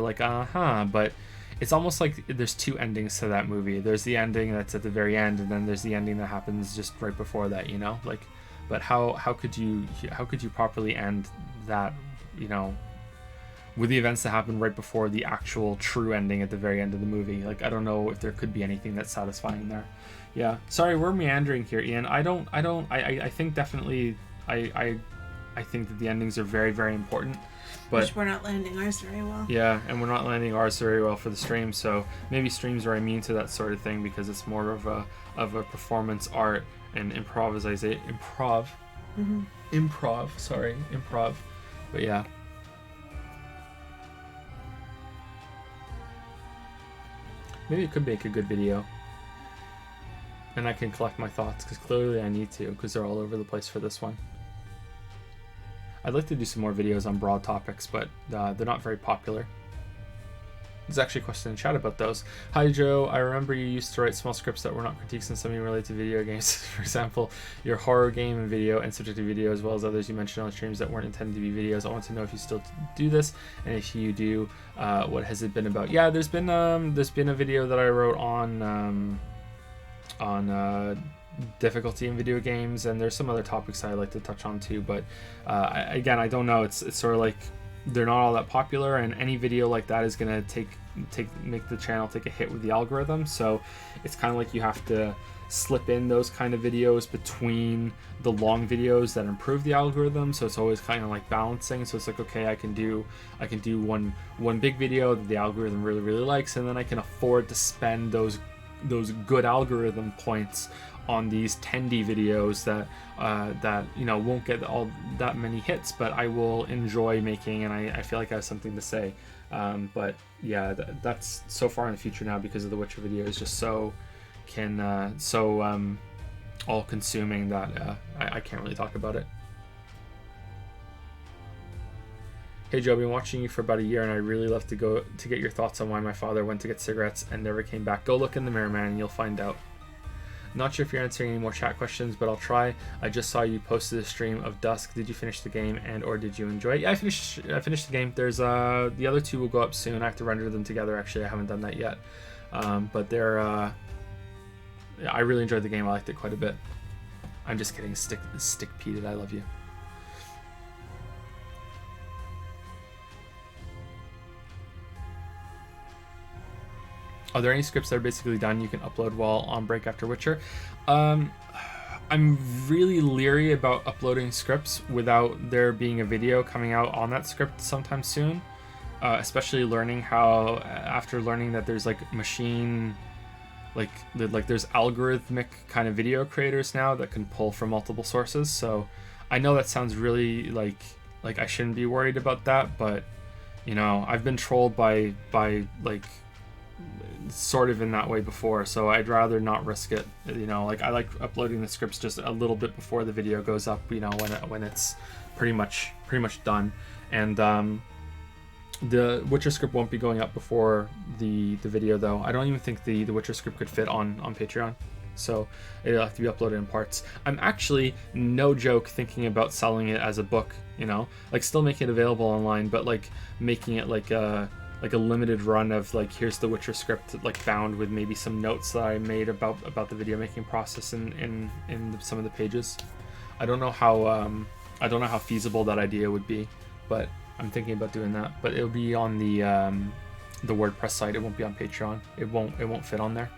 but it's almost like there's two endings to that movie. There's the ending that's at the very end, and then there's the ending that happens just right before that, but how could you properly end that, with the events that happen right before the actual true ending at the very end of the movie? I don't know if there could be anything that's satisfying there. Sorry, we're meandering here, Ian. I think definitely I think that the endings are very, very important, but which we're not landing ours very well. And we're not landing ours very well for the stream, so maybe streams are immune to that sort of thing, because it's more of a performance art and improv. But yeah. Maybe it could make a good video. And I can collect my thoughts, because clearly I need to, because they're all over the place for this one. I'd like to do some more videos on broad topics, but they're not very popular. There's actually a question in chat about those. Hi Joe, I remember you used to write small scripts that were not critiques and something related to video games. For example, your horror game and video and subjective video, as well as others you mentioned on streams that weren't intended to be videos. I want to know if you still do this, and if you do, what has it been about? Yeah, there's been a video that I wrote on difficulty in video games, and there's some other topics I like to touch on too. But again, I don't know. It's sort of like they're not all that popular, and any video like that is gonna make the channel take a hit with the algorithm. So it's kind of like you have to slip in those kind of videos between the long videos that improve the algorithm. So it's always kind of like balancing. So it's like, okay, I can do one big video that the algorithm really likes, and then I can afford to spend those good algorithm points on these 10D videos that won't get all that many hits, but I will enjoy making, and I feel like I have something to say. But yeah, that's so far in the future now, because of the Witcher video is just so all consuming that I can't really talk about it. Hey Joe, I've been watching you for about a year, and I really love to get your thoughts on why my father went to get cigarettes and never came back. Go look in the mirror, man, and you'll find out. Not sure if you're answering any more chat questions, but I'll try. I just saw you posted a stream of Dusk. Did you finish the game, and or did you enjoy it? Yeah, I finished the game. There's the other two will go up soon. I have to render them together. Actually, I haven't done that yet. But they're I really enjoyed the game. I liked it quite a bit. I'm just kidding. Stick Peated, I love you. Are there any scripts that are basically done you can upload while on break after Witcher? I'm really leery about uploading scripts without there being a video coming out on that script sometime soon. Especially after learning that there's like machine, like there's algorithmic kind of video creators now that can pull from multiple sources. So I know that sounds really like I shouldn't be worried about that, but I've been trolled by like sort of in that way before, so I'd rather not risk it. I like uploading the scripts just a little bit before the video goes up, when it's pretty much done. And the Witcher script won't be going up before the video, though. I don't even think the Witcher script could fit on Patreon, so it'll have to be uploaded in parts. I'm actually, no joke, thinking about selling it as a book, still making it available online, but making it like a limited run of here's the Witcher script bound with maybe some notes that I made about the video making process in some of the pages. I don't know how feasible that idea would be, but I'm thinking about doing that. But it'll be on the WordPress site. It won't be on Patreon. It won't fit on there.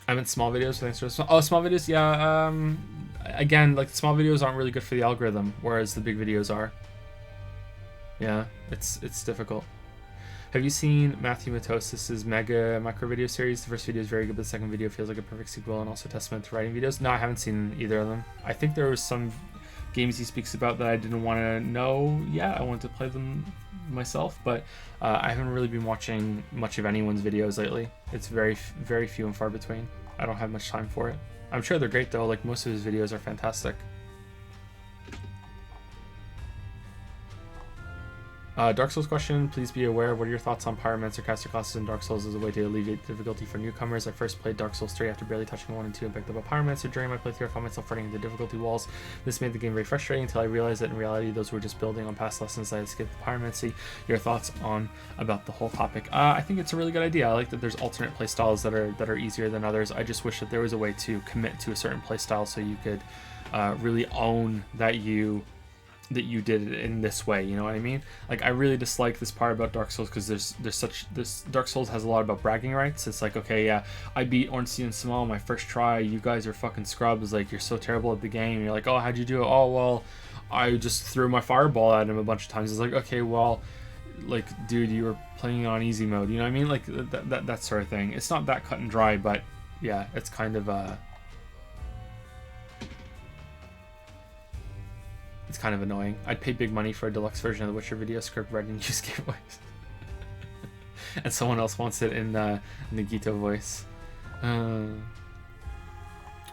I meant small videos. Thanks for small videos. Yeah. Again, small videos aren't really good for the algorithm, whereas the big videos are. Yeah, it's difficult. Have you seen Matthew Matosis's mega micro video series? The first video is very good, but the second video feels like a perfect sequel and also testament to writing videos. No, I haven't seen either of them. I think there was some games he speaks about that I didn't want to know yet. I wanted to play them myself, but I haven't really been watching much of anyone's videos lately. It's very, very few and far between. I don't have much time for it. I'm sure they're great though. Most of his videos are fantastic. Dark Souls question, please be aware, what are your thoughts on Pyromancer caster classes in Dark Souls as a way to alleviate difficulty for newcomers? I first played Dark Souls 3 after barely touching 1 and 2 and picked up a Pyromancer. During my playthrough, I found myself running into difficulty walls. This made the game very frustrating until I realized that in reality those were just building on past lessons I had skipped the Pyromancy. Your thoughts about the whole topic? I think it's a really good idea. I like that there's alternate playstyles that are easier than others. I just wish that there was a way to commit to a certain playstyle so you could really own that you did it in this way, you know what I mean? I really dislike this part about Dark Souls because this Dark Souls has a lot about bragging rights. It's okay, yeah, I beat Ornstein Small my first try. You guys are fucking scrubs. You're so terrible at the game. And you're oh, how'd you do it? Oh, well, I just threw my fireball at him a bunch of times. It's okay, well, dude, you were playing on easy mode. You know what I mean? That sort of thing. It's not that cut and dry, but yeah, it's kind of it's kind of annoying. I'd pay big money for a deluxe version of the Witcher video script read in Yusuke voice. And someone else wants it in Nagito voice.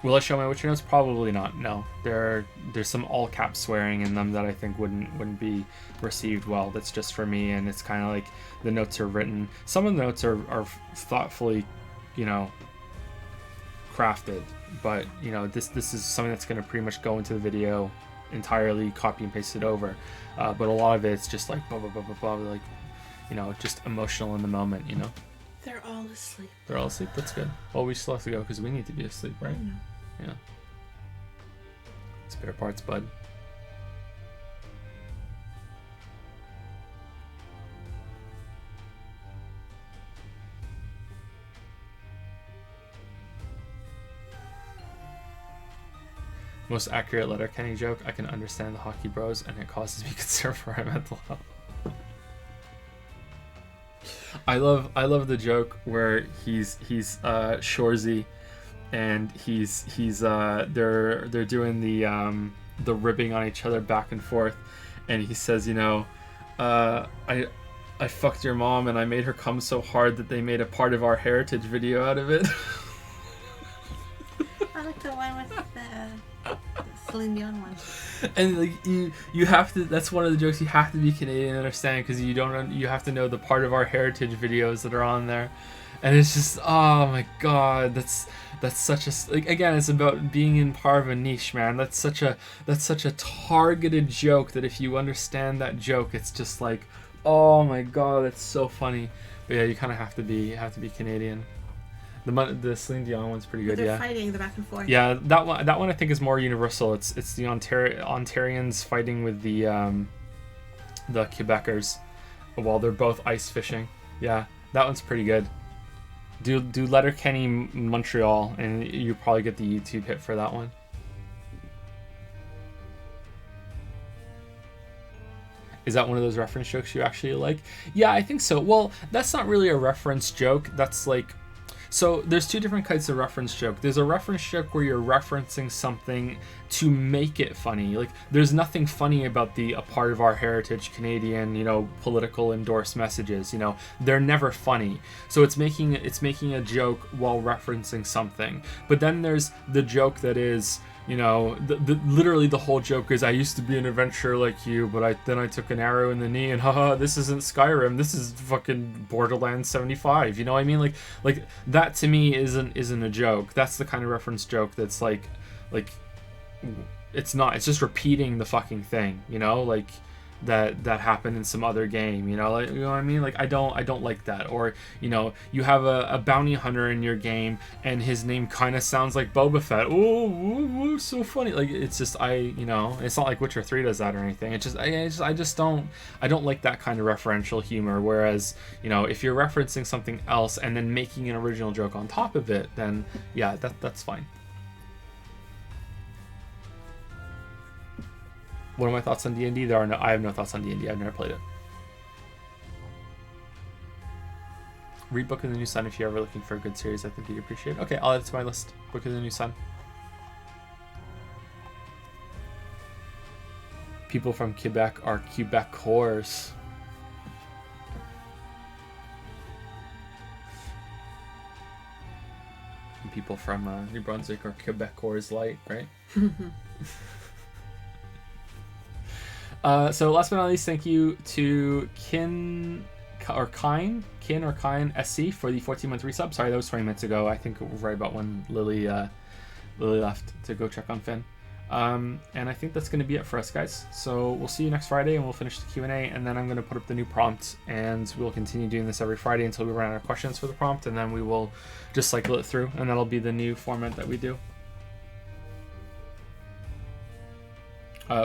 Will I show my Witcher notes? Probably not. No, there's some all cap swearing in them that I think wouldn't be received well. That's just for me, and it's kind of like the notes are written. Some of the notes are thoughtfully, crafted, but this is something that's going to pretty much go into the video entirely, copy and paste it over. But a lot of it's just like blah blah blah blah blah, like just emotional in the moment. They're all asleep. They're all asleep. That's good. Well, we still have to go because we need to be asleep, right? Yeah. Spare parts, bud. Most accurate Letterkenny joke. I can understand the hockey bros, and it causes me concern for my mental health. I love the joke where he's Shorzy, and they're doing the ribbing on each other back and forth, and he says, I fucked your mom and I made her come so hard that they made a part of our heritage video out of it. I like the one with the Celine Dion one. And like you have to. That's one of the jokes you have to be Canadian to understand, because you have to know the part of our heritage videos that are on there, and it's just, oh my god, that's such a, like, again, it's about being in part of a niche, man. That's such a targeted joke that if you understand that joke, it's just like, oh my god, that's so funny. But yeah, you kind of have to be Canadian. The Celine Dion one's pretty good. They're fighting the back and forth. Yeah, that one I think is more universal. It's the Ontarians fighting with the Quebecers while they're both ice fishing. Yeah, that one's pretty good. Do Letterkenny Montreal, and you probably get the YouTube hit for that one. Is that one of those reference jokes you actually like? Yeah, I think so. Well, that's not really a reference joke. That's like, so there's two different kinds of reference joke. There's a reference joke where you're referencing something to make it funny. Like, there's nothing funny about a part of our heritage Canadian, political endorsed messages. They're never funny. So it's making a joke while referencing something. But then there's the joke that is, literally the whole joke is, I used to be an adventurer like you, but then I took an arrow in the knee, and haha, this isn't Skyrim, this is fucking Borderlands 75. You know what I mean? Like that to me isn't a joke. That's the kind of reference joke that's like it's not. It's just repeating the fucking thing. Like that happened in some other game. Like, you know what I mean? Like, I don't like that. Or you have a bounty hunter in your game, and his name kind of sounds like Boba Fett. Oh, so funny. Like, it's just it's not like Witcher 3 does that or anything. It's just I just don't like that kind of referential humor. Whereas if you're referencing something else and then making an original joke on top of it, then yeah, that's fine. What are my thoughts on D&D? I have no thoughts on D&D. I've never played it. Read Book of the New Sun if you're ever looking for a good series. I think you'd appreciate it. Okay, I'll add it to my list. Book of the New Sun. People from Quebec are Quebecers. And people from New Brunswick are Quebecers light, right? So last but not least, thank you to Kine SC for the 14-month resub. Sorry, that was 20 minutes ago. I think right about when Lily left to go check on Finn. And I think that's going to be it for us, guys. So we'll see you next Friday, and we'll finish the Q&A, and then I'm going to put up the new prompt, and we'll continue doing this every Friday until we run out of questions for the prompt, and then we will just cycle it through, and that'll be the new format that we do.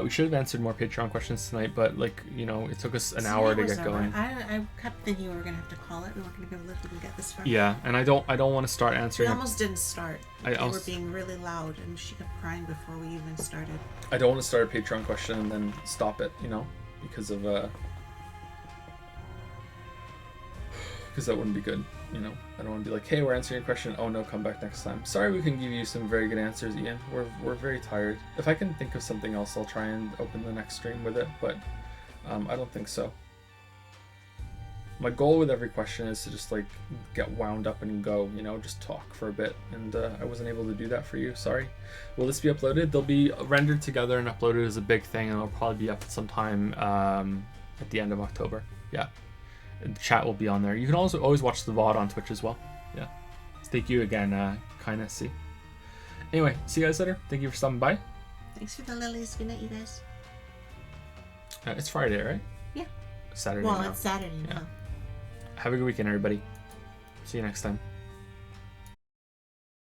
We should have answered more Patreon questions tonight, but it took us an hour to get going. I kept thinking we were gonna have to call it. We weren't gonna be able to even get this far. Yeah, and I don't want to start answering. We almost didn't start. They were being really loud, and she kept crying before we even started. I don't want to start a Patreon question and then stop it, because of because that wouldn't be good. I don't want to be like, hey, we're answering your question. Oh no, come back next time. Sorry, we can give you some very good answers, Ian. We're very tired. If I can think of something else, I'll try and open the next stream with it, but I don't think so. my goal with every question is to just like get wound up and go, you know, just talk for a bit, and I wasn't able to do that for you. Sorry. Will this be uploaded? They'll be rendered together and uploaded as a big thing, and it'll probably be up sometime at the end of October. Yeah, the chat will be on there. You can also always watch the VOD on Twitch as well. Yeah. Thank you again, kind of see. Anyway, see you guys later. Thank you for stopping by. Thanks for the lilies. Good night, you guys. It's Friday, right? Yeah. Saturday Well, now. it's Saturday Yeah. now. Have a good weekend, everybody. See you next time.